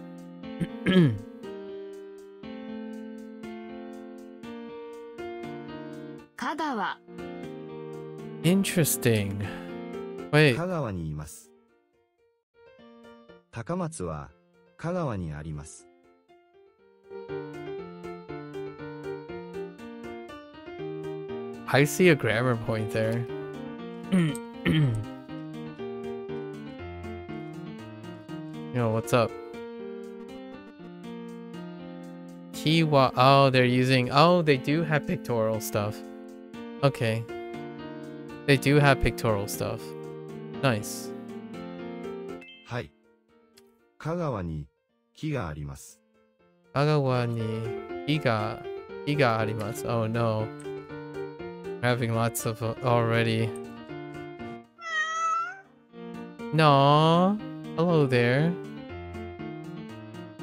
香川 Interesting. Wait. 香川にいます高松は香川にあります I see a grammar point there. Yo, what's up? Kiwa. Oh, they're using. Oh, they do have pictorial stuff. Okay. They do have pictorial stuff. Nice. はい香川に木があります Kagawa ni iga arimasu. Oh no. We're having lots of already. No. Hello there.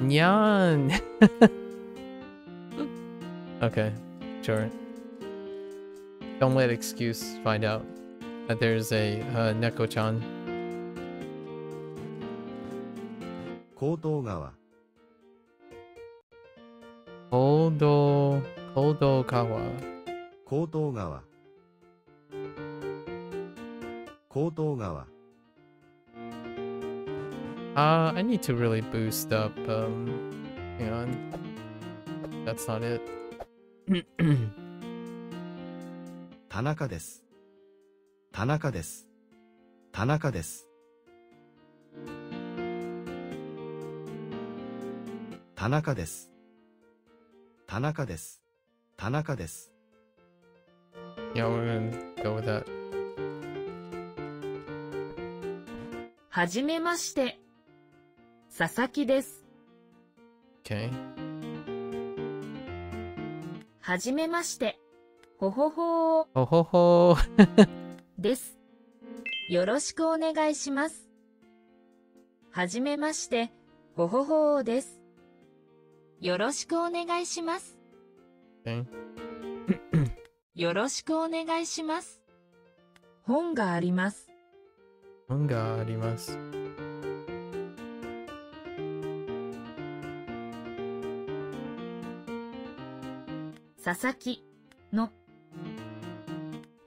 Nyan. Okay, sure. Don't let excuse find out that there's a Neko-chan. 江東川 Kodo Kawa. 江東川江東川 I need to really boost up. Hang on. That's not it. 田中です田中です田中です田中です田中です田中です Yeah, we're gonna go with that. はじめまして佐々木です Okay. はじめましてほほほー Oh ho ho. ですよろしくお願いしますはじめましてほほほーですよろしくお願いします Okay. よろしくお願いします本があります Manga arimasu. 佐々木の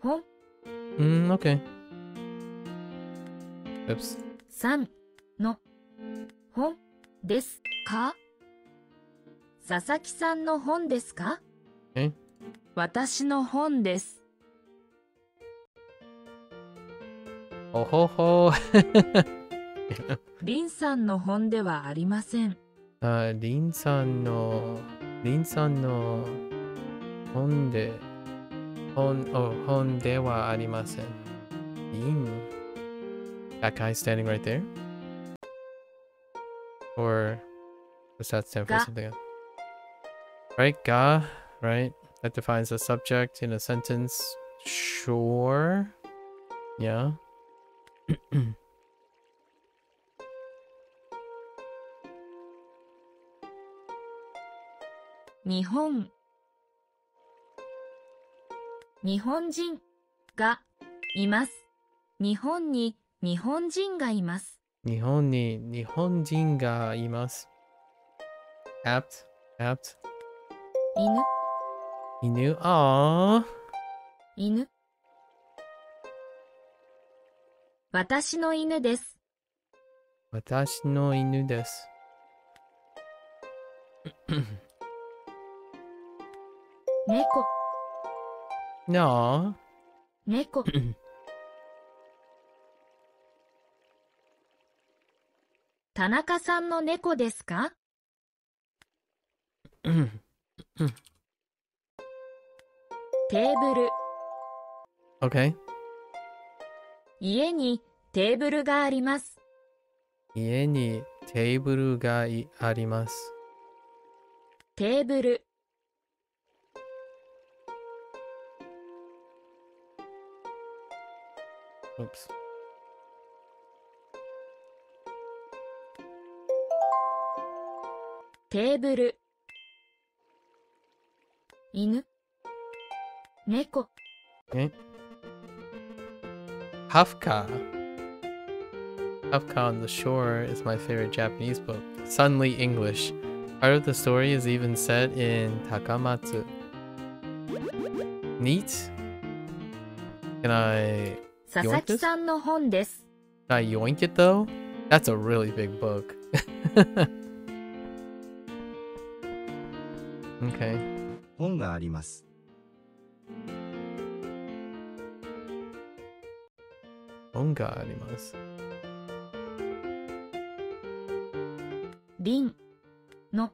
本 Okay. Oops. さんの本ですか佐々木さんの本ですかえ私の本です Oh ho ho. リンさんの本ではありません Rin-san no honde honde wa arimasen. Rin. That guy standing right there? Or does that stand for Ga. something else? Right, ga, right? That defines a subject in a sentence. Sure. Yeah. 日本日本人がいます日本に日本人がいます Nihon ni Nihonjin ga imasu. Apt. Apt. 犬 Inu. Aww. 犬私の犬です Watashi no inu desu. 猫、 No. 猫。田中さんの猫ですか？テーブル、 Okay. 家にテーブルがあります。家にテーブルがあります。テーブル、 Oops. テーブル。犬、猫。 Okay. Kafka. Kafka on the Shore is my favorite Japanese book. Sunly English. Part of the story is even set in Takamatsu. Neat. Can I 佐々木さんの本です。 can I yoink it though? That's a really big book. Okay. 本があります。本があります。りんの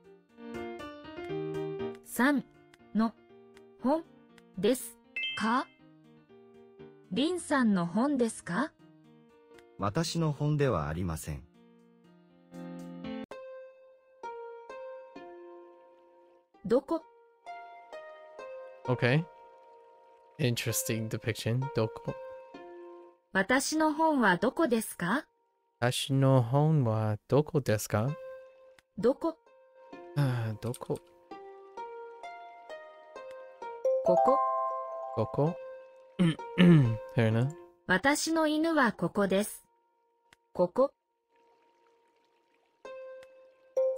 さんの本ですか？りんさんの本ですか？私の本ではありません。どこ？ Okay. Interesting depiction. どこ？私の本はどこですか？私の本はどこですか？どこ？どこ？ここ。ここ？Fair enough. 私の犬はここです。ここ。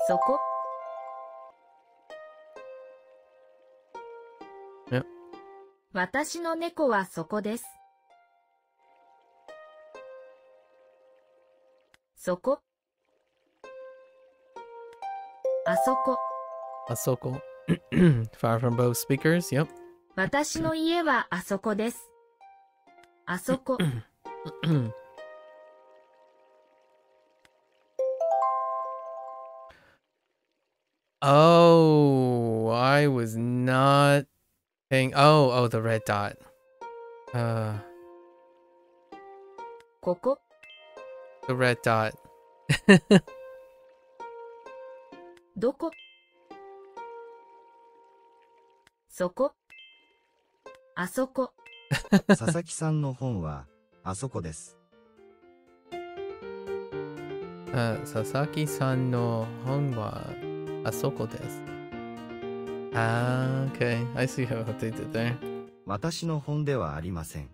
そこ。 Yep. 私の猫はそこです。そこ。あそこ。あそこ。Far from both speakers. Yep. 私の家はあそこです。あそこ。Oh, I was not paying. Oh, the red dot. ここ。 The red dot. どこ？そこ。あそこ。佐々木さんの本はあそこです。佐々木さんの本はあそこです。Okay. I see how they did there. 私の本ではありません。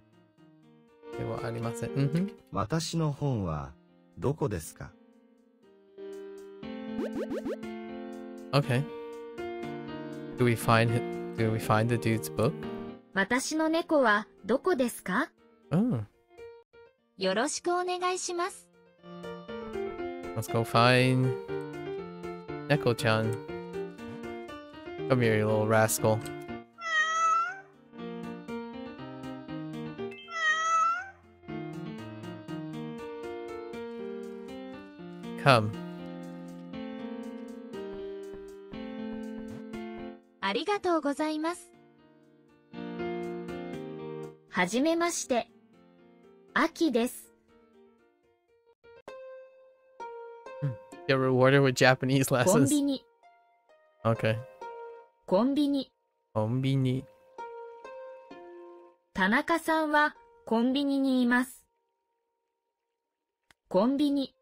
ではありません。私の本はどこですか？ Okay. Do we find the dude's book? 私の猫はどこですか？ Oh. よろしくお願いします。 Let's go find Neko-chan. Come here, you little rascal. Come. ありがとうございます。はじめまして。秋です。 Get rewarded with Japanese コン lessons. ビニ。 Okay. コンビニ。コンビニ。田中さんはコンビニにいます。コンビニ。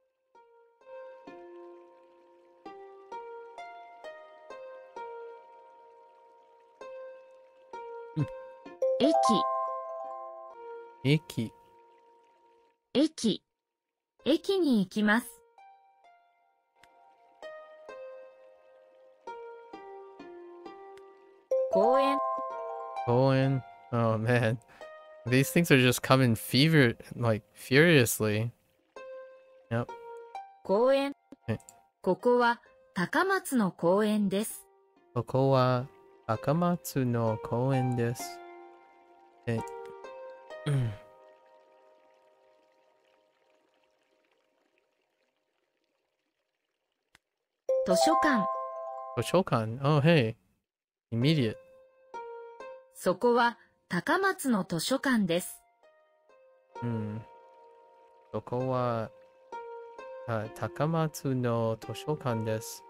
駅。駅。駅。駅に行きます。公園。公園。Oh man. These things are just coming furiously. Yep. 公園え。ここは高松の公園です。ここは高松の公園です。図書館。図書館 Oh, hey. Immediate. そこは高松の図書館です。そこは、高松の図書館です。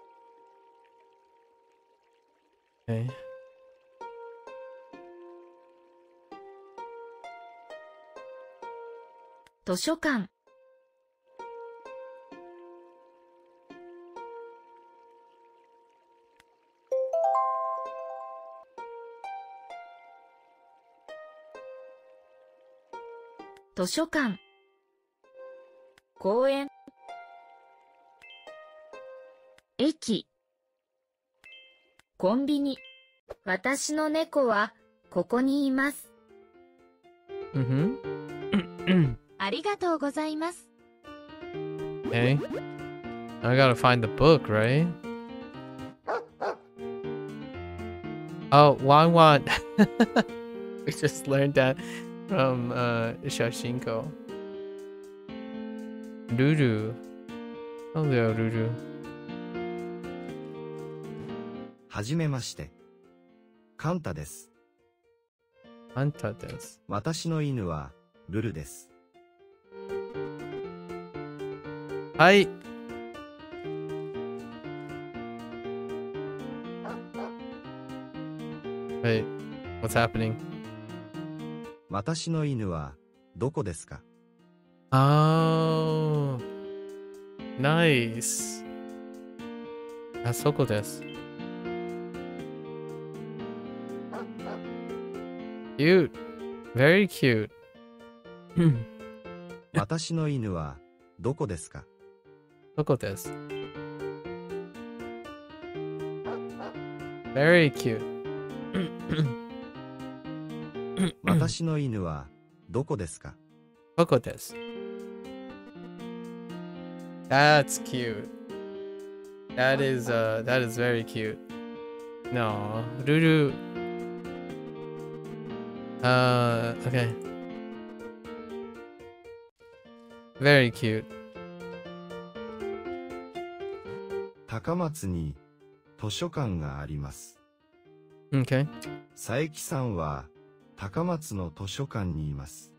図書館。図書館。公園。駅。コンビニ。私の猫はここにいます。ありがとうございます。Okay. I gotta find the book, right? Oh, Wanwan. We just learned that from Shashinko. Ruru. Hello, Ruru. はじめまして。カンタです。あんたです。私の犬はルルです。はい。Wait, what's happening? 私の犬はどこですか？ Oh, nice. あそこです。Cute. Very cute. 私の犬はどこですか？どこです。Very cute. 私の犬はどこですか？どこです。That's cute. That is very cute. No, Ruru. Okay. Very cute. 高松に図書館があります。Okay. 佐伯さんは高松の図書館にいます。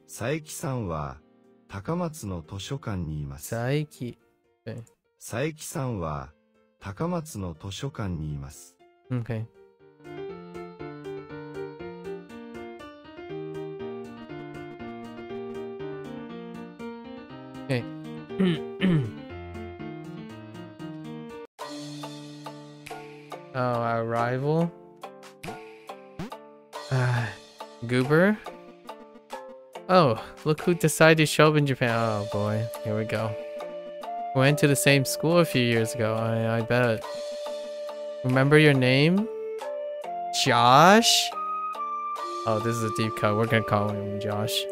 佐伯さんは高松の図書館にいます。佐伯。佐伯さんは高松の図書館にいます。Okay. Okay. Oh, our rival. Goober. Oh, look who decided to show up in Japan. Oh boy, here we go. Went to the same school a few years ago, I bet. Remember your name? Josh? Oh, this is a deep cut. We're gonna call him Josh.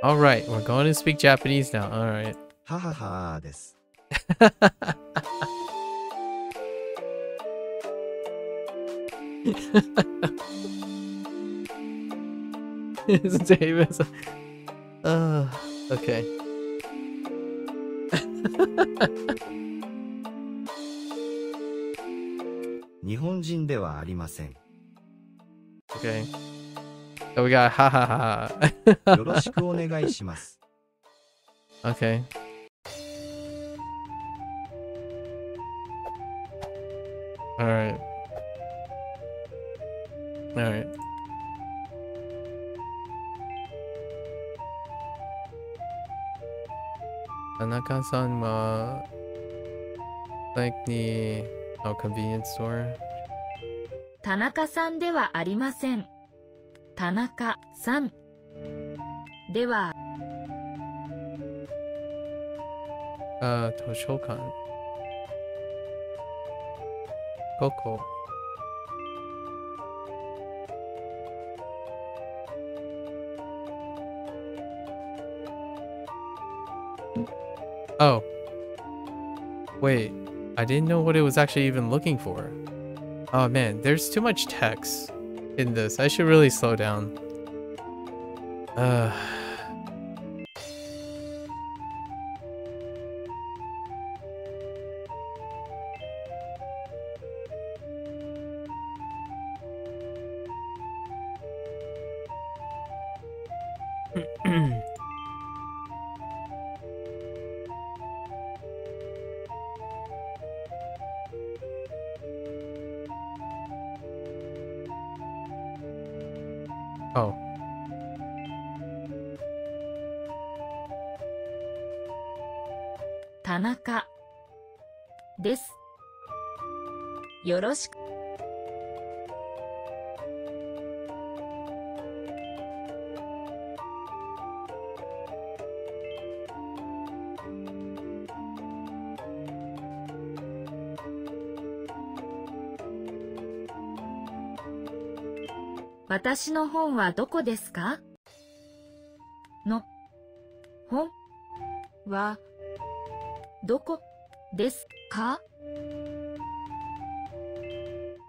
Alright, we're going to speak Japanese now. Alright. はははです。It's Davis. Okay. 日本人ではありません。Okay. So we got ha ha ha. よろしくお願いします。Okay. Alright. Alright. Tanaka-san wa like the convenience store. 田中さんではありません。田中さんでは図書館。ここ。Oh. Wait. I didn't know what it was actually even looking for. Oh man, there's too much text in this. I should really slow down. Oh. 田中です。よろしく。私の本はどこですか？の本はどこですか？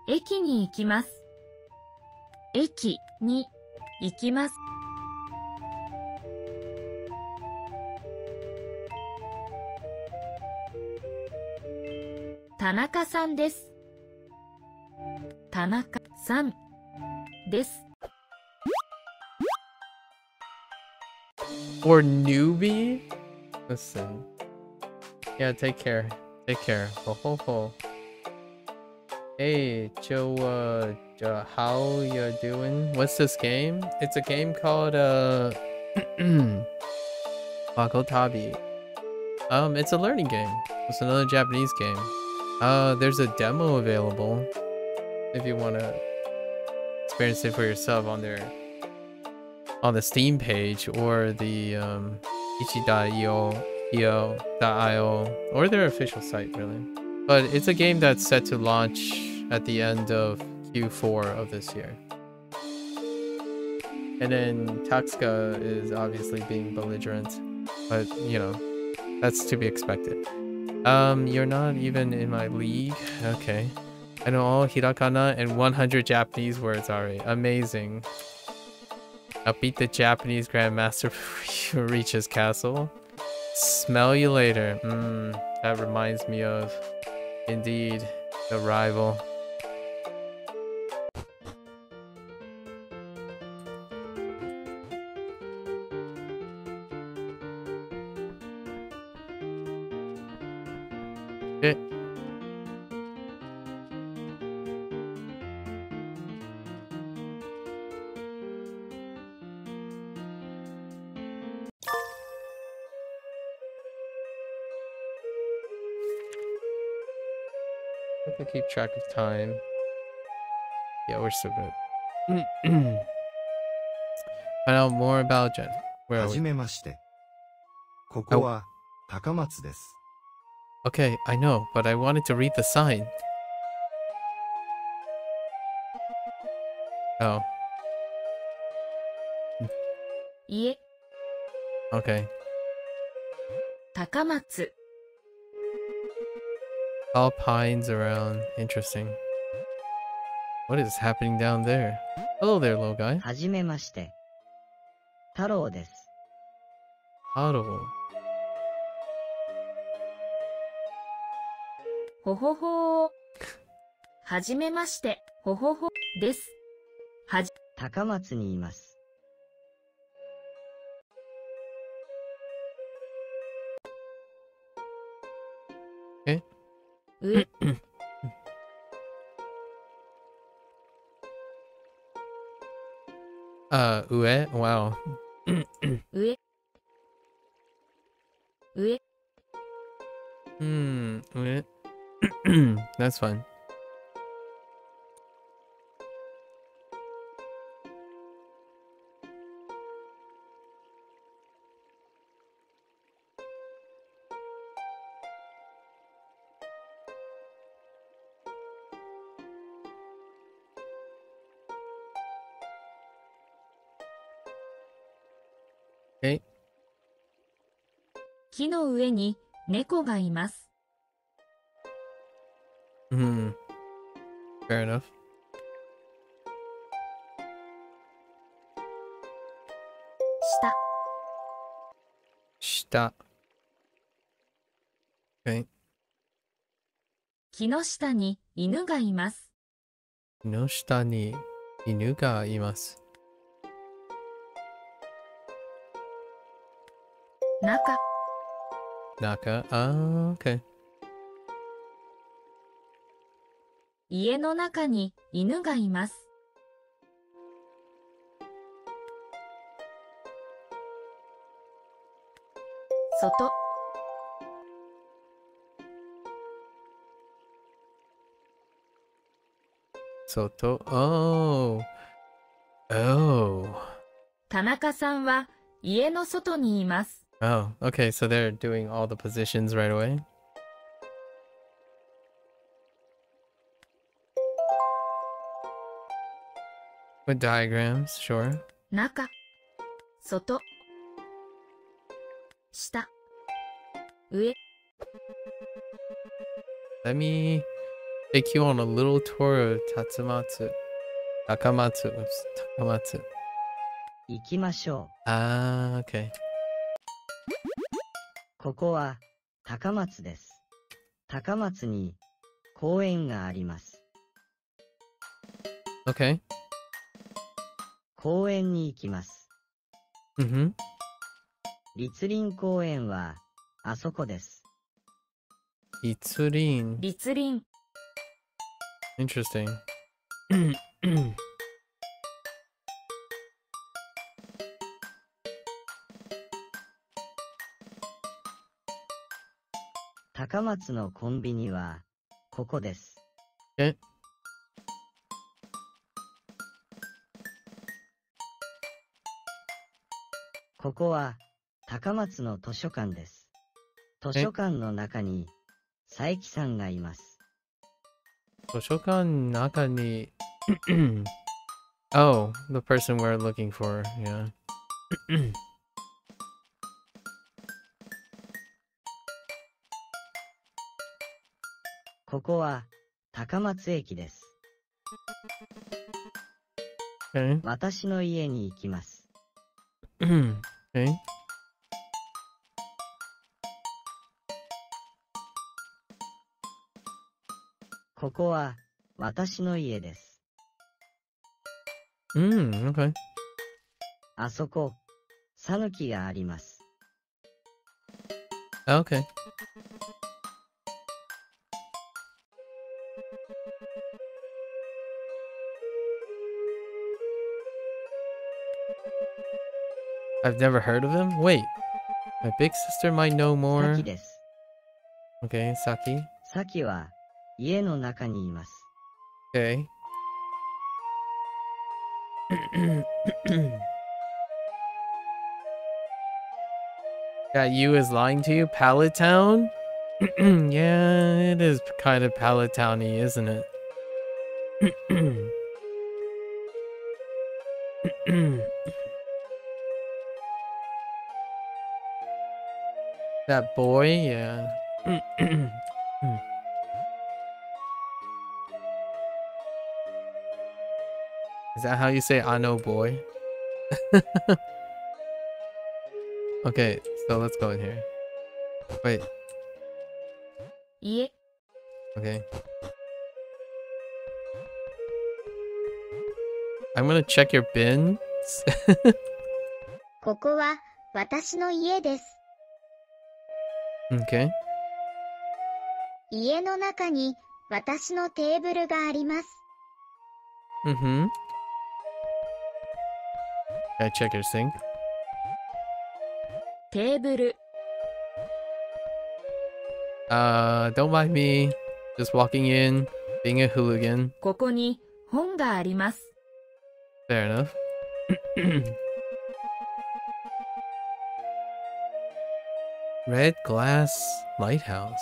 駅に行きます。駅に行きます。田中さんです。田中さんです。Or newbie? Listen. Yeah, take care. Take care. Ho ho ho. Hey, Joe, how you doing? What's this game? It's a game called, Wagotabi. It's a learning game. It's another Japanese game. There's a demo available if you want to experience it for yourself on the Steam page or the, ichi.io, or their official site, really. But it's a game that's set to launch at the end of Q4 of this year. And then Taxka is obviously being belligerent, but you know, that's to be expected. You're not even in my league? Okay. I know all hiragana and 100 Japanese words already. Amazing. I'll beat the Japanese Grandmaster before you reach his castle. Smell you later. That reminds me of, indeed, the rival. Okay. I have to keep track of time. Yeah, we're still good. Find out more about Jen. Where は are じ we? めまして。ここは高松です。 Okay, I know, but I wanted to read the sign. Oh, いえ、 okay. 高松。 All pines around. Interesting. What is happening down there? Hello there, little guy. はじめまして。太郎です。 Haro. ほほほー。はじめまして、ほほほです。高松にいます。 Okay. 上、 Ue? Wow. 上。上、 Ue. That's fun. Okay. 木の上に猫がいます。Hmm. Fair enough. 下。下。Okay. 木の下に犬がいます。木の下に犬がいます。中。中。Ah, okay. 家の中に犬がいます。外。外。Oh. Oh. 田中さんは家の外にいます。Oh, okay, so they're doing all the positions right away. With diagrams, sure. 中。外。下。上。Let me take you on a little tour of Tatsumatsu. Takamatsu. Oops, Takamatsu. 行きましょ Ah, okay. う。ここは高松です。高松に公園があります。Okay. 公園に行きます。Mm-hmm. 立林公園はあそこです。Itsurin. 立林。Interesting. 高松のコンビニはここです。Okay. ここは高松の図書館です。図書館の中に佐伯さんがいます。図書館中に Oh, the person we're looking for, yeah. ここは高松駅です。Okay. 私の家に行きます。Okay. ここは私の家です。Okay. あそこ、さぬきがあります。Okay. I've never heard of him? Wait. My big sister might know さ more. きです。 Okay, Saki. さきは家の中にいます。Okay. That you is lying to you? Pallet Town? Yeah, it is kind of Pallet Towny, isn't it? That boy, yeah. Is that how you say I know boy? Okay, so let's go in here. Wait,家。okay. I'm gonna check your bins. ここは私の家です。Okay. 家の中に私のテーブルがあります。Mm-hmm. Gotta check your sink. テーブル。Don't mind me. Just walking in, being a hooligan. ここに本があります。Fair enough. Red glass lighthouse.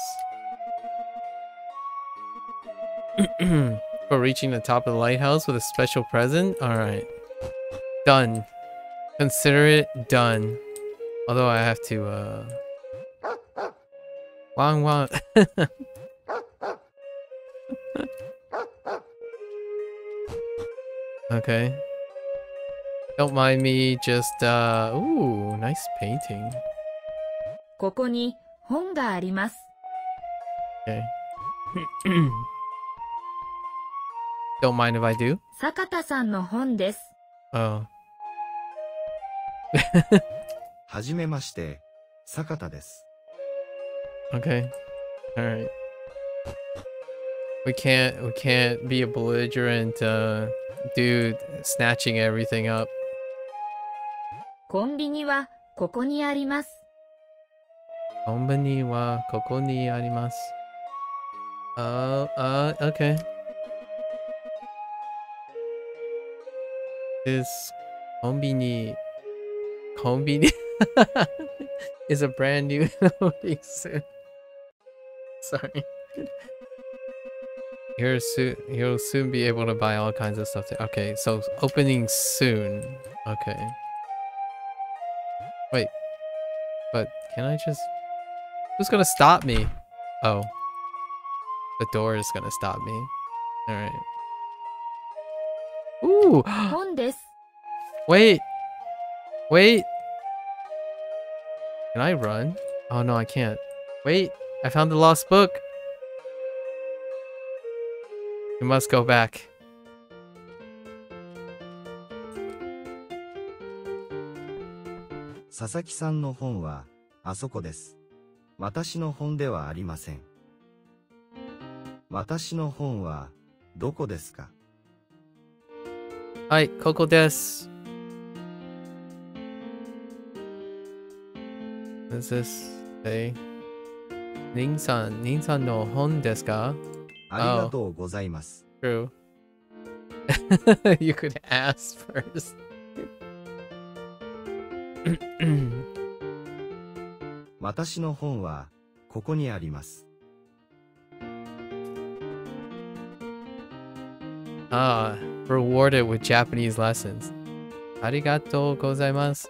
For reaching the top of the lighthouse with a special present? Alright. Done. Consider it done. Although I have to, Wang Wang. Okay. Don't mind me, just, ooh, nice painting. ここに本があります。 Okay. Don't mind if I do? 坂田さんの本です。 Oh. はじめまして、坂田です。 Okay. Alright. We can't be a belligerent, dude snatching everything up. コンビニはここにあります。 Konbani wa koko ni arimasu. Okay. This konbini is a brand new loading soon. Sorry. You'll soon be able to buy all kinds of stuff. Okay, so opening soon. Okay. Wait. But can I just... Who's gonna stop me? Oh. The door is gonna stop me. Alright. Ooh! 本です。 Wait! Wait! Can I run? Oh no, I can't. Wait! I found the lost book! We must go back. 佐々木さんの本は、あそこです。私の本ではありません。私の本は、どこですか？はい、ここです。What does this say? ニンさんの本ですか？ありがとうございます。True. You could ask first. 私の本は、ここにあります。Ah, rewarded with Japanese lessons. Arigatou gozaimasu.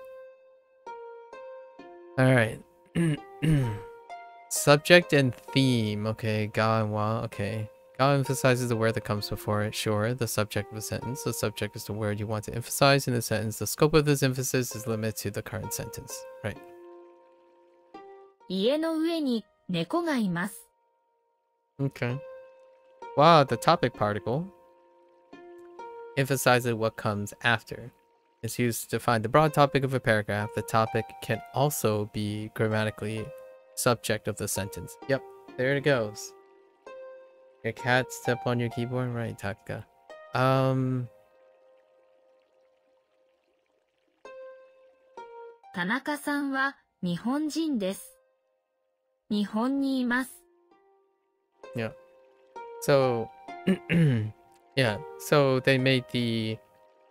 Alright. Subject and theme. Okay, ga and wa. Okay. Ga emphasizes the word that comes before it. Sure, the subject of a sentence. The subject is the word you want to emphasize in the sentence. The scope of this emphasis is limited to the current sentence. Right. 家の上に猫がいます。 Okay. Wow, the topic particle emphasizes what comes after. It's used to define the broad topic of a paragraph. The topic can also be grammatically subject of the sentence. Yep, there it goes. Your cat step on your keyboard? Right, Taka. 田中さんは日本人です。日本にいます。 Yeah. So, yeah, so they made the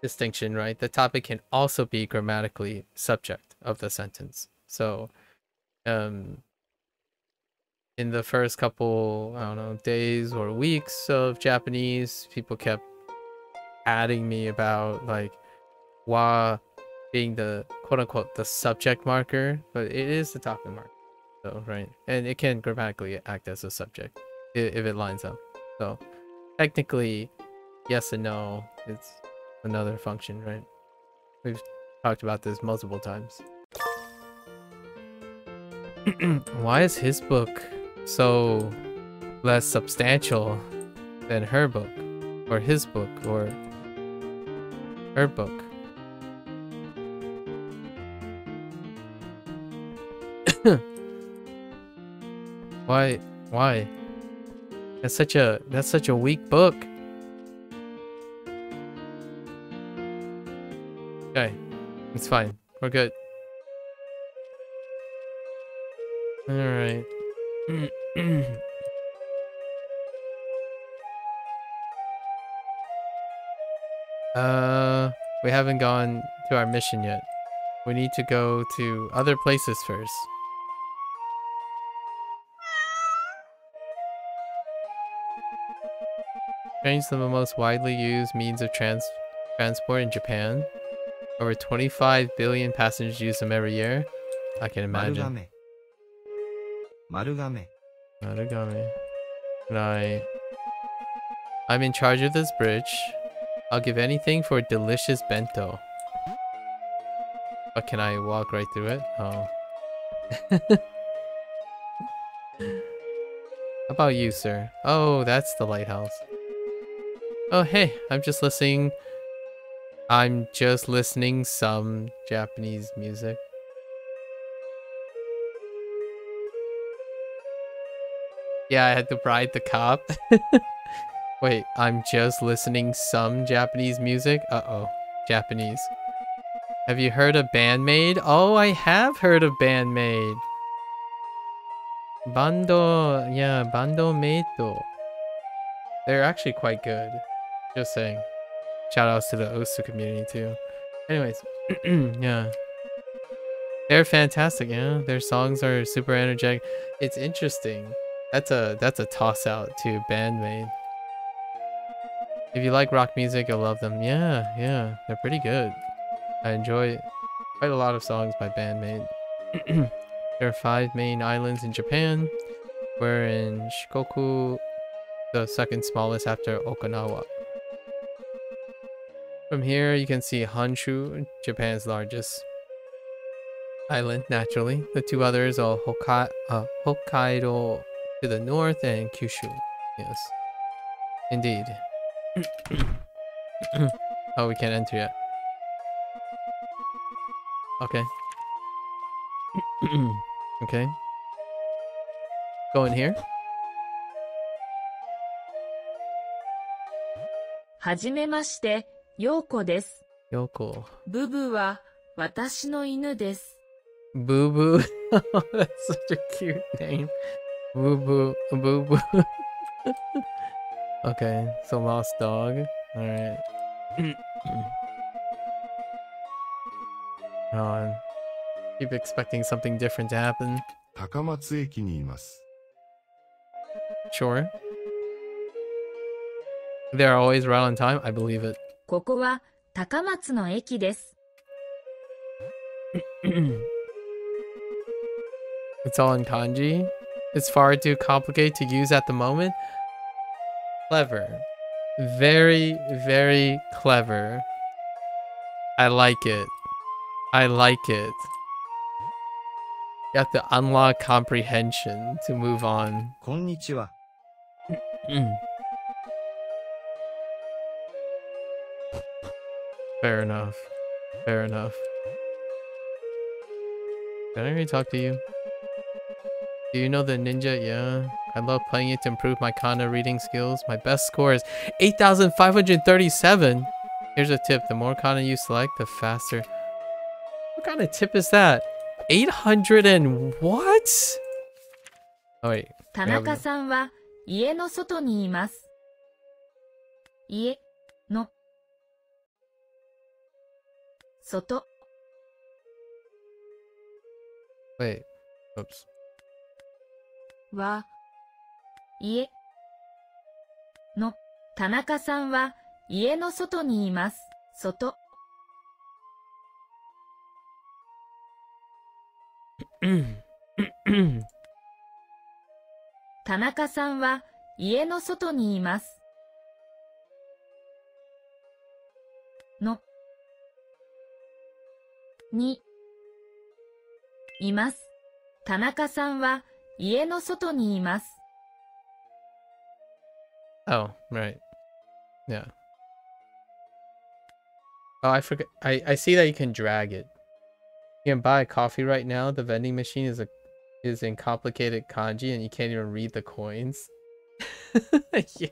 distinction, right? The topic can also be grammatically subject of the sentence. So, in the first couple, I don't know, days or weeks of Japanese, people kept adding me about like wa being the quote unquote the subject marker, but it is the topic marker. So, right. And it can grammatically act as a subject if it lines up. So, technically, yes and no. It's another function, right? We've talked about this multiple times. Why is his book so less substantial than her book? Or his book? Or her book? Why? That's such a weak book. Okay, it's fine. We're good. All right. We haven't gone to our mission yet. We need to go to other places first. Trains are the most widely used means of transport in Japan. Over 25 billion passengers use them every year. I can imagine. 丸亀。Narugame. I'm in charge of this bridge. I'll give anything for a delicious bento. But can I walk right through it? Oh. How about you, sir? Oh, that's the lighthouse. Oh, hey, I'm just listening some Japanese music. Yeah, I had to bribe the cop. Wait, I'm just listening some Japanese music? Uh-oh, Japanese. Have you heard of Bandmaid? Oh, I have heard of Bandmaid. Bando, yeah, Bando Meito. They're actually quite good. Just saying. Shout outs to the Osu community too. Anyways, yeah. They're fantastic, yeah. Their songs are super energetic. It's interesting. That's a toss out to Bandmaid. If you like rock music, you'll love them. Yeah, they're pretty good. I enjoy quite a lot of songs by Bandmaid. There are 5 main islands in Japan. We're in Shikoku, the second smallest after Okinawa. From here, you can see Honshu, Japan's largest island, naturally. The 2 others are Hokkaido to the north and Kyushu. Yes, indeed. Oh, we can't enter yet. Okay. Okay. Go in here. はじめまして、ようこです。 Yoko. ブブは私の犬です。 Boo Boo. That's such a cute name. Boo Boo. Boo Boo. Okay, so lost dog. Alright. On. Keep expecting something different to happen. 高松駅にいます。 Sure. They're always right on time. I believe it. ここは高松の駅です。 It's all in kanji. It's far too complicated to use at the moment. Clever. Very, very clever. I like it. I like it. You have to unlock comprehension to move on. こんにちは。 Fair enough. Fair enough. Did I already talk to you? Do you know the ninja? Yeah. I love playing it to improve my kana reading skills. My best score is 8,537. Here's a tip. The more kana you select, the faster. What kind of tip is that? 800 and what? Oh, wait. 田中さんは家の外にいます。家の外 Wait. Oops. は家の田中さんは家の外にいます。外 田中さんは家の外にいます。のにいます。田中さんは家の外にいます。 Oh, right. Yeah. Oh, I forget. I see that you can drag it. You can buy a coffee right now. The vending machine is in complicated kanji and you can't even read the coins. Yeah.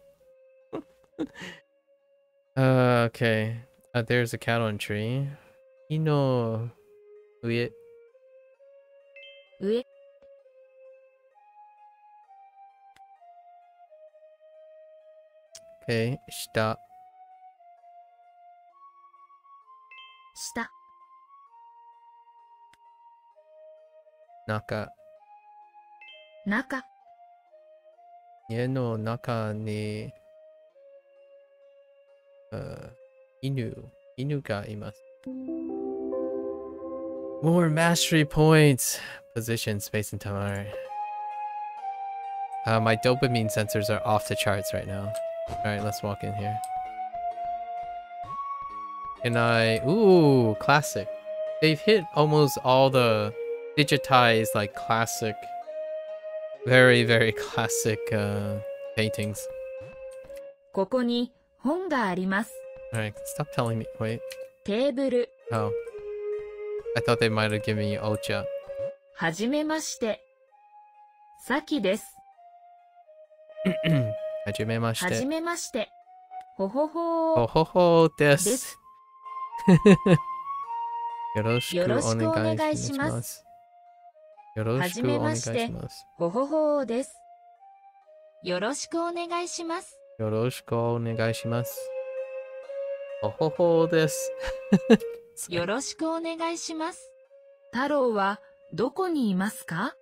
Okay. There's a cat on tree. Ino uie. 上 Okay, shita. 下 Naka. 中 家の中に犬がいます。More mastery points. Position, space, and time. Alright. My dopamine sensors are off the charts right now. Alright, let's walk in here. And ooh, classic. They've hit almost all the digitized, like, classic, very, very classic, paintings. ここに本があります。Alright, stop telling me. Wait. テーブル。Oh. I thought they might have given me ocha. はじめまして。さきです。はじめまして。はじめまして。ほほほー。ほほほーです。です。よろしくお願いします。よろしくお願いします。ほほほーです。よろしくお願いします。よろしくお願いします。ほほほーです。よろしくお願いします。太郎はどこにいますか？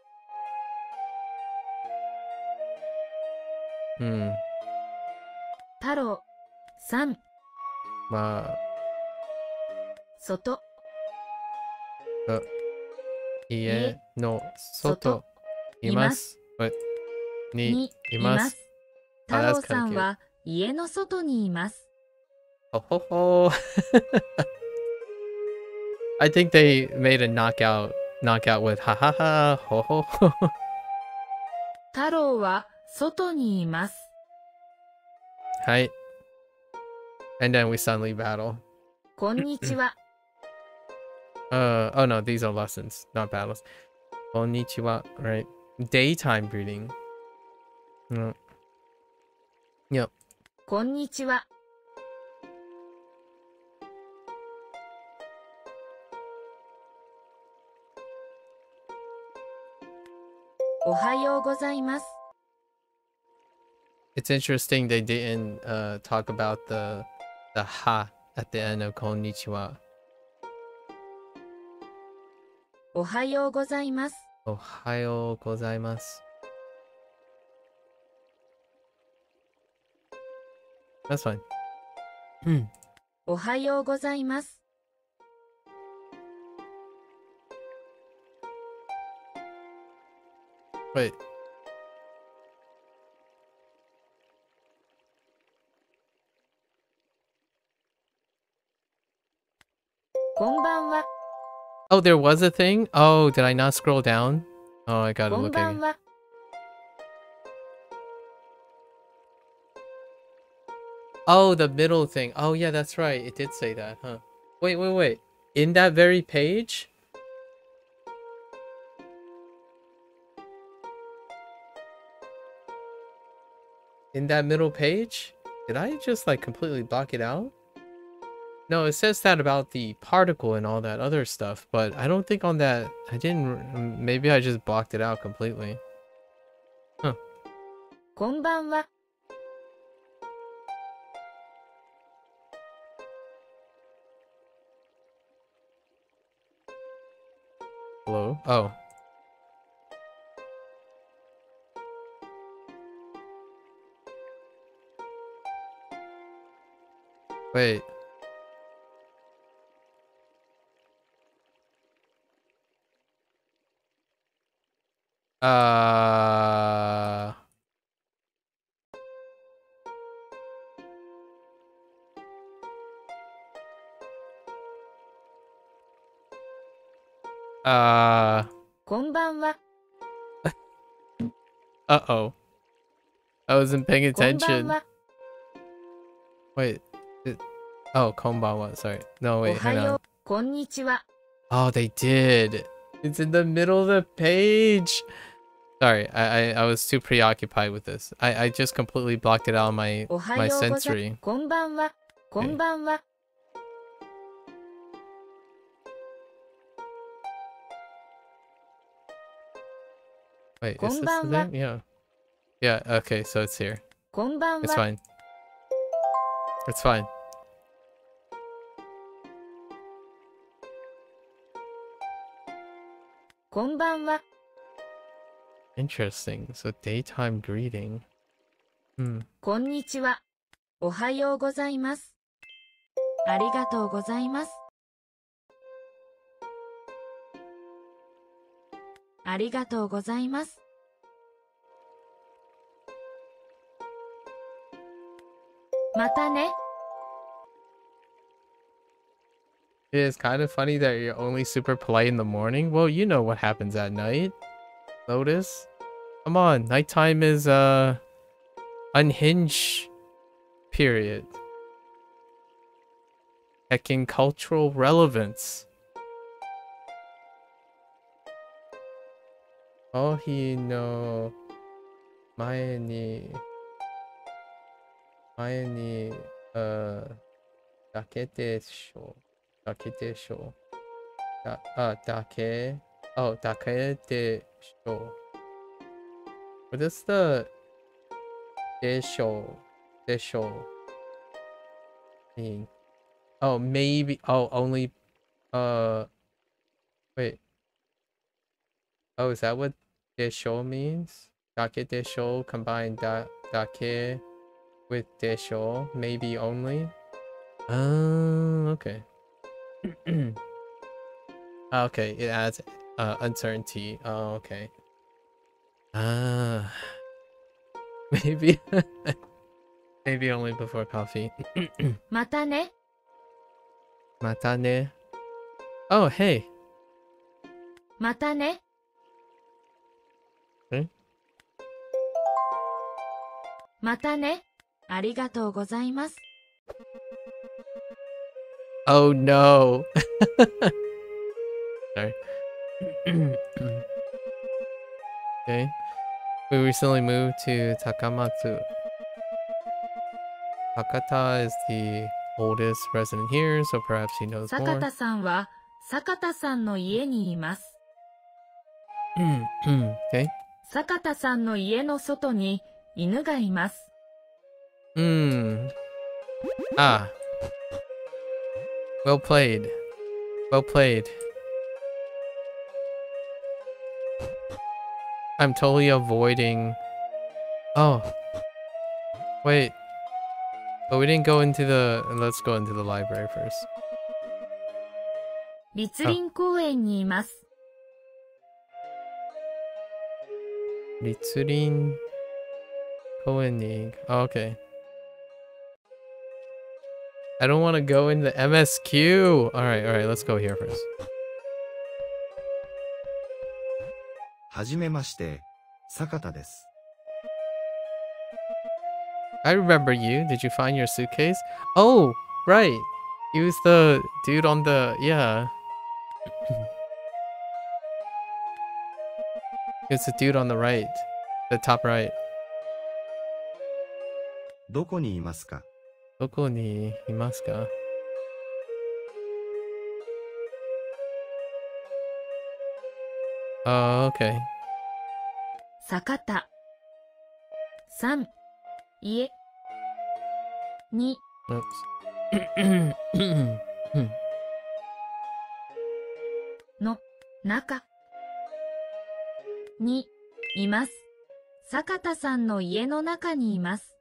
うん。太郎さん。まあ。外。家の外います。にいます。太郎さんは家の外にいます。ほほほ。I think they made a knockout with ha ha ha ho ho ho. 太郎は外にいます。はい。And then we suddenly battle. こんにちは。Oh no, these are lessons, not battles. Konnichiwa, right? Daytime greeting. Yep. こんにちは。おはようございます。It's interesting they didn't talk about the ha at the end of konnichiwa. おはようございます。おはようございます。That's fine. おはようございます。Wait. こんばんは。Oh, there was a thing? Oh, did I not scroll down? Oh, I gotta こん look ば again. んは。Oh, the middle thing. Oh, yeah, that's right. It did say that, huh? Wait. In that very page? In that middle page? Did I just, like, completely block it out? No, it says that about the particle and all that other stuff, but I don't think on that... I didn't... Maybe I just blocked it out completely. Huh. こんばんは。Hello? Oh. Wait.こんばんは。Uh-oh. I wasn't paying こんばん attention. は。 Wait. Oh, konbanwa. Sorry. No, お wait. は Hang よ on. う。こんにちは。Oh, they did. It's in the middle of the page. Sorry, I was too preoccupied with this. I just completely blocked it out of my おは my ようござい sensory. ます。こんばんは。こんばんは。Wait, is this the thing? Yeah. Yeah, okay, so it's here. こんばん It's は。 fine. It's fine. こんばんは。 Interesting. So daytime greeting. こんにちは。おはようございます。ありがとうございます。ありがとうございます。またね。 It is kind of funny that you're only super polite in the morning. Well, you know what happens at night. Lotus. Come on, nighttime is unhinged period. Checking cultural relevance. コーヒーの前にだけでしょう。だけでしょう。だけでしょう。What is the でしょう mean? Oh, maybe. Oh, only. Wait. Oh, is that what でしょう means? だけでしょう combine だけ with でしょう maybe only. Okay. Okay, it adds uncertainty. Oh, okay. Maybe. Maybe only before coffee. またね。またね. Oh, hey. またね。またね。ありがとうございます。 Oh no. Sorry. Okay. We recently moved to Takamatsu. Hakata is the oldest resident here, so perhaps he knows 坂 more. 田さんは坂田さんの家にいます。 Okay. 坂田さんの家の外に犬がいます。 Ah. Well played. Well played. I'm totally avoiding... Oh. Wait. But we didn't go into the... Let's go into the library first. 栗林公園にいます。 Ritsurin Koenig. Oh, okay. I don't want to go in the MSQ. Alright, let's go here first. はじめまして、坂田です。I remember you. Did you find your suitcase? Oh, right. He was the dude on the... Yeah. It's the dude on the right. The top right. どこにいますか？どこにいますか? Oh, okay. 坂田。3、家。2、 Oops. の中にいます。坂田さんの家の中にいます。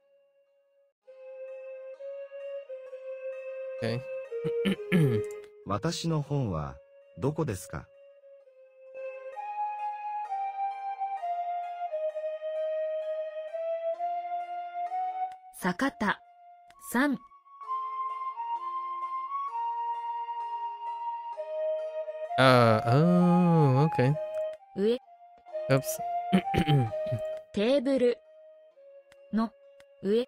Okay. 私の本はどこですか？坂田。3、 Oh, okay. 上。 Oops. テーブル。の上。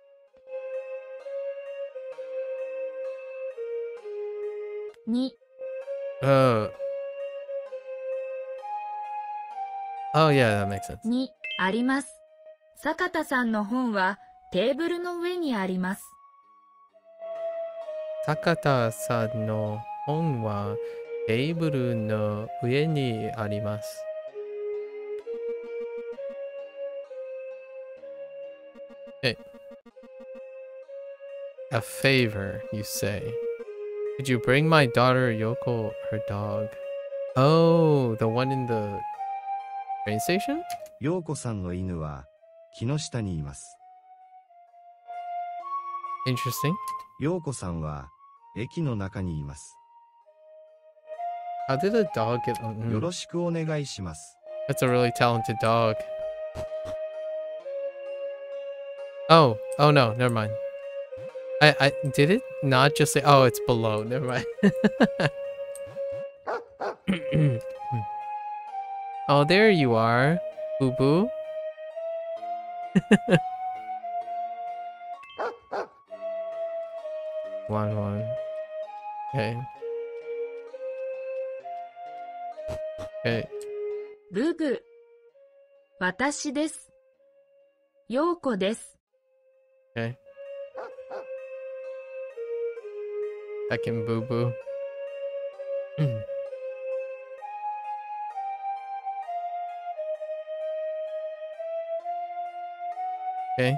2、 Oh, yeah, that makes sense. にあります。坂田さんの本はテーブルの上にあります。 Sakata-sanの本はテーブルの上にあります。Okay. A favor, you say. Could you bring my daughter Yoko her dog? Oh, the one in the train station? 陽子さんの犬は木の下にいます。 Interesting. 陽子さんは駅の中にいます。 How did the dog get... よろしくお願いします。 That's a really talented dog. Oh, no, never mind. I did it not just say, oh, it's below. Never mind. Oh, there you are, Boo Boo. One. Okay. Okay. ブグ。私です。陽子です。Okay. Second Boo Boo. Okay.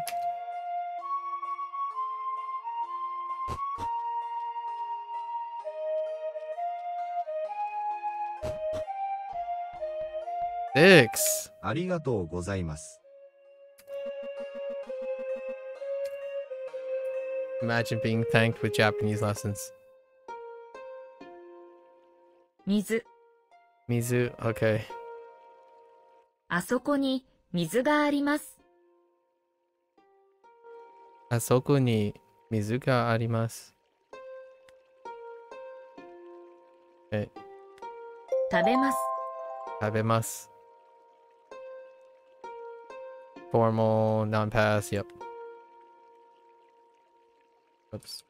Six. ありがとうございます。 Imagine being thanked with Japanese lessons. 水。Mizu. Okay. あそこに水があります。あそこに水があります。Okay. 食べます。食べます。Formal, non-pass, yep. Oops.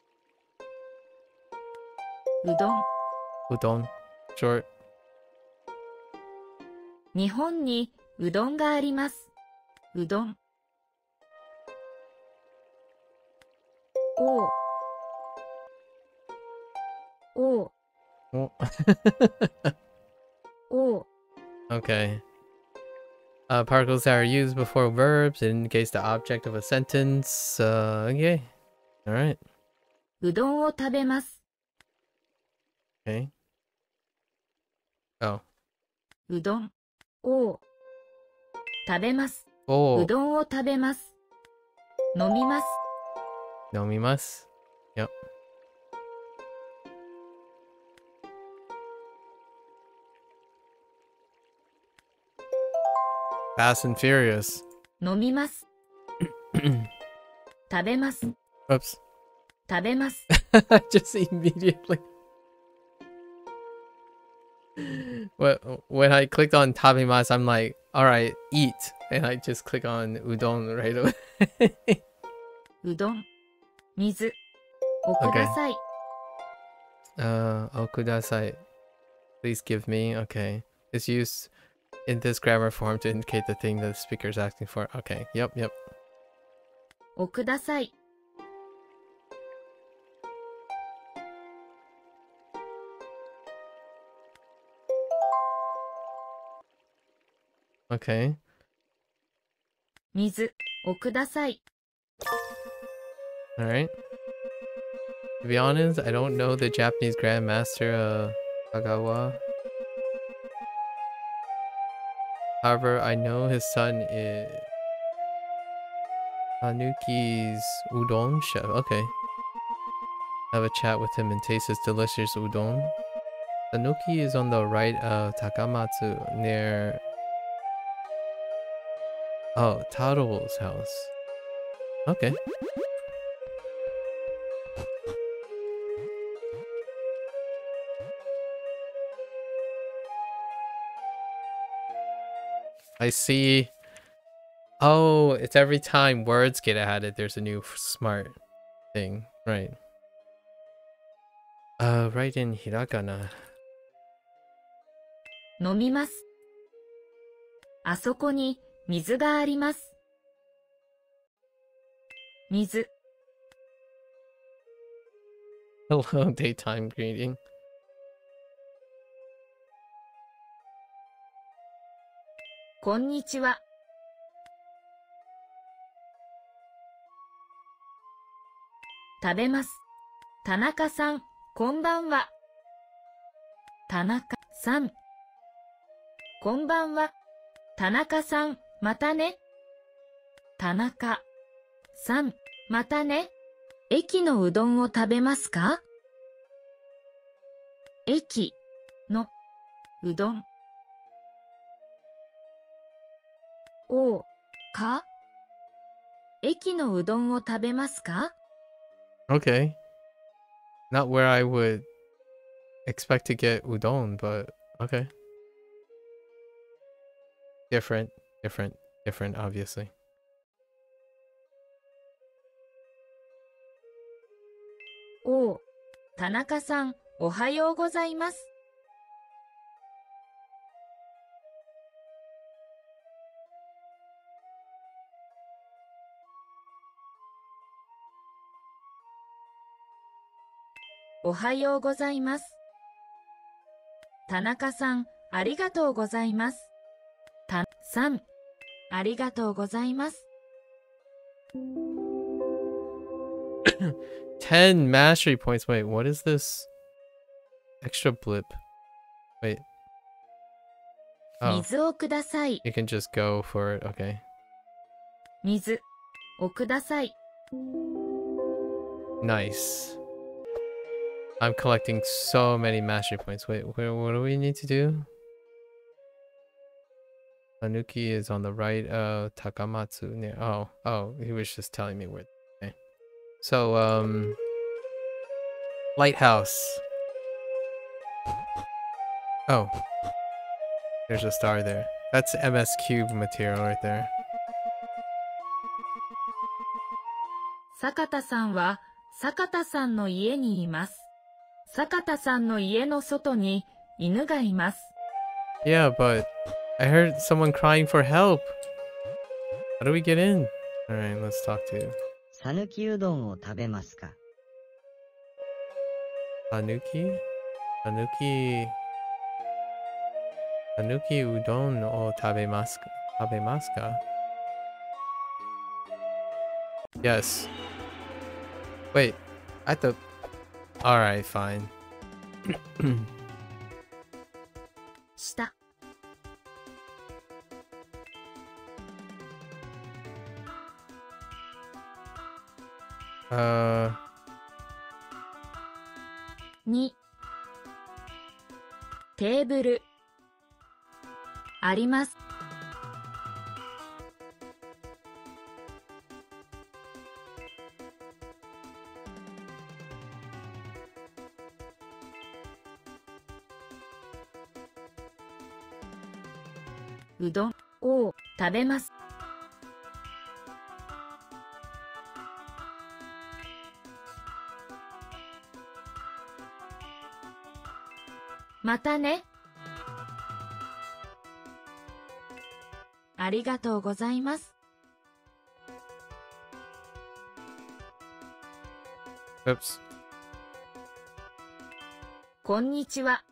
うどん。Udon. Short. 日本にうどんがあります。うどん。おう。おう。Oh. おう。 Okay. Particles that are used before verbs indicates the object of a sentence. Okay. Alright. うどんを食べます。 Okay. Oh. うどん。おう。食べます。 Oh. うどんを食べます。飲みます。 Nomimasu. Yep. Fast and Furious. 飲みます。食べます。 Oops. 食べます。 Just immediately. When I clicked on tabimasu, I'm like, alright, eat. And I just click on udon right away. うどん。水。おください。Okudasai. Please give me. Okay. It's used in this grammar form to indicate the thing the speaker is asking for. Okay. Yep. おください。 Okay. 水。おください。 Alright. To be honest, I don't know the Japanese Grandmaster, Kagawa. However, I know his son is Tanuki's udon chef. Okay. Have a chat with him and taste his delicious udon. Tanuki is on the right of Takamatsu near... Oh, Taro's house. Okay. I see. Oh, it's every time words get added, there's a new smart thing. Right. Write in hiragana. 飲みます。あそこに水があります。水。 Hello, daytime greeting. こんにちは。食べます。田中さん、こんばんは。田中さん。こんばんは。田中さん、またね。田中さん、またね。駅のうどんを食べますか？駅のうどん。おか？駅のうどんを食べますか？ Okay. Not where I would expect to get udon, but okay. Different, different, obviously. おう、田中さん、おはようございます。おはようございます。田中さん、ありがとうございます。たさん、ありがとうございます。10 mastery points. Wait, what is this? Extra blip. Wait. Oh, 水をください。 you can just go for it. Okay. 水をください。 Nice. I'm collecting so many mastery points. Wait, what do we need to do? Tanuki is on the right of Takamatsu near. Oh, he was just telling me where. Okay. So, lighthouse. Oh, there's a star there. That's MS Cube material right there. 坂田さんは坂田さんの家にいます。坂田さんの家の外に犬がいます。 Yeah, but I heard someone crying for help. How do we get in? Alright, let's talk to さぬきうどんを食べますか？ Tanuki? Tanuki udon o tabemasu ka? Yes. Wait, I thought... Alright, fine. 下 2テーブルあります。うどんを食べます。またね。ありがとうございます。 Oops. こんにちは。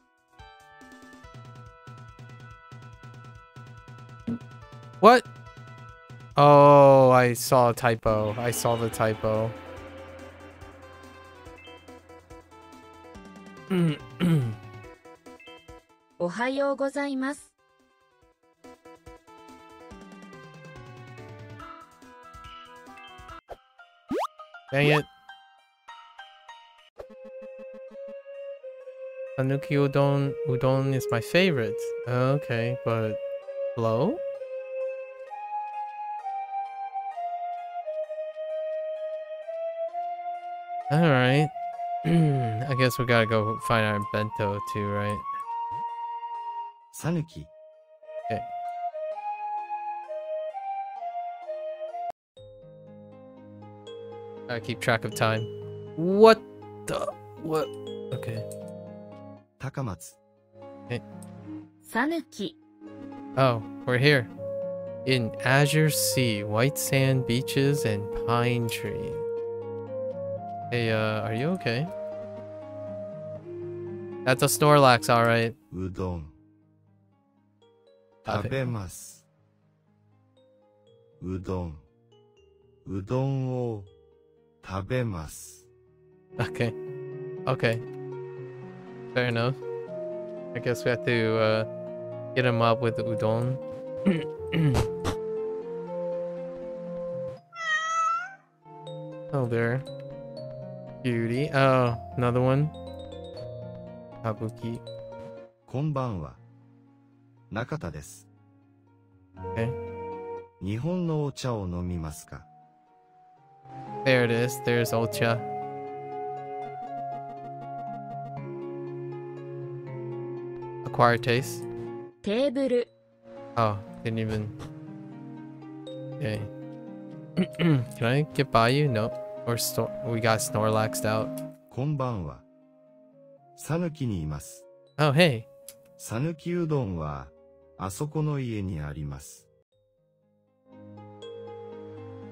What? Oh, I saw a typo. I saw the typo. おはようございます。 Dang it. Tanuki udon is my favorite. Okay, but hello? Alright. I guess we gotta go find our bento too, right? さぬき、 Okay. Gotta keep track of time. What the? What? Okay. 高松、 さぬき Oh, we're here. In Azure Sea, white sand beaches, and pine trees. Hey, are you okay? That's a Snorlax, alright. うどん、 Okay. 食べます。うどん、うどんを食べます。 Okay. Okay. Fair enough. I guess we have to, get him up with the udon. Oh, there. Cutie. Oh, another one. Kabuki. こんばんは。中田です。Okay. 日本のお茶を飲みますか？ There it is. There's Ocha. Acquired taste. テーブル Oh, didn't even. Okay. Can I get by you? No. Or we got Snorlaxed out. こんばんは。さぬきにいます。Oh, hey. さぬきうどんは、あそこの家にあります。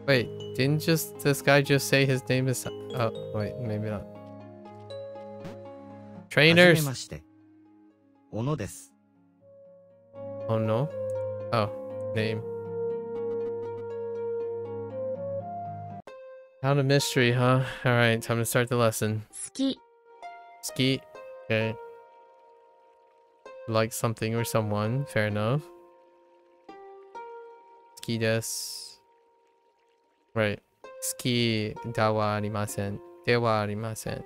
Wait, didn't this guy just say his name is... Oh, wait, maybe not. はじ Trainers! めまして。小野です。 Oh, no. Oh, name. Found a mystery, huh? Alright, time to start the lesson. 好き Ski. Okay. Like something or someone. Fair enough. Ski desu. Right. Ski da wa arimasen. De wa arimasen.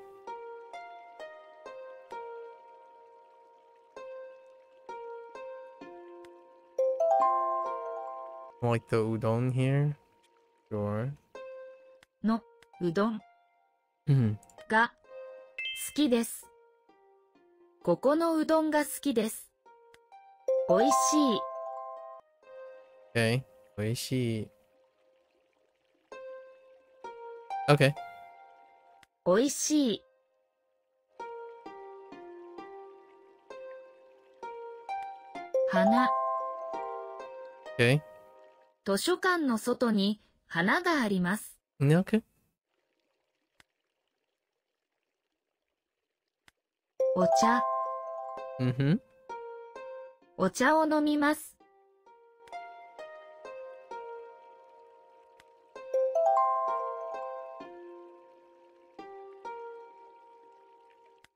Like the udon here? Sure. のうどん Hmm. が好きです。ここのうどんが好きです。おいしい Okay. Oishii. Okay. おいしい 花 Okay. 図書館の外に花があります。 Okay. お茶 Mm-hmm. お茶を飲みます。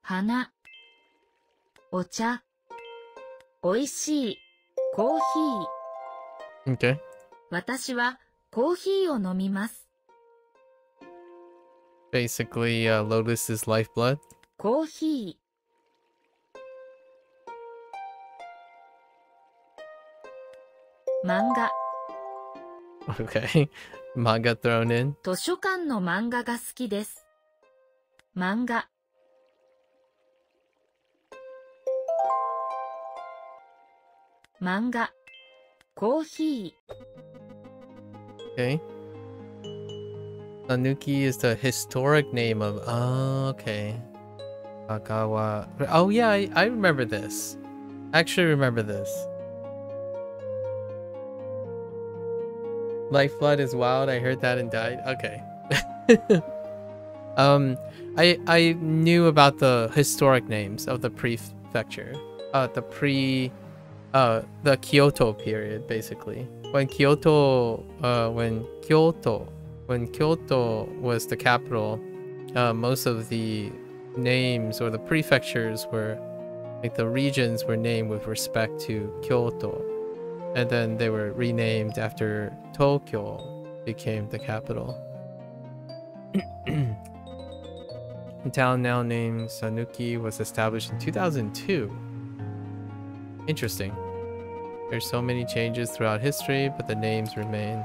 花お茶おいしいコーヒー Okay. 私はコーヒーを飲みます。 Basically, Lotus's lifeblood. コーヒー漫画 Okay. Manga thrown in. 図書館の漫画が好きです。漫画漫画コーヒ Okay. Tanuki is the historic name of... Oh, okay. Kagawa... Oh, yeah, I remember this. I actually remember this. Lifeblood is wild. I heard that and died. Okay. I knew about the historic names of the prefecture. The Kyoto period, basically. When Kyoto was the capital, most of the names or the prefectures were, like the regions were named with respect to Kyoto. And then they were renamed after Tokyo became the capital. The town now named Sanuki was established in 2002. Interesting. There's so many changes throughout history, but the names remain.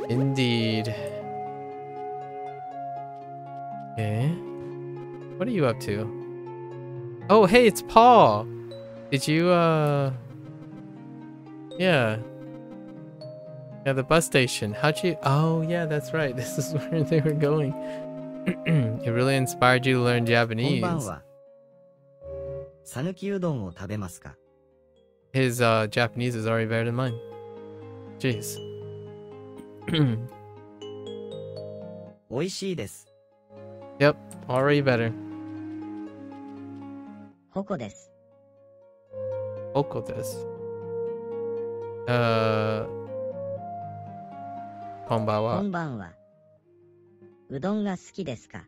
Indeed. Okay. What are you up to? Oh, hey, it's Paul! Did you, Yeah. Yeah, the bus station. How'd you... Oh, yeah, that's right. This is where they were going. It really inspired you to learn こん Japanese. ばんは。さぬきうどんを食べますか？ His Japanese is already better than mine. Jeez. おいしいです。 Yep, already better. ほこです。 Oko desu. こんばんこは。んばんは。うどんが好きですか？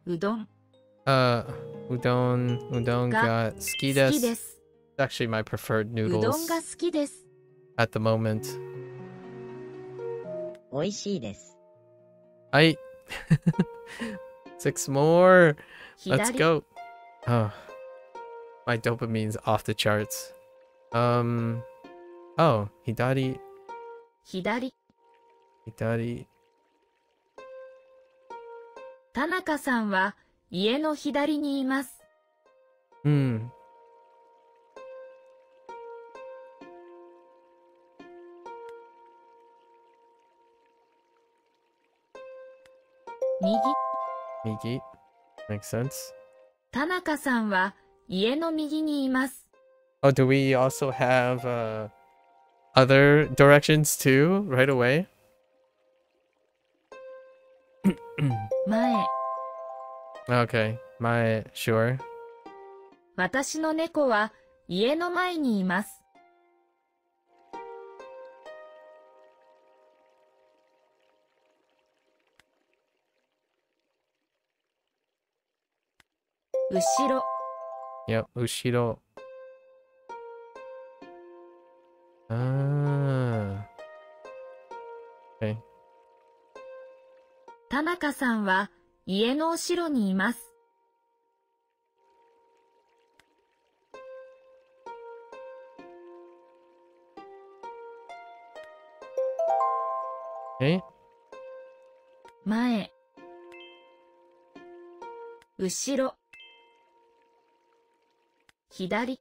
うどん Udon ga 好きで。好きですす。 It's actually my preferred うど noodles んが好きです。 at the moment. おいしいです。 I 6 more. Let's 左 go. Oh, my dopamine's off the charts. Oh, Hidari. 左 Hidari. 田中さんは家の左にいます。Hmm. 右。Migi. Makes sense. 田中さんは家の右にいます。Oh, do we also have other directions too right away? 前。 Okay. My sure. 私の猫は家の前にいます。後ろ。 Yep. Ushiro. Ah. Okay. 田中さんは家の後ろにいます。Okay. 前。後ろ。左。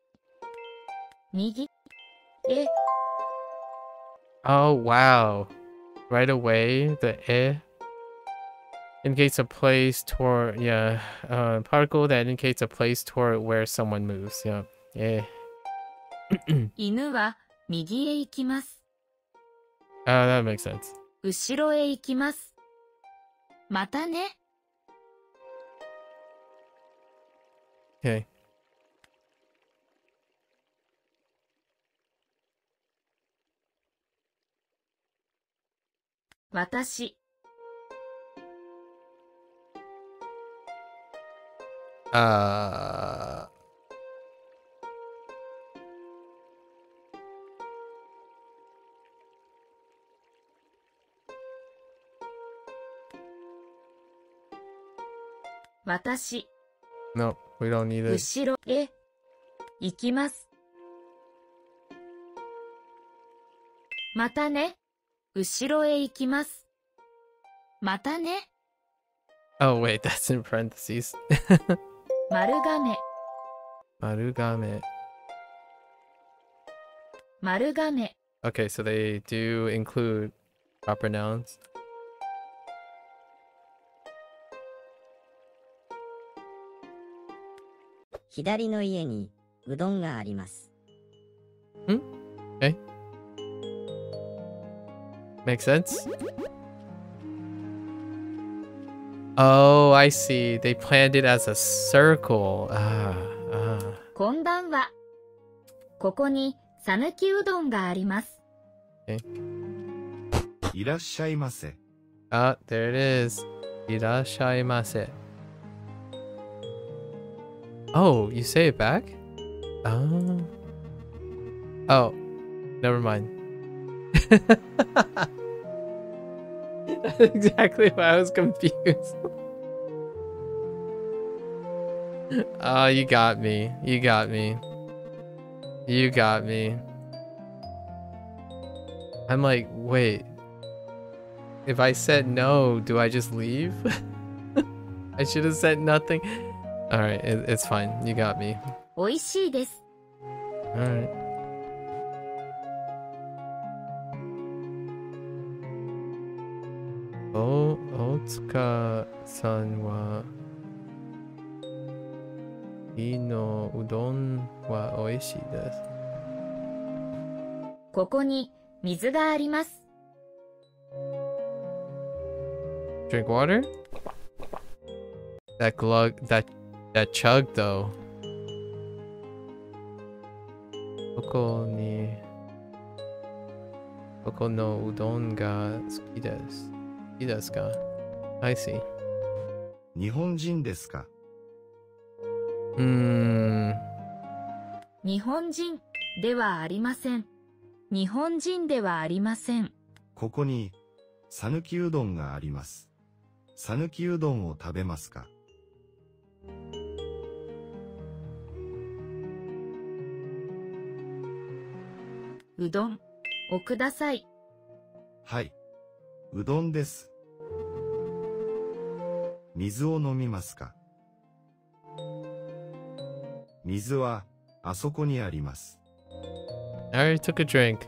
右。え。 Oh, wow. Right away, the indicates a place toward, yeah, particle that indicates a place toward where someone moves. Yeah. Yeah. 犬は右へ行きます。That makes sense. 後ろへ行きます。またね。Okay. 私。私。 No, we don't need it. 後ろへ行きます。またね。後ろへ行きます。またね。 Oh, wait, that's in parentheses. 丸亀。 Marugame. 丸亀。 Okay, so they do include proper nouns. 左の家にうどんがあります。Okay. Makes sense. Oh, I see. They planned it as a circle. こんばんは。ここにさぬきうどんがあります。いらっしゃいませ。Ah, there it is. Irashaimase. Oh, you say it back? Oh. Oh, never mind. That's exactly why I was confused. Oh, you got me. You got me. You got me. I'm like, wait. If I said no, do I just leave? I should have said nothing. Alright, it's fine. You got me. おいしいです。 Alright. Oh, Otsuka-san wa ii no udon wa oishii desu. ここに水があります。 Drink water? That chug though. ここのうどんが好きです。好きですか? I see. 日本人ですか？日本人ではありません。日本人ではありません。ここに、さぬきうどんがあります。さぬきうどんを食べますか？うどんをください。はい。うどんです。水を飲みますか？水はあそこにあります。I already took a drink.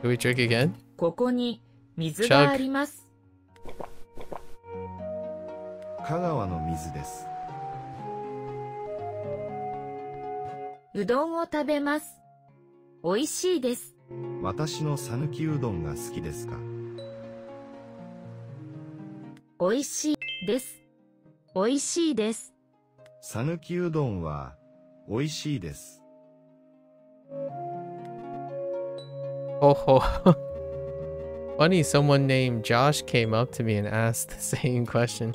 Do we drink again? ここに水があります。香川の水です。うどんを食べます。おいしいです。私のさぬきうどんが好きですか？おいしいです。おいしいです。さぬきうどんはおいしいです。Oh, ho. Funny, someone named Josh came up to me and asked the same question.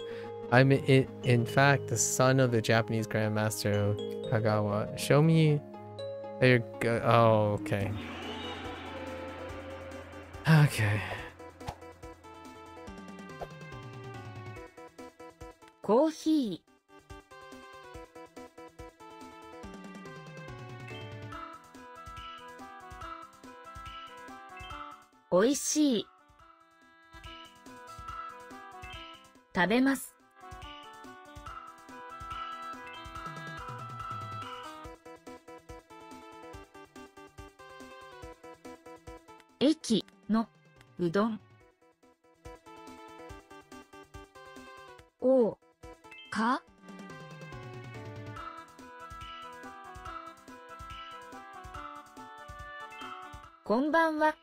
I'm in fact the son of the Japanese Grandmaster Kagawa. Show me that you're good. Oh, okay. Okay. コーヒー。おいしい。食べます。駅のうどん。おかこんばんは。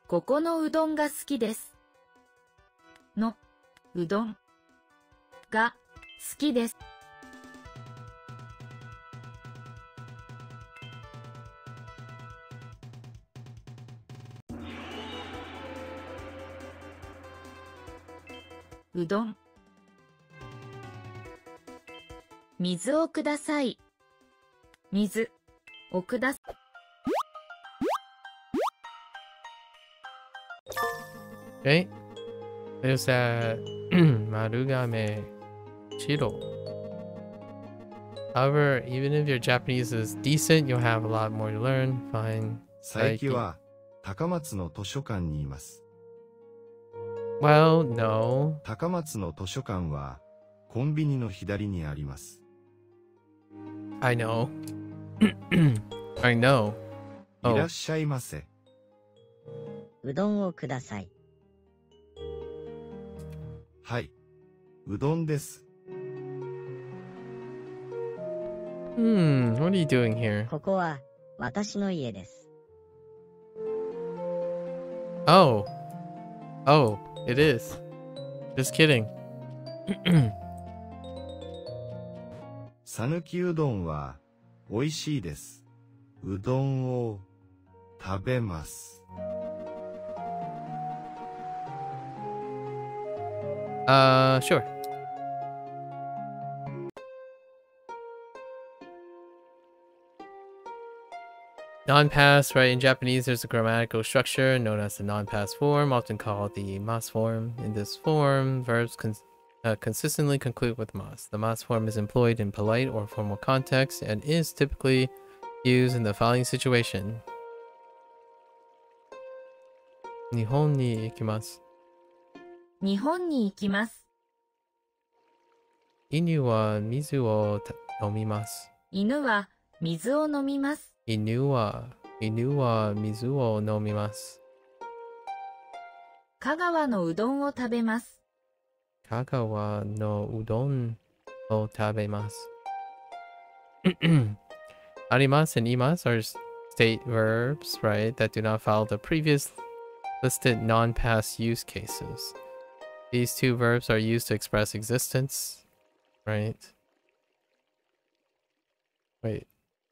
ここのうどんが好きです。のうどんが好きです。うどん。水をください。水をください。Okay. There's that Marugame Chiro. However, even if your Japanese is decent, you'll have a lot more to learn. Fine. 佐伯は高松の図書館にいます。Well, no. 高松の図書館はコンビニの左にあります。I know. I know. いらっしゃいませ。うどんをください。はい。うどんです。What are you doing here? ここは私の家です。Oh. Oh, it is. Just kidding. さぬきうどんはおいしいです。うどんを食べます。Sure. Non-pass, right? In Japanese, there's a grammatical structure known as the non-pass form, often called the mas form. In this form, verbs consistently conclude with mas. The mas form is employed in polite or formal context and is typically used in the following situation. 日本に行きます。日本に行きます。犬は水を飲みます。犬は水を飲みます。犬は水を飲みます。香川のうどんを食べます。香川のうどんを食べます。Arimas and imas are state verbs, right, that do not follow the previous listed non-past use cases. These two verbs are used to express existence, right? Wait,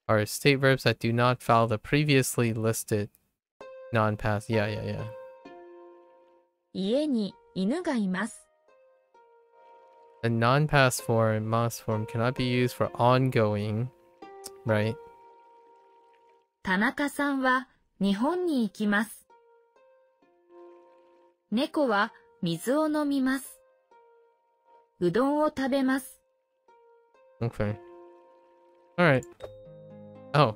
are state verbs that do not follow the previously listed non-past. Yeah. 家に犬がいます。A non-past form, mas form, cannot be used for ongoing, right? 田中さんは日本に行きます。猫は水を飲みます。うどんを食べます。Okay. Alright. Oh.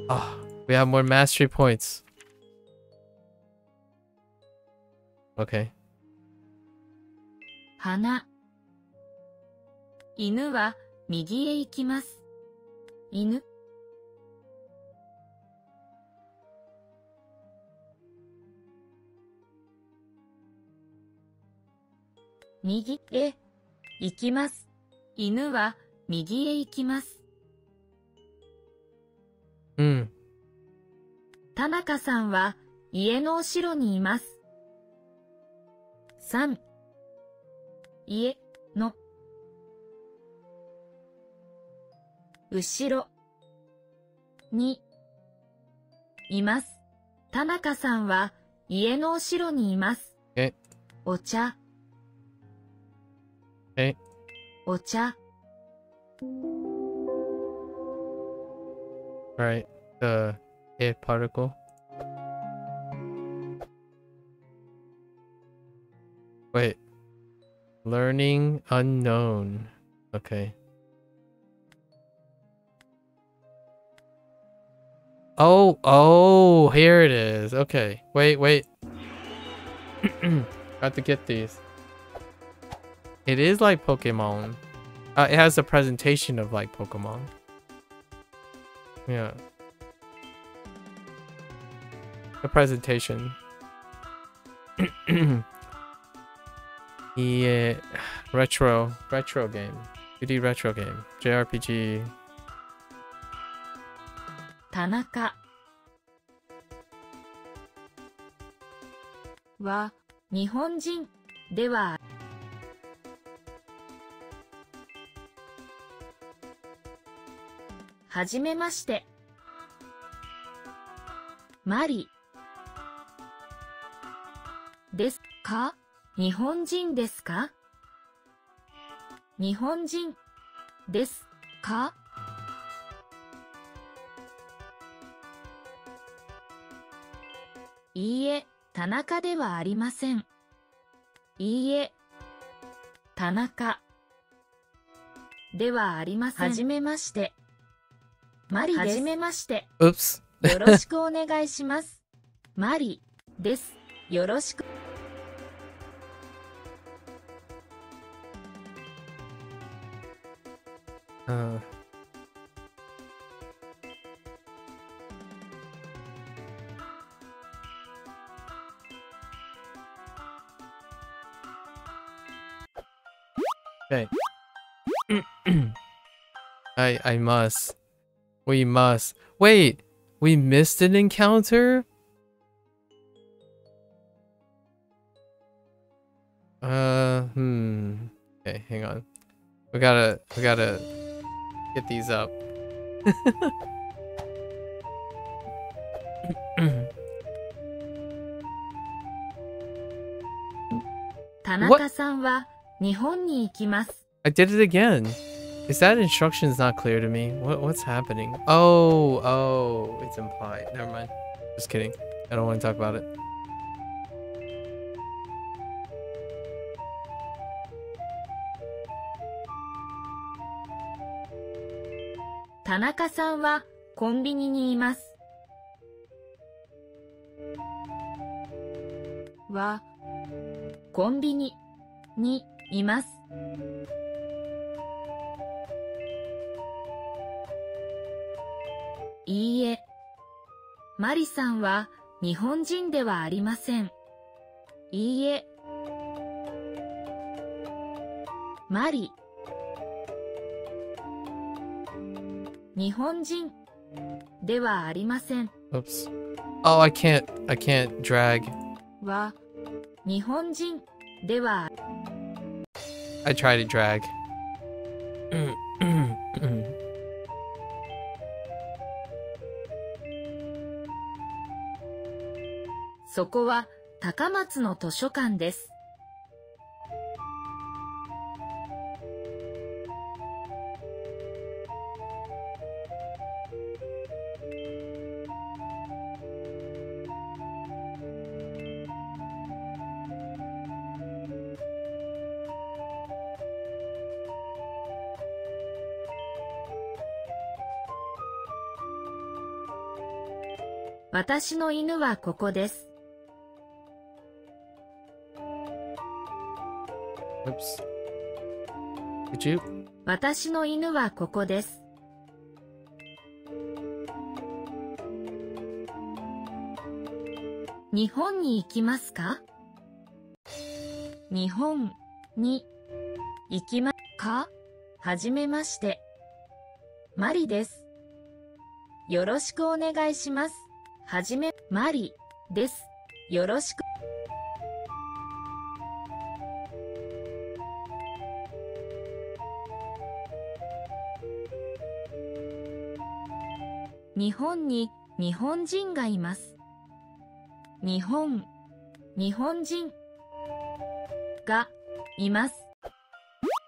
Ah, we have more mastery points. Okay. 花。犬は右へ行きます。犬。右へ行きます。犬は右へ行きます。うん。田中さんは家の後ろにいます。3、家の後ろにいます。田中さんは家の後ろにいます。お茶。お茶。Right. The A particle. Wait. Learning unknown. Okay. Oh, here it is. Okay. Wait. Got to get these. It is like Pokemon. It has a presentation of like Pokemon. Yeah. The presentation. Yeah. Retro game. 2D retro game. JRPG. 田中は日本人でははじめまして。マリですか？日本人ですか？日本人ですか？いいえ、田中ではありません。いいえ、田中ではありません。はじめまして。マリです。はじめまして。Oops. よろしくお願いします。マリです。よろしく。Okay. I must. We must. Wait, we missed an encounter? Okay, hang on. We gotta get these up. 田中さんは日本に行きます。I did it again. Is that instructions not clear to me? What's happening? Oh, it's implied. Never mind. Just kidding. I don't want to talk about it. 田中さんはコンビニにいます。はコンビニにいます。いいえ、マリさんは日本人ではありません。いいえ、マリ、日本人ではありません。Oops. Oh, I can't drag. は日本人では。I try to drag. そこは高松の図書館です。私の犬はここです。Oops. Could you? 私の犬はここです。日本に行きますか？日本に行きますか？はじめまして。マリです。よろしくお願いします。マリです。よろしく。日本に日本人がいます。日本人がいます。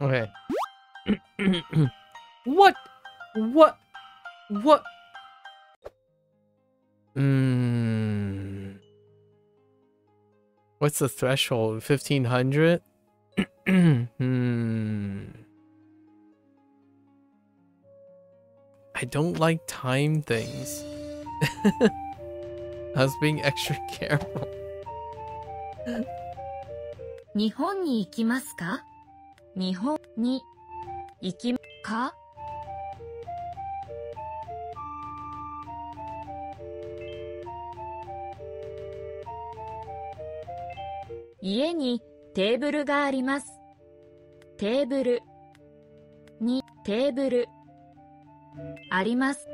Okay. What? What? What? What's the threshold? 1500? I don't like time things. I was being extra careful. 日本に行きますか？日本に行きますか？家にテーブルがあります。テーブルにテーブルあります。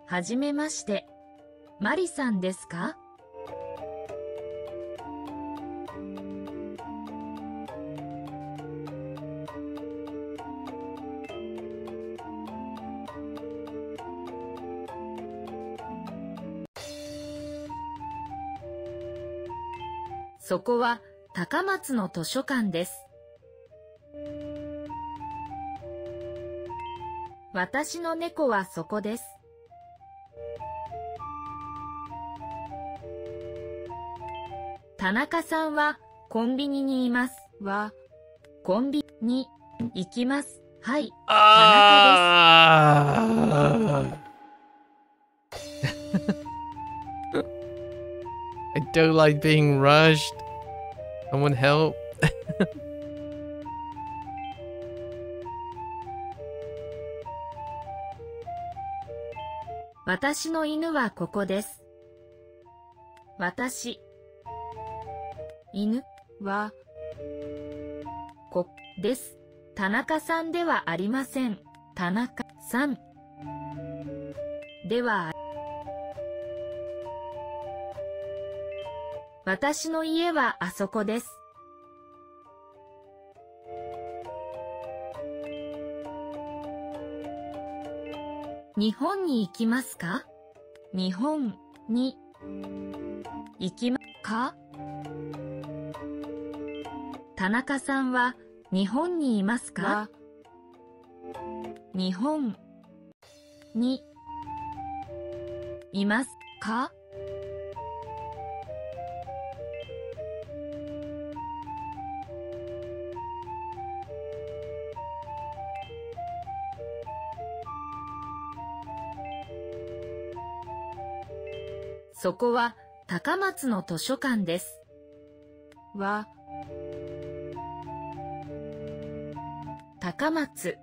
はじめまして。マリさんですか？そこは高松の図書館です。私の猫はそこです。田中さんはコンビニにいます。コンビニに行きます。はい、田中です。I don't like being rushed. Someone help. 私の犬はここです。犬はこです。田中さんではありません。田中さんでは。私の家はあそこです。日本に行きますか？日本に行きますか？田中さんは日本にいますか？日本にいますか？そこは高松の図書館です。高松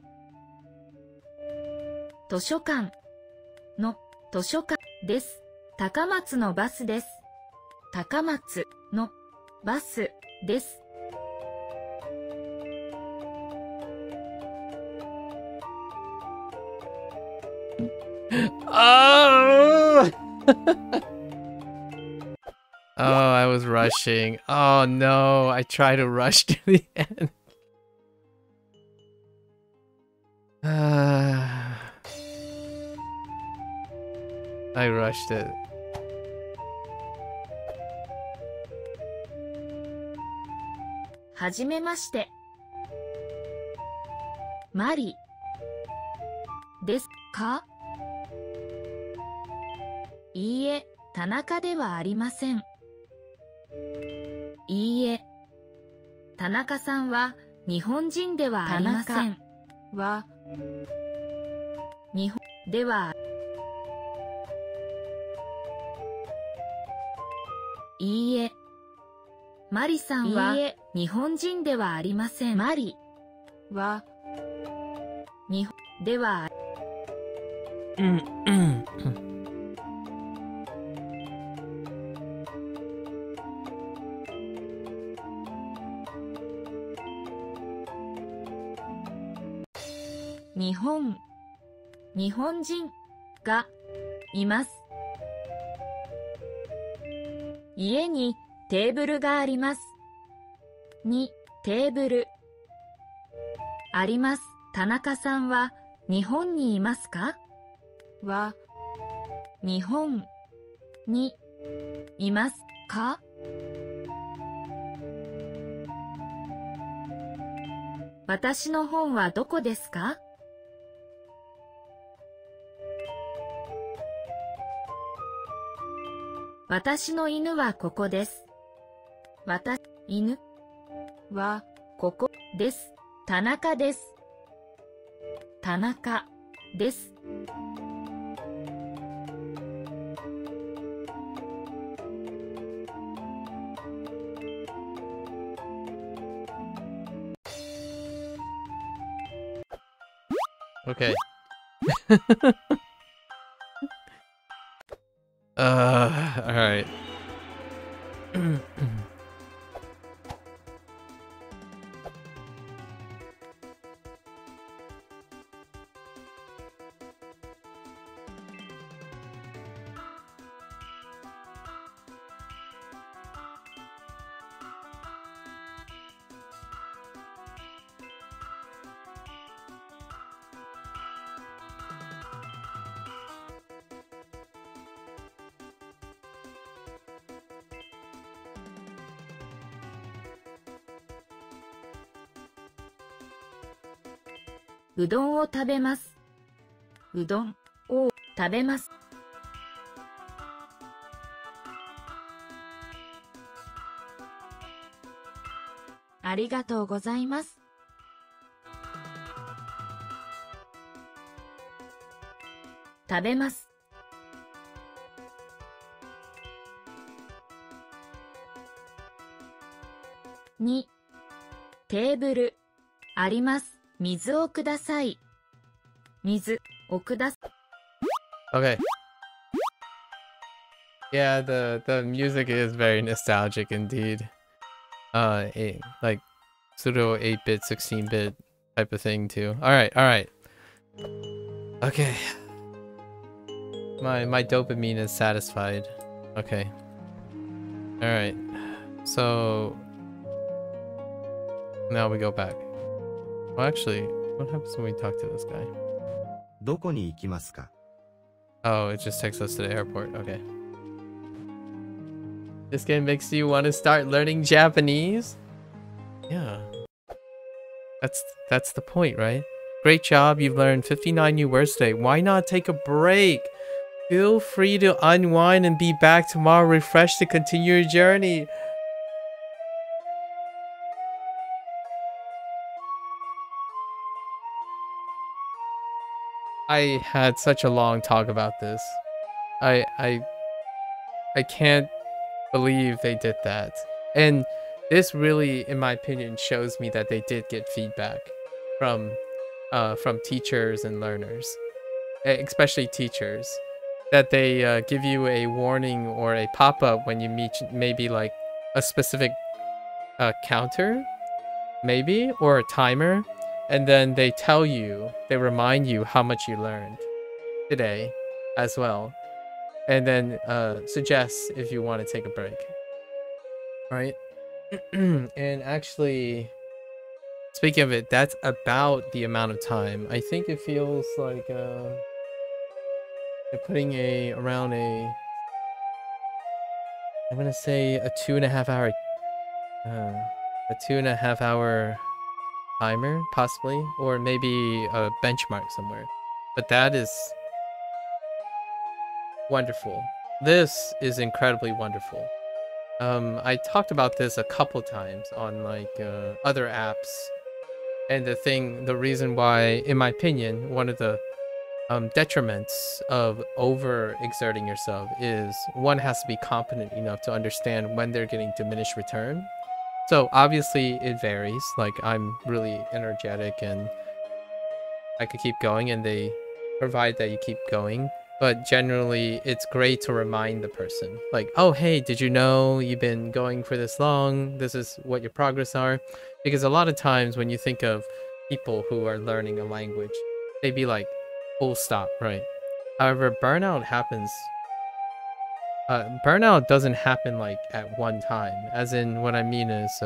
図書館の図書館です。高松のバスです。高松のバスです。Oh! Oh, I was rushing. Oh no, I tried to rush to the end. I rushed it. はじめまして。マリですか？いいえ、田中ではありません。いいえ。田中さんは日本人ではありません。は日本では。いいえ。マリさんは日本人ではありません。マリは日本では。日本人がいます。家にテーブルがあります。にテーブルあります。田中さんは日本にいますか？は日本にいますか？私の本はどこですか？私の犬はここです。犬はここです。田中です。田中です。Okay. Alright.うどんを食べます。うどんを食べます。ありがとうございます。食べます。にテーブルあります。水をください。水をください。Okay. Yeah, the music is very nostalgic indeed. Like pseudo 8-bit, 16-bit type of thing too. All right. Okay. My dopamine is satisfied. Okay. All right. So now we go back. Well, actually, what happens when we talk to this guy? どこに行きますか？ Oh, it just takes us to the airport. Okay. This game makes you want to start learning Japanese? Yeah. That's the point, right? Great job. You've learned 59 new words today. Why not take a break? Feel free to unwind and be back tomorrow refreshed to continue your journey. I had such a long talk about this. I can't believe they did that. And this really, in my opinion, shows me that they did get feedback from teachers and learners, especially teachers, that they give you a warning or a pop-up when you meet maybe like a specific counter, maybe, or a timer. And then they tell you, they remind you how much you learned today as well. And then suggest if you want to take a break. Right? And actually, speaking of it, that's about the amount of time. I think it feels like you're putting around I'm going to say a 2.5 hour, a 2.5 hour timer, possibly, or maybe a benchmark somewhere. But that is wonderful. This is incredibly wonderful. I talked about this a couple times on like other apps, and the reason why, in my opinion, one of the detriments of over exerting yourself is one has to be competent enough to understand when they're getting diminished return. So obviously it varies. Like I'm really energetic and I could keep going, and they provide that you keep going. But generally, it's great to remind the person, like, oh, hey, did you know you've been going for this long? This is what your progress are. Because a lot of times when you think of people who are learning a language, they'd be like, full stop, right? However, burnout doesn't happen like at one time. As in, what I mean is,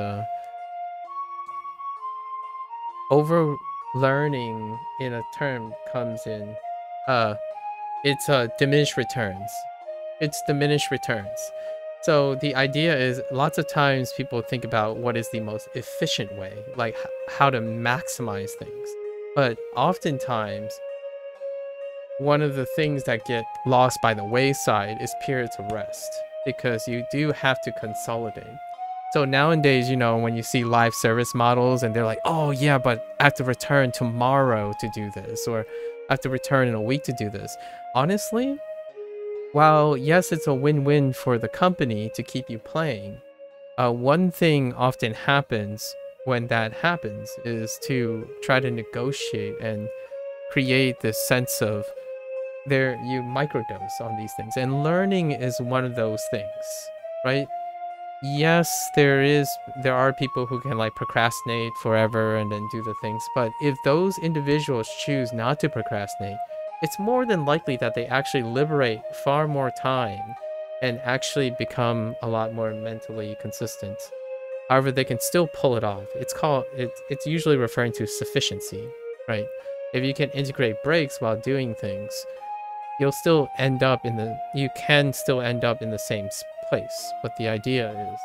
over learning in a term comes in, it's diminished returns. It's diminished returns. So the idea is lots of times people think about what is the most efficient way, like how to maximize things. But oftentimes, one of the things that get lost by the wayside is periods of rest, because you do have to consolidate. So nowadays, you know, when you see live service models and they're like, oh yeah, but I have to return tomorrow to do this, or I have to return in a week to do this. Honestly, while yes, it's a win-win for the company to keep you playing, one thing often happens when that happens is to try to negotiate and create this sense of you microdose on these things. And learning is one of those things, right? Yes, there are people who can like procrastinate forever and then do the things, but if those individuals choose not to procrastinate, it's more than likely that they actually liberate far more time and actually become a lot more mentally consistent. However, they can still pull it off. It's usually referring to sufficiency, right? If you can integrate breaks while doing things, you can still end up in the same place. But the idea is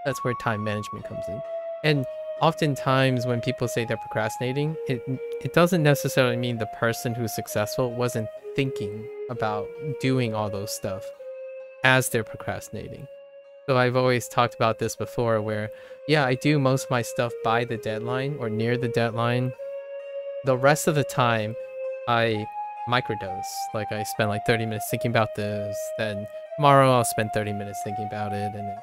that's where time management comes in. And oftentimes when people say they're procrastinating, it doesn't necessarily mean the person who's successful wasn't thinking about doing all those stuff as they're procrastinating. So I've always talked about this before where, yeah, I do most of my stuff by the deadline or near the deadline. The rest of the time, I microdose. Like I spend like 30 minutes thinking about this, then tomorrow I'll spend 30 minutes thinking about it, and then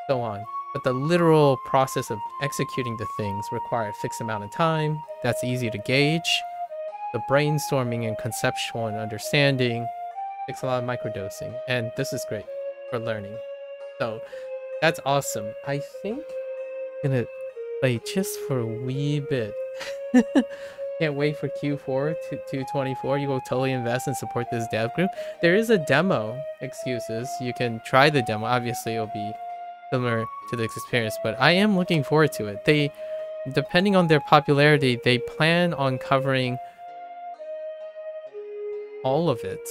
so on. But the literal process of executing the things require a fixed amount of time. That's easy to gauge. The brainstorming and conceptual and understanding takes a lot of microdosing, and this is great for learning. So that's awesome. I think I'm gonna play just for a wee bit. Can't wait for Q4 224. You will totally invest and support this dev group. There is a demo. Excuses. You can try the demo. Obviously, it'll be similar to the experience, but I am looking forward to it. They, depending on their popularity, they plan on covering all of it.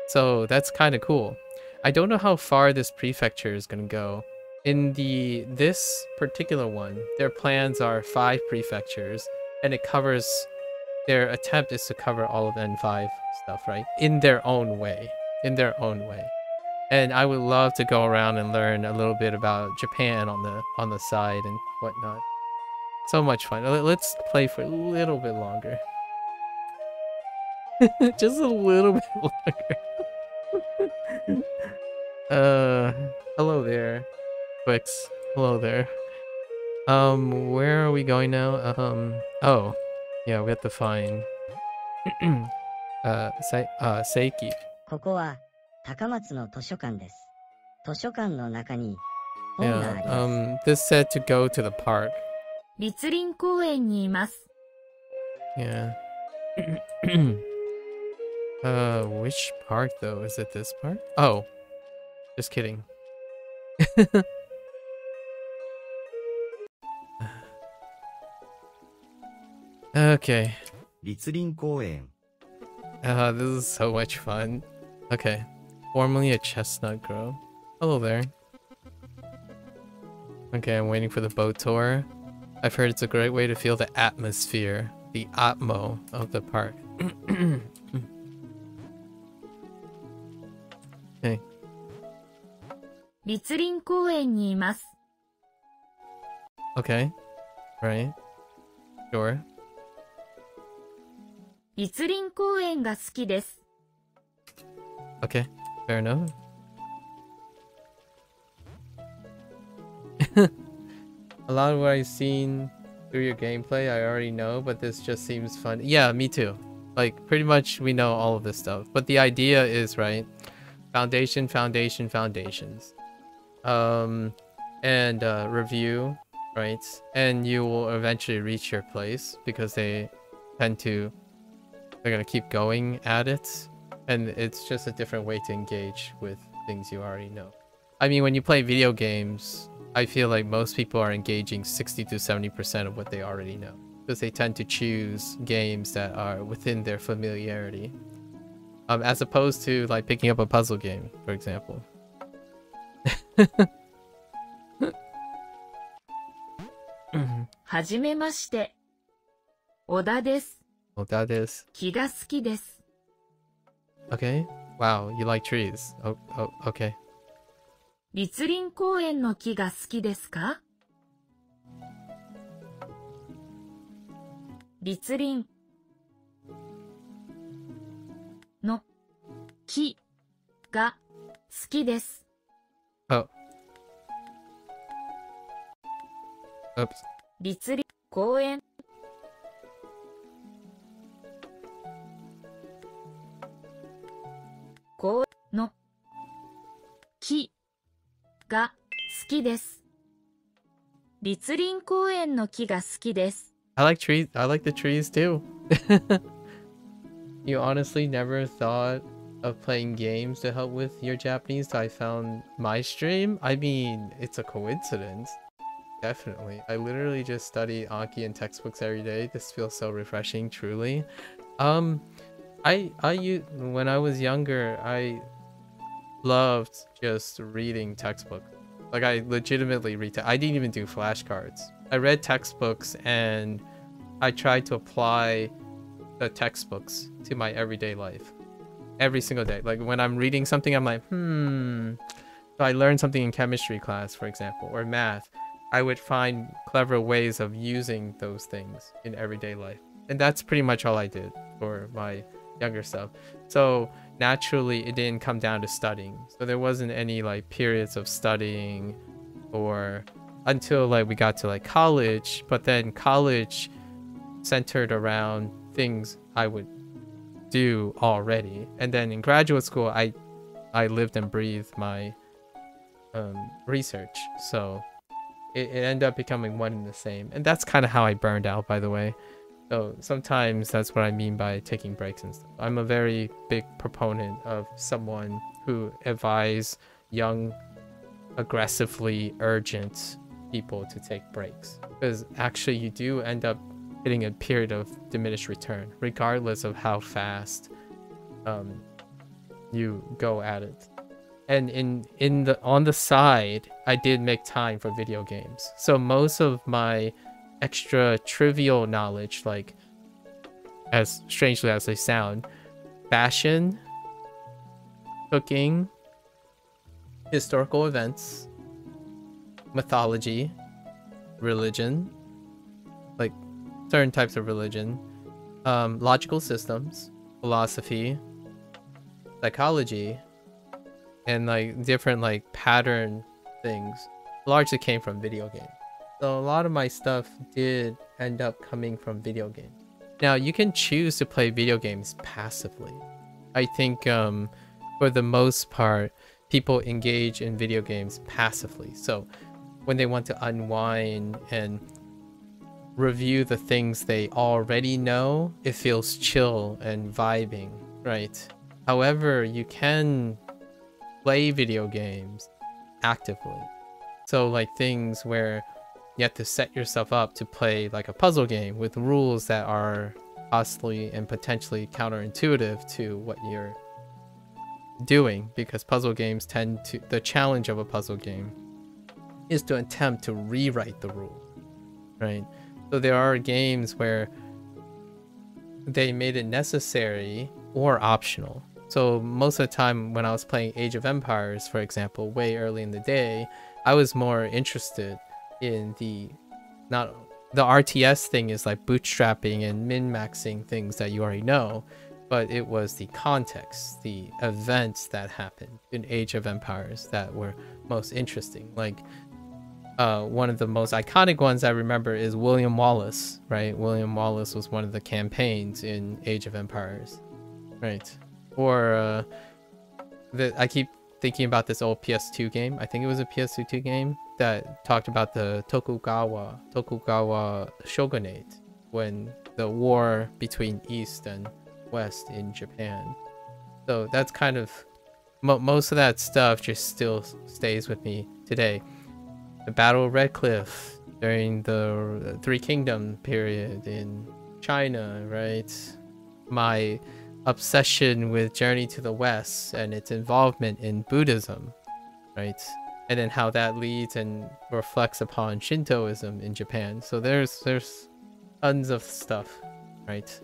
So that's kind of cool. I don't know how far this prefecture is going to go. In this particular one, their plans are 5 prefectures, and it covers, their attempt is to cover all of N5 stuff, right? In their own way. In their own way. And I would love to go around and learn a little bit about Japan on the side and whatnot. So much fun. Let's play for a little bit longer. Just a little bit longer. Hello there, Twix. Hello there. Where are we going now? Oh, yeah, we have to find Seiki. ここは高松の図書館です。図書館の中に本があります。This said to go to the park. 栗林公園にいます。Yeah. Which park though? Is it this park? Oh, just kidding. Okay. 栗林公園。 This is so much fun. Okay. Formerly a chestnut grove. Hello there. Okay, I'm waiting for the boat tour. I've heard it's a great way to feel the atmosphere, the atmo of the park. Okay. 立林公園にいます。 Okay. Right. Sure. 立林公園が好きです。 Okay. Fair enough. A lot of what I've seen through your gameplay I already know, but this just seems fun. Yeah, me too. Like, pretty much we know all of this stuff. But the idea is, right, foundation, foundations. And review, right? And you will eventually reach your place because they're gonna keep going at it. And it's just a different way to engage with things you already know. I mean, when you play video games, I feel like most people are engaging 60 to 70% of what they already know, because they tend to choose games that are within their familiarity, as opposed to like picking up a puzzle game, for example. はじめまして。小田です。Well, that is 木が好きです。 okay. Wow, you like trees. Okay. 立林公園の木が好きですか？立林の木が好きです。 Oh. Oops. 立林公園公園の木が好きです。立林公園の木が好きです。 I like trees. I like the trees too. You honestly never thought of playing games to help with your Japanese till I found my stream? I mean, it's a coincidence. Definitely. I literally just study Anki and textbooks every day. This feels so refreshing, truly. When I was younger, I loved just reading textbooks. Like, I legitimately read. I didn't even do flashcards. I read textbooks and I tried to apply the textbooks to my everyday life. Every single day. Like, when I'm reading something, I'm like, So I learned something in chemistry class, for example, or math. I would find clever ways of using those things in everyday life. And that's pretty much all I did for my younger stuff. So naturally, it didn't come down to studying. So there wasn't any like periods of studying or until like we got to like college. But then college centered around things I would do already. And then in graduate school, I lived and breathed my research. So it ended up becoming one and the same. And that's kind of how I burned out, by the way. So sometimes that's what I mean by taking breaks and stuff. I'm a very big proponent of someone who advise young, aggressively urgent people to take breaks. Because actually you do end up hitting a period of diminished return, regardless of how fast you go at it. And on the side, I did make time for video games. So most of my extra trivial knowledge, like as strangely as they sound, fashion, cooking, historical events, mythology, religion, like certain types of religion, logical systems, philosophy, psychology, and like different like pattern things largely came from video games. So a lot of my stuff did end up coming from video games. Now you can choose to play video games passively. I think for the most part, people engage in video games passively. So when they want to unwind and review the things they already know, it feels chill and vibing, right? However, you can play video games actively. So like things where you have to set yourself up to play like a puzzle game with rules that are possibly and potentially counterintuitive to what you're doing, because puzzle games tend to, the challenge of a puzzle game is to attempt to rewrite the rule, right? So there are games where they made it necessary or optional So most of the time when I was playing Age of Empires, for example, way early in the day, I was more interested in the RTS thing is like bootstrapping and min-maxing things that you already know, but it was the context, the events that happened in Age of Empires that were most interesting. Like one of the most iconic ones I remember is William Wallace, right? William Wallace was one of the campaigns in Age of Empires, right? Or I keep thinking about this old PS2 game. I think it was a PS2 game that talked about the Tokugawa shogunate, when the war between East and West in Japan. So that's kind of most of that stuff just still stays with me today. The Battle of Red Cliff during the Three Kingdom period in China, right? My obsession with Journey to the West and its involvement in Buddhism, right? And then how that leads and reflects upon Shintoism in Japan. So there's tons of stuff, right?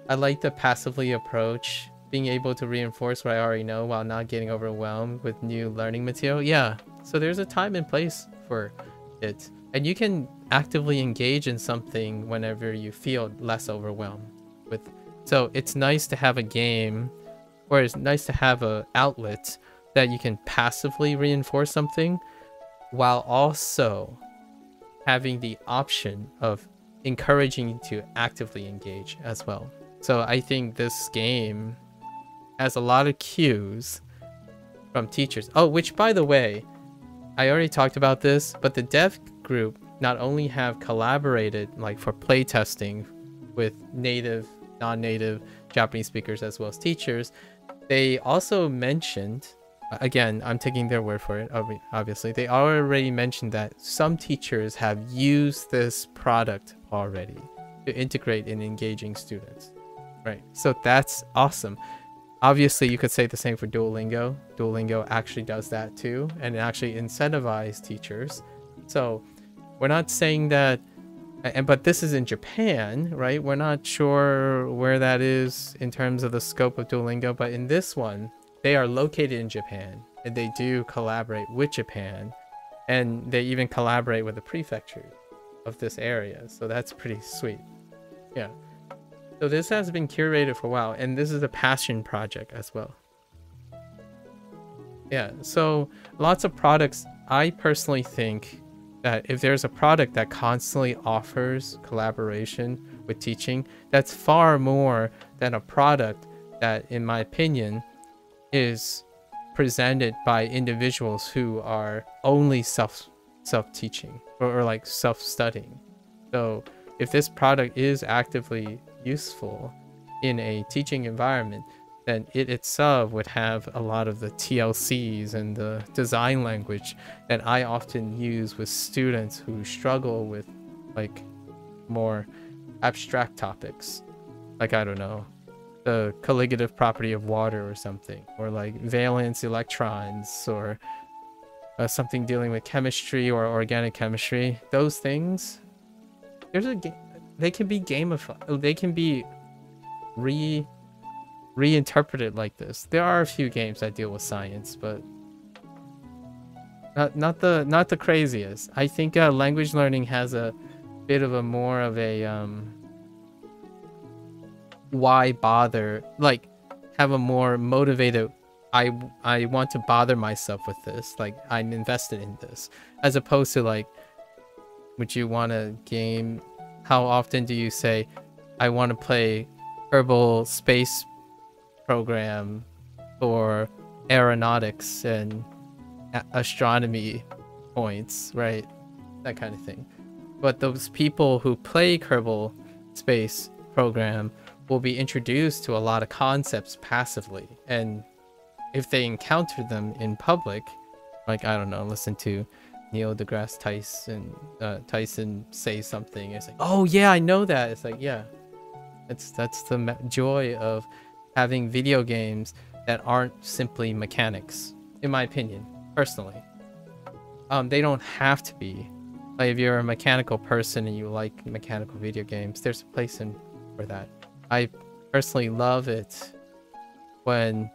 I like the passively approach, being able to reinforce what I already know while not getting overwhelmed with new learning material. Yeah, so there's a time and place for it. And you can actively engage in something whenever you feel less overwhelmed with. So it's nice to have a game, or it's nice to have an outlet that you can passively reinforce something while also having the option of encouraging you to actively engage as well. So I think this game has a lot of cues from teachers. Oh, which by the way, I already talked about this, but the dev group not only have collaborated like for playtesting with native, non-native Japanese speakers as well as teachers, they also mentioned, again, I'm taking their word for it, obviously, they already mentioned that some teachers have used this product already to integrate in engaging students, right? So that's awesome. Obviously, you could say the same for Duolingo. Duolingo actually does that too, and it actually incentivizes teachers. So we're not saying that, but this is in Japan, right? We're not sure where that is in terms of the scope of Duolingo, but in this one, they are located in Japan, and they do collaborate with Japan, and they even collaborate with the prefecture of this area. So that's pretty sweet. Yeah. So this has been curated for a while, and this is a passion project as well. Yeah, so lots of products. I personally think that if there's a product that constantly offers collaboration with teaching, that's far more than a product that, in my opinion, is presented by individuals who are only self-teaching or like self-studying. So if this product is actively useful in a teaching environment, then it itself would have a lot of the TLCs and the design language that I often use with students who struggle with like more abstract topics. Like, I don't know, the colligative property of water or something, or like valence electrons, or something dealing with chemistry or organic chemistry. Those things, there's a game. They can be gamified. They can be reinterpreted like this. There are a few games that deal with science, but not the craziest. I think language learning has a bit of a more of a why bother, like have a more motivated, I want to bother myself with this, like I'm invested in this, as opposed to like, would you want a game? How often do you say, I want to play Kerbal Space Program for aeronautics and astronomy points, right? That kind of thing. But those people who play Kerbal Space Program will be introduced to a lot of concepts passively, and if they encounter them in public, like, I don't know, listen to Neil deGrasse Tyson say something, it's like, oh yeah, I know that. It's like, yeah, that's the joy of having video games that aren't simply mechanics, in my opinion, personally. They don't have to be. Like, if you're a mechanical person and you like mechanical video games, there's a place for that. I personally love it when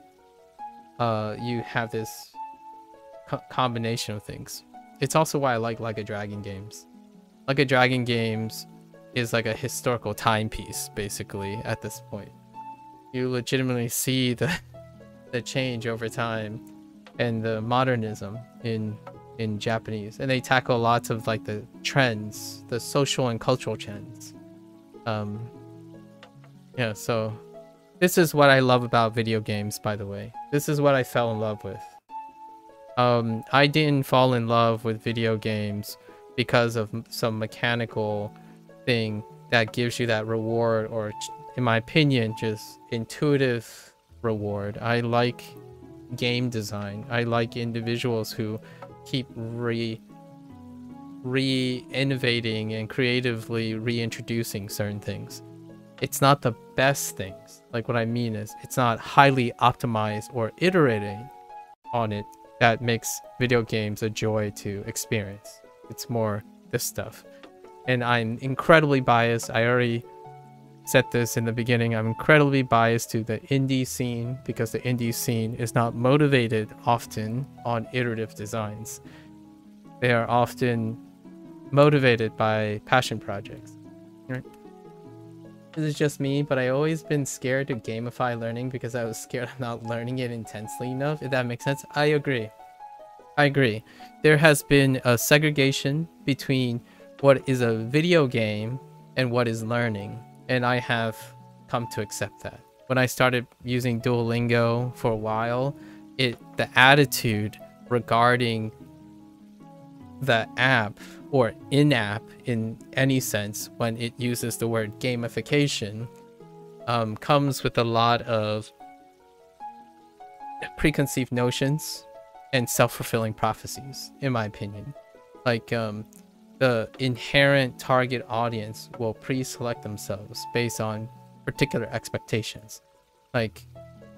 you have this combination of things. It's also why I like a Dragon games. Like a Dragon games is like a historical timepiece, basically, at this point. You legitimately see the change over time and the modernism in Japanese, and they tackle lots of like the trends, the social and cultural trends. Yeah, so this is what I love about video games, by the way. This is what I fell in love with. I didn't fall in love with video games because of some mechanical thing that gives you that reward, or in my opinion, just intuitive reward. I like game design. I like individuals who keep re-innovating and creatively reintroducing certain things. It's not the best things. Like, what I mean is, it's not highly optimized or iterating on it that makes video games a joy to experience. It's more this stuff. And I'm incredibly biased. I already said this in the beginning. I'm incredibly biased to the indie scene because the indie scene is not motivated often on iterative designs. They are often motivated by passion projects. Right? This is just me, but I always been scared to gamify learning because I was scared of not learning it intensely enough, if that makes sense. I agree. There has been a segregation between what is a video game and what is learning, and I have come to accept that. When I started using Duolingo for a while, the attitude regarding the app or in-app in any sense, when it uses the word gamification, comes with a lot of preconceived notions and self-fulfilling prophecies, in my opinion. Like, the inherent target audience will pre-select themselves based on particular expectations. Like,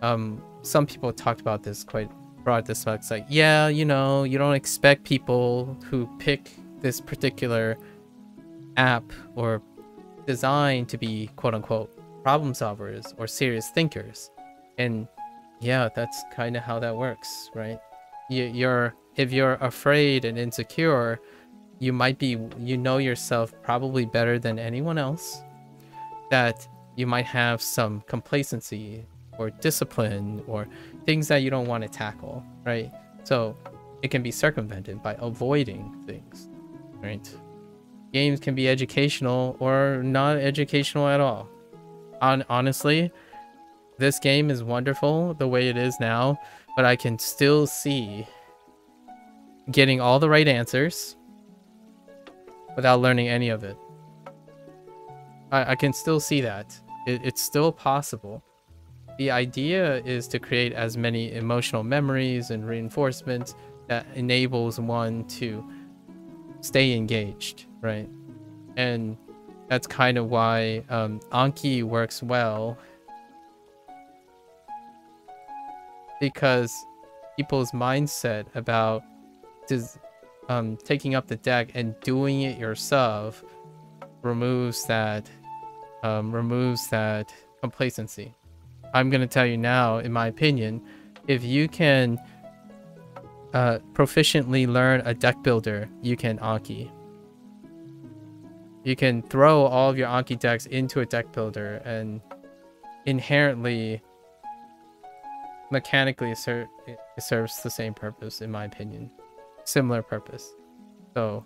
some people talked about this quite broad this up. It's like, yeah, you know, you don't expect people who pick this particular app or design to be quote-unquote problem solvers or serious thinkers. And yeah, that's kind of how that works, right? If you're afraid and insecure, you might be, you know yourself probably better than anyone else, that you might have some complacency or discipline or things that you don't want to tackle, right? So it can be circumvented by avoiding things, right? Games can be educational or not educational at all. Honestly, this game is wonderful the way it is now, but I can still see getting all the right answers without learning any of it. I can still see that. It's still possible. The idea is to create as many emotional memories and reinforcements that enables one to stay engaged, right? And that's kind of why Anki works well, because people's mindset about taking up the deck and doing it yourself removes that complacency. I'm gonna tell you now, in my opinion, if you can proficiently learn a deck builder, you can Anki. You can throw all of your Anki decks into a deck builder, and inherently, mechanically, it serves the same purpose, in my opinion. Similar purpose. So,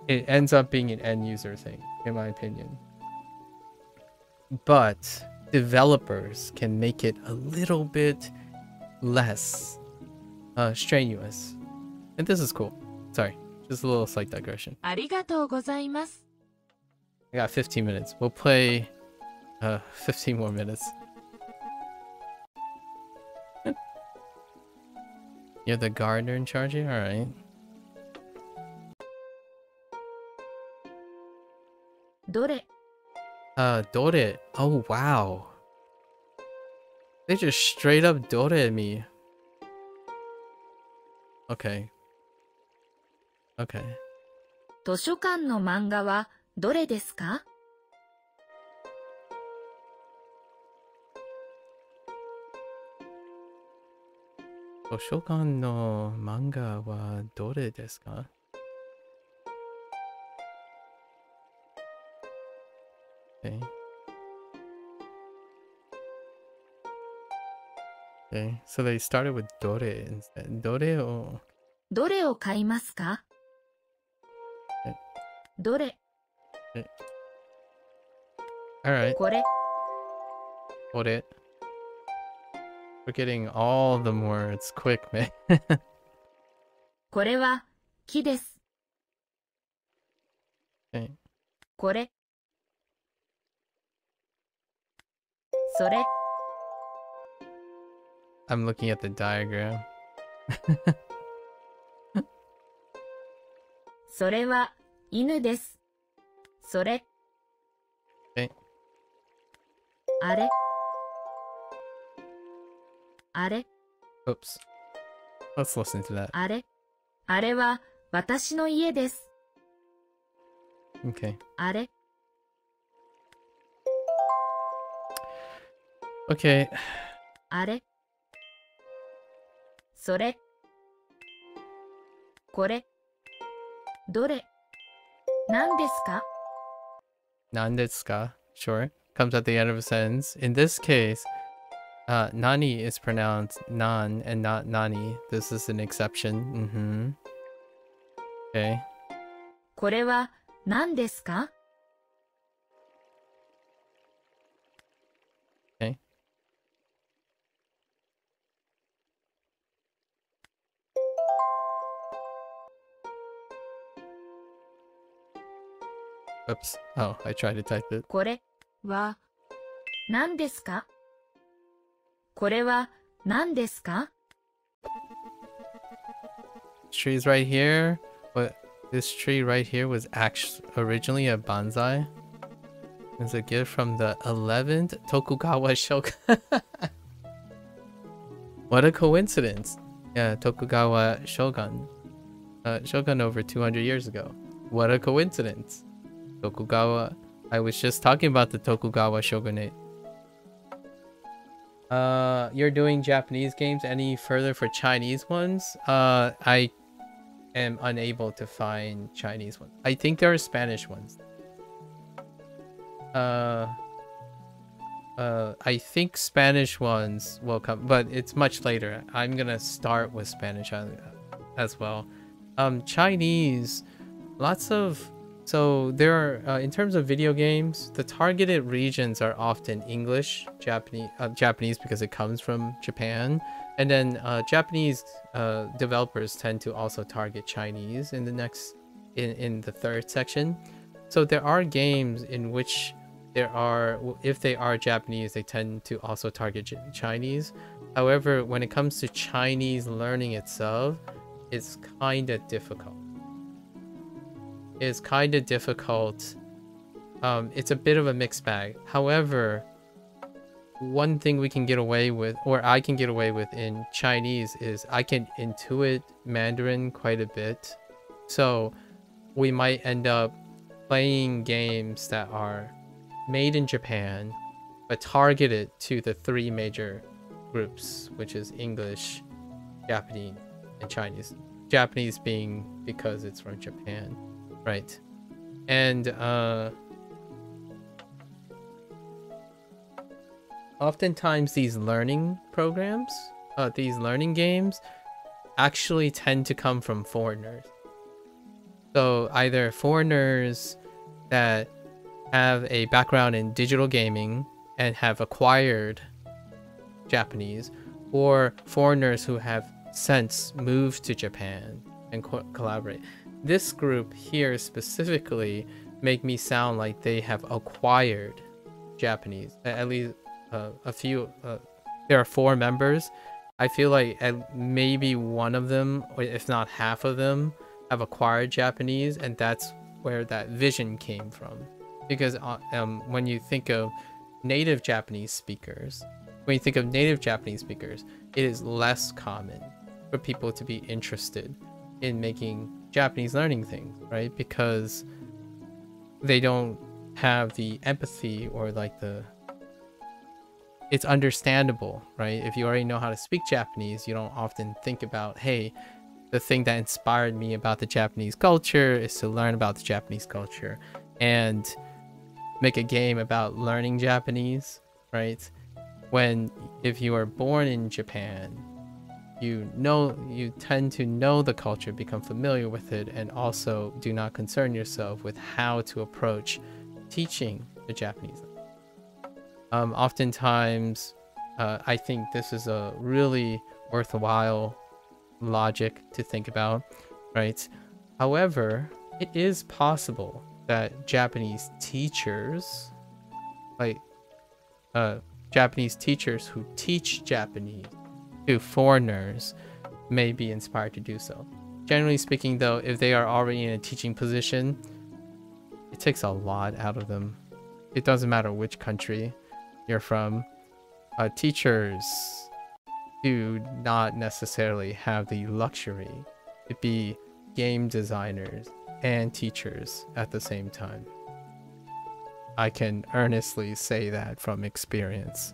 it ends up being an end user thing, in my opinion. But developers can make it a little bit less strenuous. And this is cool. Sorry, just a little slight digression. ありがとうございます。 I got 15 minutes. We'll play 15 more minutes. You're the gardener in charge here? Alright. どれ Dore. Oh, wow. They just straight up Dore me. Okay. Okay. 図書館の漫画はどれですか図書館の漫画はどれですか? Okay. Okay, so they started with どれ instead. どれを買いますか? どれ Alright. これ We're getting all the words quick, man. これは木です。 Okay. これそれ I'm looking at the diagram. それは犬です。それ Okay. あれあれ Oops. Let's listen to that. あれあれは私の家です。 Okay. あれ Okay. あれそれこれどれ何ですか? 何ですか? Sure. Comes at the end of a sentence. In this case, nani is pronounced nan and not nani. This is an exception. Okay. これは何ですか? Okay. Oops. Oh, I tried to type it. これは何ですか? これは何ですか? Trees right here. What? This tree right here was actually originally a bonsai. It's a gift from the 11th Tokugawa Shogun. What a coincidence. Yeah, Tokugawa Shogun. Shogun over 200 years ago. What a coincidence. Tokugawa. I was just talking about the Tokugawa Shogunate. You're doing Japanese games. Any further for Chinese ones? I am unable to find Chinese ones. I think there are Spanish ones. I think Spanish ones will come, but it's much later. I'm gonna start with Spanish as well. Chinese, lots of... So there are, in terms of video games, the targeted regions are often English, Japanese because it comes from Japan. And then Japanese developers tend to also target Chinese in the third section. So there are games in which there are, if they are Japanese, they tend to also target Chinese. However, when it comes to Chinese learning itself, it's kind of difficult. It's kind of difficult. It's a bit of a mixed bag. However, one thing we can get away with, or I can get away with in Chinese, is I can intuit Mandarin quite a bit. So we might end up playing games that are made in Japan, but targeted to the three major groups, which is English, Japanese, and Chinese. Japanese being because it's from Japan, right? And oftentimes these learning programs, these learning games, actually tend to come from foreigners. So either foreigners that have a background in digital gaming and have acquired Japanese, or foreigners who have since moved to Japan and collaborate. This group here specifically make me sound like they have acquired Japanese. At least a few, there are 4 members. I feel like maybe one of them, or if not half of them, have acquired Japanese, and that's where that vision came from. Because when you think of native Japanese speakers, it is less common for people to be interested in making Japanese learning things, right? Because they don't have the empathy or like it's understandable, right? If you already know how to speak Japanese, you don't often think about, hey, the thing that inspired me about the Japanese culture is to learn about the Japanese culture and make a game about learning Japanese, right? When if you are born in Japan, you tend to know the culture, become familiar with it, and also do not concern yourself with how to approach teaching the Japanese. Oftentimes, I think this is a really worthwhile logic to think about, right? However, it is possible that Japanese teachers, like Japanese teachers who teach Japanese to foreigners, may be inspired to do so. Generally speaking, though, if they are already in a teaching position, it takes a lot out of them. It doesn't matter which country you're from. Teachers do not necessarily have the luxury to be game designers and teachers at the same time. I can earnestly say that from experience,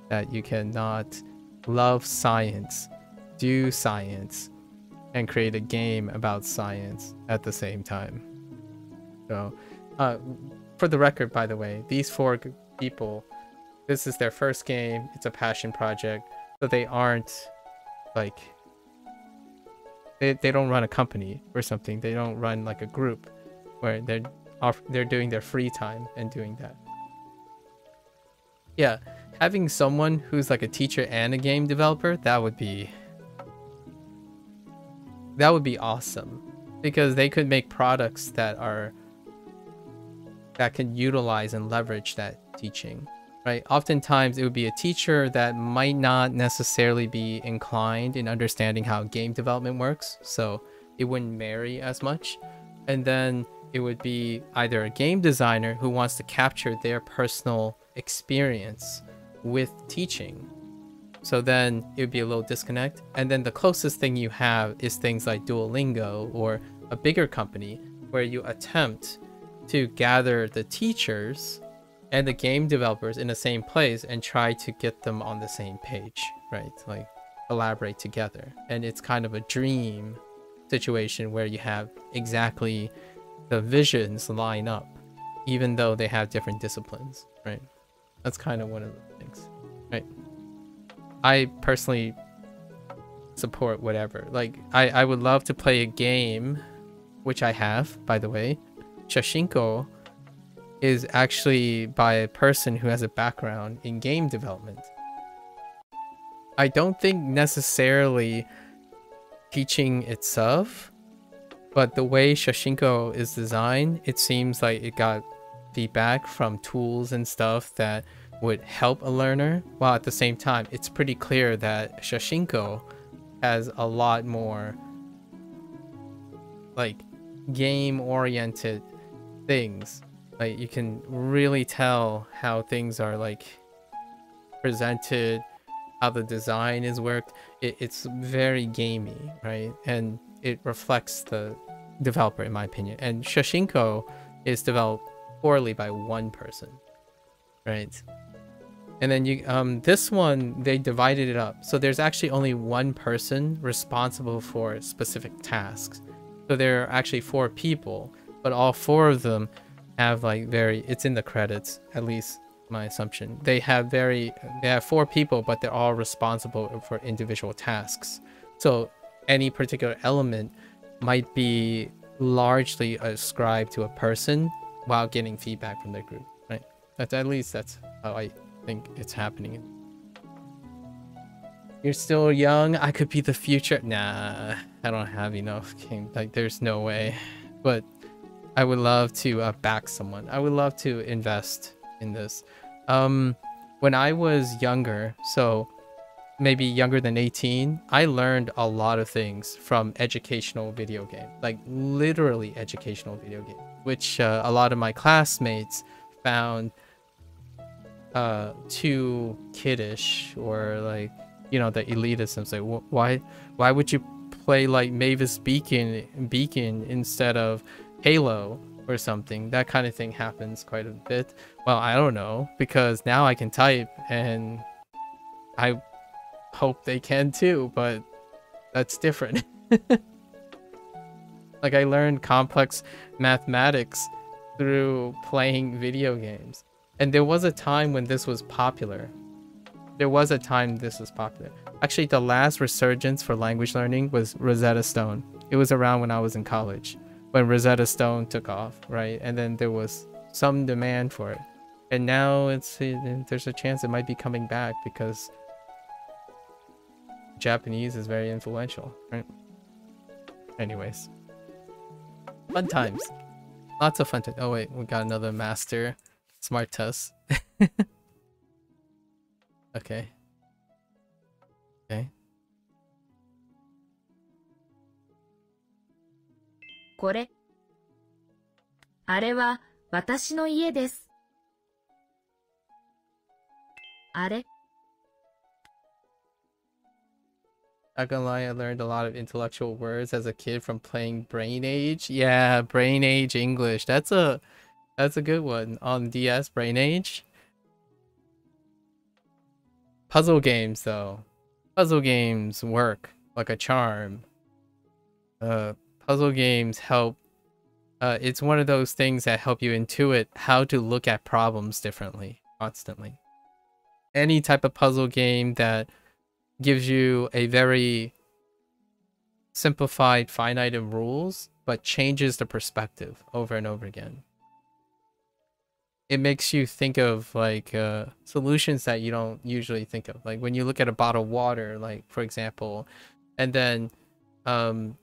that you cannot love science, do science, and create a game about science at the same time. So, for the record, by the way, these 4 people, this is their first game. It's a passion project, so they aren't like they don't run a company or something. They don't run like a group where they're doing their free time and doing that. Yeah, having someone who's like a teacher and a game developer, that would be awesome, because they could make products that can utilize and leverage that teaching, right? Oftentimes it would be a teacher that might not necessarily be inclined in understanding how game development works, so it wouldn't marry as much. And then it would be either a game designer who wants to capture their personal experience with teaching. So then it would be a little disconnect. And then the closest thing you have is things like Duolingo or a bigger company where you attempt to gather the teachers and the game developers in the same place and try to get them on the same page, right? Like collaborate together. And it's kind of a dream situation where you have exactly the visions line up, even though they have different disciplines, right? That's kind of one of the things, right? I personally support whatever. Like, I would love to play a game, which I have, by the way. Shashinko is actually by a person who has a background in game development. I don't think necessarily teaching itself, but the way Shashinko is designed, it seems like it got feedback from tools and stuff that would help a learner, while at the same time it's pretty clear that Shashinko has a lot more like game oriented things. Like you can really tell how things are like presented, how the design is worked. It's very gamey, right? And it reflects the developer, in my opinion. And Shashinko is developed poorly by one person, right? And then you this one, they divided it up, so there's actually only one person responsible for specific tasks. So there are actually 4 people, but all 4 of them have like it's in the credits, at least my assumption. They have 4 people, but they're all responsible for individual tasks. So any particular element might be largely ascribed to a person while getting feedback from their group, right? That's how I think it's happening. You're still young. I could be the future. Nah, I don't have enough game. Like, there's no way. But I would love to back someone. I would love to invest in this. When I was younger, so maybe younger than 18, I learned a lot of things from educational video games, like literally educational video games, which a lot of my classmates found too kiddish, or like, you know, the elitism. Like, why would you play like Mavis Beacon instead of Halo or something? That kind of thing happens quite a bit. Well, I don't know, because now I can type and I hope they can too, but that's different. Like, I learned complex mathematics through playing video games. And there was a time when this was popular. Actually, the last resurgence for language learning was Rosetta Stone. It was around when I was in college, when Rosetta Stone took off, right? And then there was some demand for it. And now there's a chance it might be coming back because Japanese is very influential, right? Anyways. Fun times. Lots of fun times. Oh wait, we got another master smart test. Okay. Okay. これ。あれは私の家です。あれ。 Not gonna lie, I learned a lot of intellectual words as a kid from playing Brain Age. Yeah, Brain Age English. That's a good one on DS. Brain Age. Puzzle games though. Puzzle games work like a charm. Puzzle games help. It's one of those things that help you intuit how to look at problems differently, constantly. Any type of puzzle game that gives you a very simplified finite of rules, but changes the perspective over and over again. It makes you think of like solutions that you don't usually think of. Like when you look at a bottle of water, like for example, and then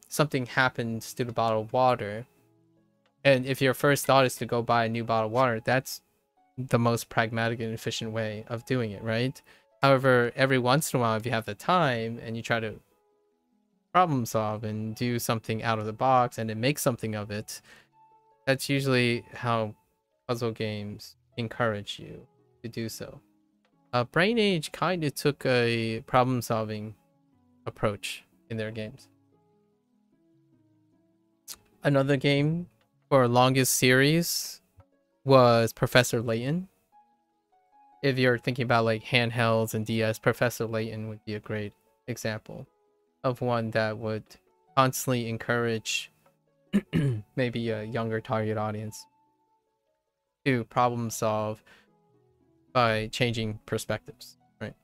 something happens to the bottle of water, and if your first thought is to go buy a new bottle of water, that's the most pragmatic and efficient way of doing it, right? However, every once in a while, if you have the time and you try to problem solve and do something out of the box and then make something of it, that's usually how puzzle games encourage you to do so. Brain Age kind of took a problem solving approach in their games. Another game for longest series was Professor Layton. If you're thinking about like handhelds and DS, Professor Layton would be a great example of one that would constantly encourage maybe a younger target audience to problem solve by changing perspectives, right?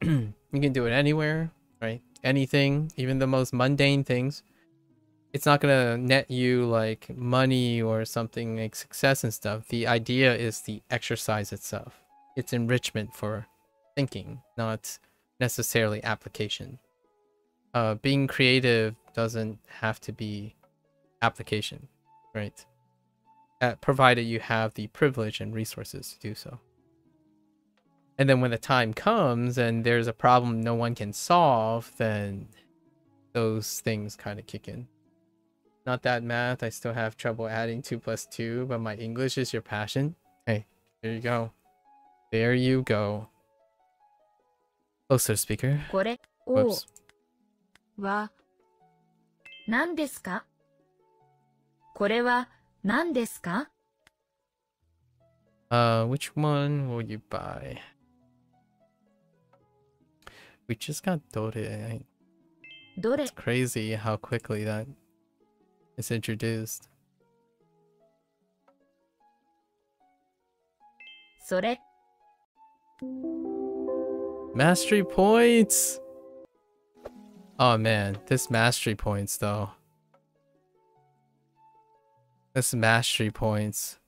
You can do it anywhere, right? Anything, even the most mundane things. It's not gonna net you like money or something like success and stuff. The idea is the exercise itself. It's enrichment for thinking, not necessarily application. Being creative doesn't have to be application, right? Provided you have the privilege and resources to do so. And then when the time comes and there's a problem no one can solve, then those things kind of kick in. Not that math, I still have trouble adding 2 plus 2, but my English is your passion. Hey, there you go. There you go. Closer, speaker. これを Whoops. は何ですか？これは何ですか？ Which one will you buy? We just got Dore. どれ It's crazy how quickly that is introduced. それ Mastery points! Oh man, this mastery points though. This mastery points.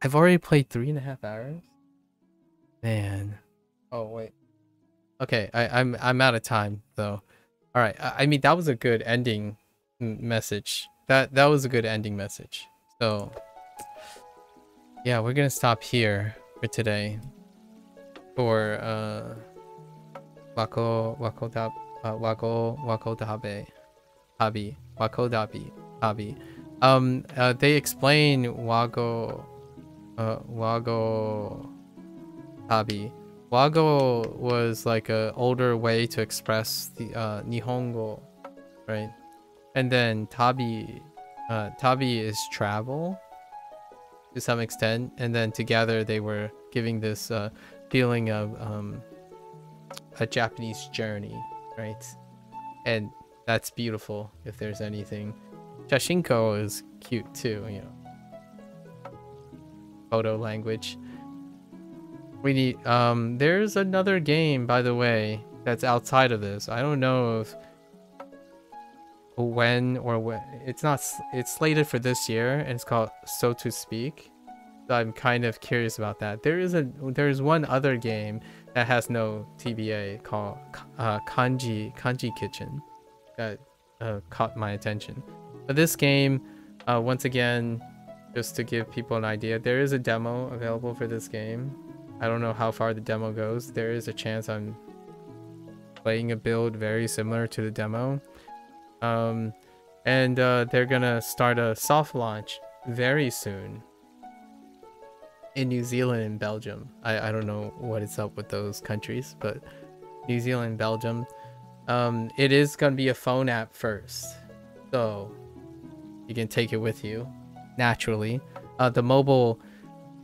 I've already played 3.5 hours? Man. Oh wait. Okay, I'm out of time though. Alright, I mean that was a good ending message. That was a good ending message. So yeah, we're gonna stop here for today. For Wagotabi. They explain Wagotabi. Wago was like a older way to express the Nihongo, right? And then tabi is travel. to some extent, and then together they were giving this feeling of a Japanese journey, right? And that's beautiful if there's anything. Shashinko is cute too, you know. Photo language. We need there's another game, by the way, that's outside of this. I don't know if when it's not, it's slated for this year, and it's called So to Speak. So I'm kind of curious about that. There's one other game that has no TBA called Kanji Kitchen that caught my attention. But this game, once again, just to give people an idea, there is a demo available for this game. I don't know how far the demo goes. There is a chance I'm playing a build very similar to the demo. They're gonna start a soft launch very soon in New Zealand and Belgium. I don't know what is up with those countries, but New Zealand and Belgium. It is gonna be a phone app first, so you can take it with you naturally. The mobile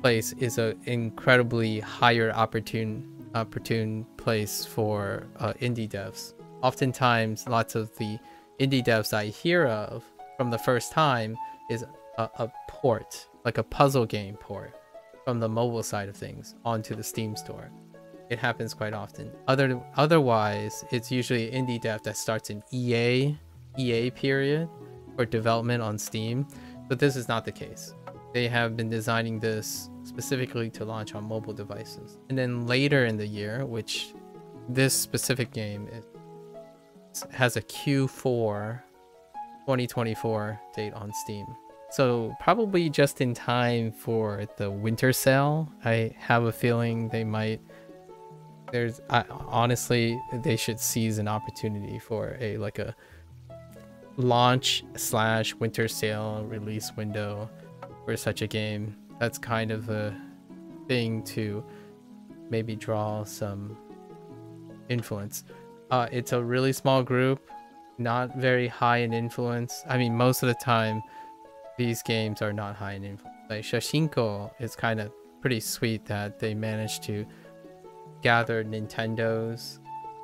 place is an incredibly higher opportune place for indie devs. Oftentimes, lots of the indie devs I hear of from the first time is a port, like a puzzle game port from the mobile side of things onto the Steam store. It happens quite often. Otherwise, it's usually an indie dev that starts an EA period for development on Steam, but this is not the case. They have been designing this specifically to launch on mobile devices. And then later in the year, which this specific game has a Q4 2024 date on Steam. So probably just in time for the winter sale. I have a feeling they might, honestly, they should seize an opportunity for a launch / winter sale release window for such a game. That's kind of a thing to maybe draw some influence. It's a really small group, not very high in influence. I mean, most of the time these games are not high in influence. Like Shashinko is kind of pretty sweet that they managed to gather Nintendo's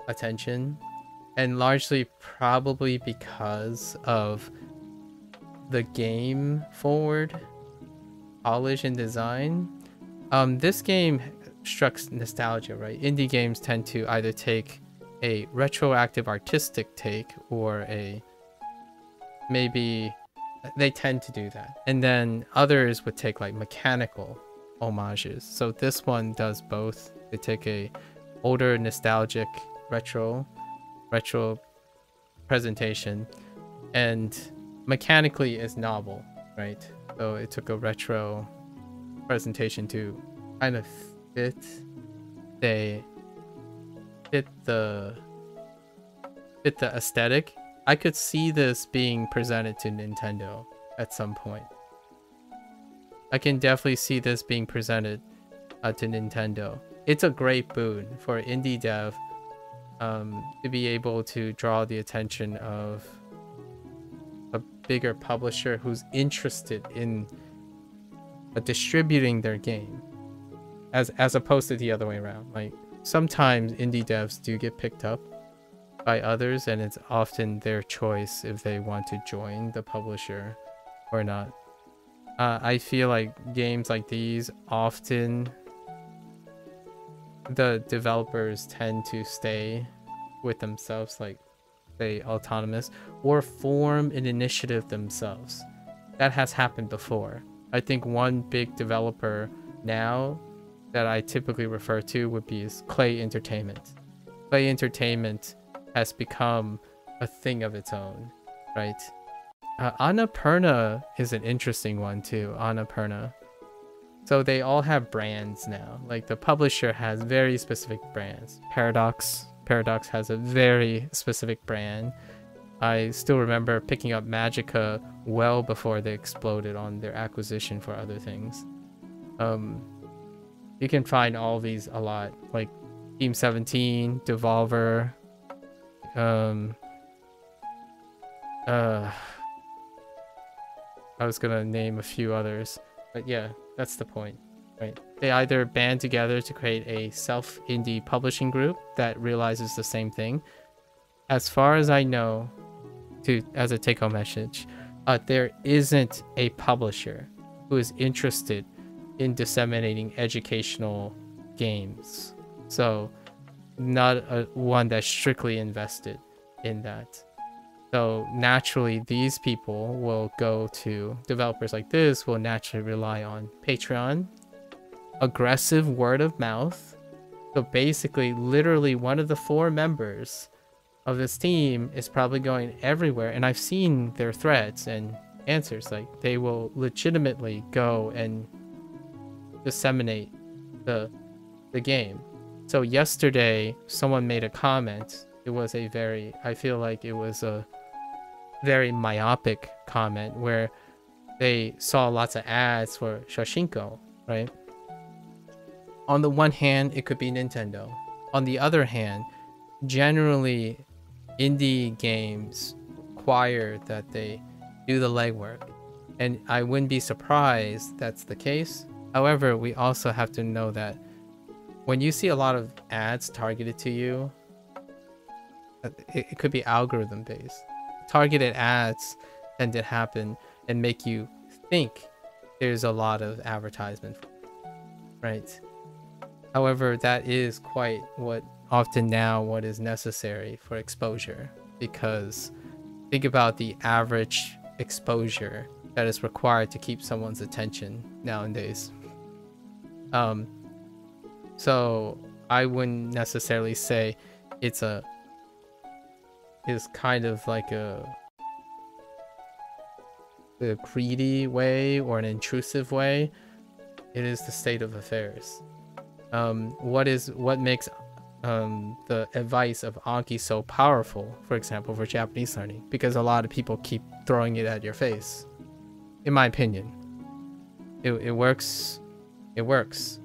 attention, and largely probably because of the game forward polish and design. This game struck nostalgia, right? Indie games tend to either take a retroactive artistic take or they tend to do that, and then others would take like mechanical homages. So this one does both. They take a older nostalgic retro presentation, and mechanically is novel, right? So it took a retro presentation to kind of fit the aesthetic. I could see this being presented to Nintendo at some point. I can definitely see this being presented to Nintendo. It's a great boon for indie dev to be able to draw the attention of a bigger publisher who's interested in distributing their game, as opposed to the other way around. Like, sometimes indie devs do get picked up by others, and it's often their choice if they want to join the publisher or not. I feel like games like these, often the developers tend to stay with themselves, like say autonomous, or form an initiative themselves. That has happened before. I think one big developer now that I typically refer to would be Clay Entertainment. Clay Entertainment has become a thing of its own, right? Annapurna is an interesting one too. Annapurna. So they all have brands now. Like, the publisher has very specific brands. Paradox has a very specific brand. I still remember picking up Magica well before they exploded on their acquisition for other things. You can find all these a lot, like Team 17, Devolver, I was gonna name a few others. But yeah, that's the point, right? They either band together to create a self-indie publishing group that realizes the same thing. As far as I know, as a take-home message, there isn't a publisher who is interested in disseminating educational games. So not one that's strictly invested in that. So naturally, these people will go to developers like this, will naturally rely on Patreon, aggressive word of mouth. So basically, literally one of the 4 members of this team is probably going everywhere. And I've seen their threads and answers. Like, they will legitimately go and disseminate the game. So yesterday, someone made a comment. It was I feel like it was a very myopic comment where they saw lots of ads for Shoshinko, right? On the one hand, it could be Nintendo. On the other hand, generally, indie games require that they do the legwork. And I wouldn't be surprised that's the case. However, we also have to know that when you see a lot of ads targeted to you, it could be algorithm based. Targeted ads tend to happen and make you think there's a lot of advertisement, right? However, that is quite what is necessary for exposure, because think about the average exposure that is required to keep someone's attention nowadays. So I wouldn't necessarily say it's kind of like a greedy way or an intrusive way. It is the state of affairs. What makes the advice of Anki so powerful, for example, for Japanese learning? Because a lot of people keep throwing it at your face. In my opinion, it works. It works.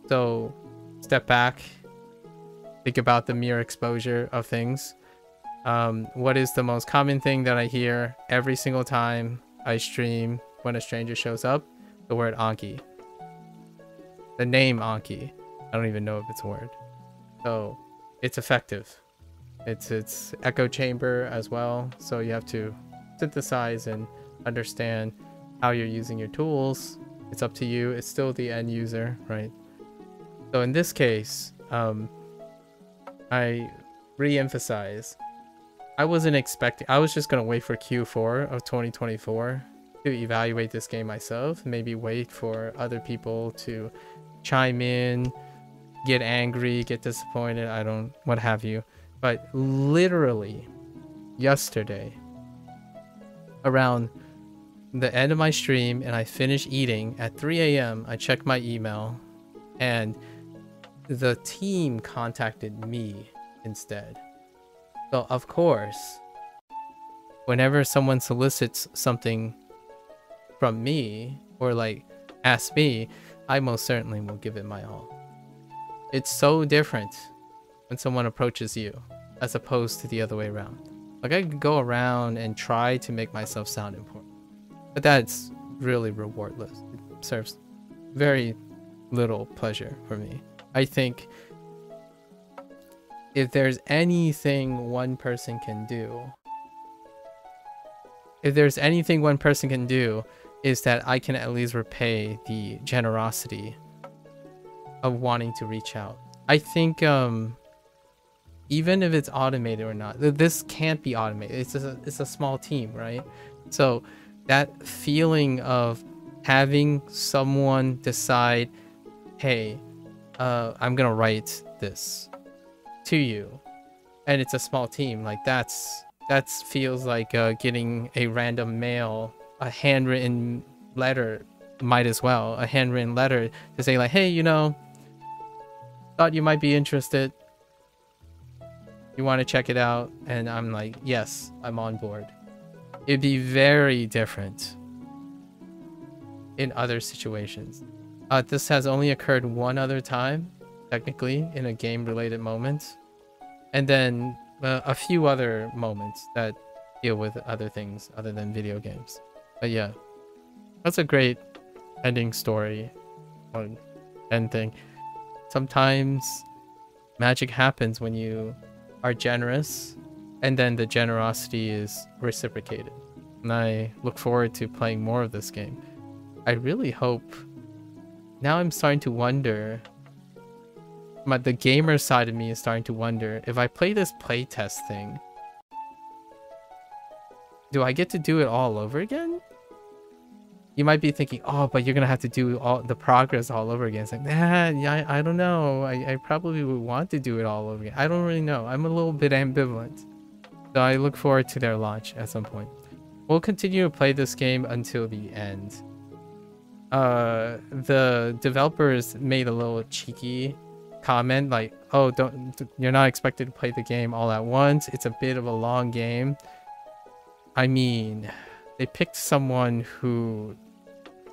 So step back, think about the mere exposure of things. What is the most common thing that I hear every single time I stream when a stranger shows up? The word Anki. The name Anki. I don't even know if it's a word. So it's effective. It's echo chamber as well. So you have to synthesize and understand how you're using your tools. It's up to you. It's still the end user, right? So in this case, I re-emphasize, I wasn't expecting, I was just going to wait for Q4 of 2024 to evaluate this game myself, maybe wait for other people to chime in, get angry, get disappointed, what have you. But literally yesterday, around the end of my stream and I finished eating at 3 a.m., I checked my email and the team contacted me instead. So of course, whenever someone solicits something from me or like asks me, I most certainly will give it my all. It's so different when someone approaches you as opposed to the other way around. Like, I could go around and try to make myself sound important, but that's really rewardless. It serves very little pleasure for me. I think if there's anything one person can do, is that I can at least repay the generosity of wanting to reach out. I think even if it's automated or not, this can't be automated. It's a small team, right? So that feeling of having someone decide, hey, I'm gonna write this to you, and it's a small team, like that feels like getting a random mail, a handwritten letter, might as well, a handwritten letter to say like, hey, thought you might be interested, you want to check it out? And I'm like, yes, I'm on board. It'd be very different in other situations. This has only occurred one other time, technically, in a game-related moment. And then a few other moments that deal with other things other than video games. But yeah, that's a great ending story or end thing. Sometimes magic happens when you are generous, and then the generosity is reciprocated. And I look forward to playing more of this game. I really hope. Now I'm starting to wonder. The gamer side of me is starting to wonder if I play this playtest thing, do I get to do it all over again? You might be thinking, oh, but you're gonna have to do all the progress all over again. It's like, nah, yeah, I don't know. I probably would want to do it all over again. I don't really know. I'm a little bit ambivalent. So I look forward to their launch at some point. We'll continue to play this game until the end. The developers made a little cheeky comment like, oh, you're not expected to play the game all at once. It's a bit of a long game. I mean, they picked someone who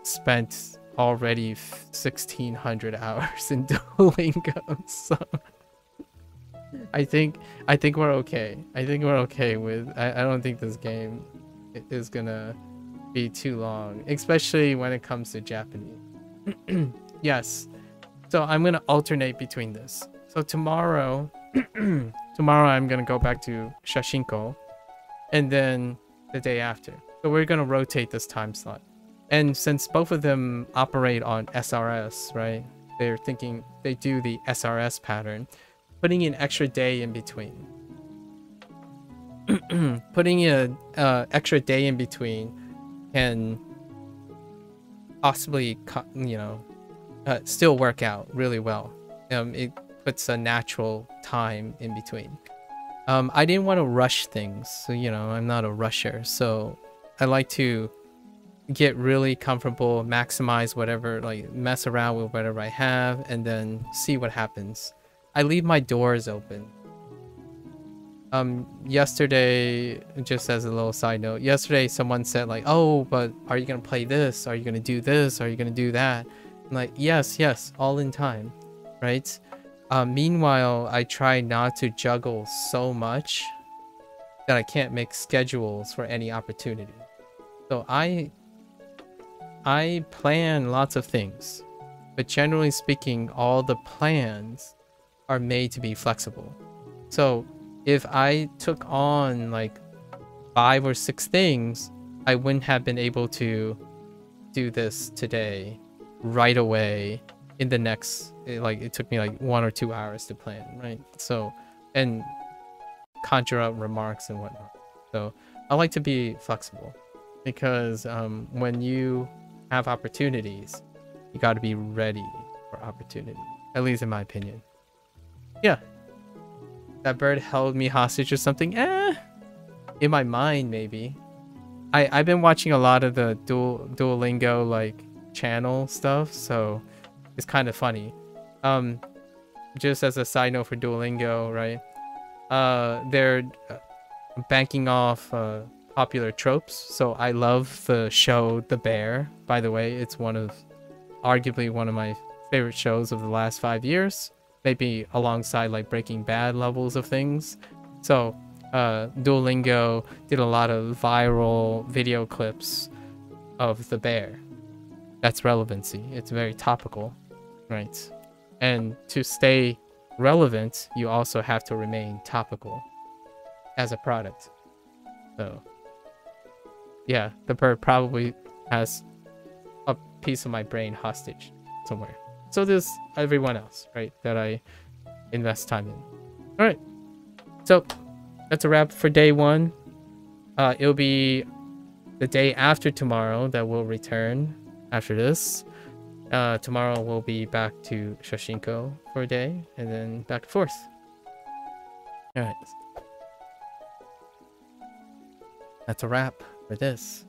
spent already 1,600 hours in Duolingo, so I think we're okay. I think we're okay with. I don't think this game is gonna be too long, especially when it comes to Japanese. Yes. So I'm gonna alternate between this. So tomorrow, I'm gonna go back to Shashinko, and then the day after. So we're gonna rotate this time slot. And since both of them operate on SRS, right? They're thinking they do the SRS pattern, putting an extra day in between. Putting an extra day in between can possibly, still work out really well. It puts a natural time in between. I didn't want to rush things, so I'm not a rusher, so I like to get really comfortable, maximize whatever, like mess around with whatever I have, and then see what happens. I leave my doors open. Yesterday, just as a little side note, yesterday someone said like, oh, but are you gonna play this? Are you gonna do this? Are you gonna do that? I'm like, yes, all in time, right? Meanwhile, I try not to juggle so much that I can't make schedules for any opportunity. So I plan lots of things, but generally speaking, all the plans are made to be flexible. So if I took on like 5 or 6 things, I wouldn't have been able to do this today right away in the next, it took me like 1 or 2 hours to plan, right? So, and conjure up remarks and whatnot. So I like to be flexible because when you have opportunities, you got to be ready for opportunity, at least in my opinion. Yeah. That bird held me hostage or something? In my mind, maybe. I've been watching a lot of the Duolingo like channel stuff, so it's kind of funny. Just as a side note for Duolingo, right? They're banking off popular tropes. So I love the show The Bear. By the way, it's arguably one of my favorite shows of the last 5 years. Maybe alongside like Breaking Bad levels of things. So Duolingo did a lot of viral video clips of the bear. That's relevancy. It's very topical, right? And to stay relevant, you also have to remain topical as a product. So yeah, the bird probably has a piece of my brain hostage somewhere. So does everyone else, right? That I invest time in. All right. So that's a wrap for day 1. It'll be the day after tomorrow that we'll return after this. Tomorrow we'll be back to Shashinko for a day and then back and forth. All right. That's a wrap for this.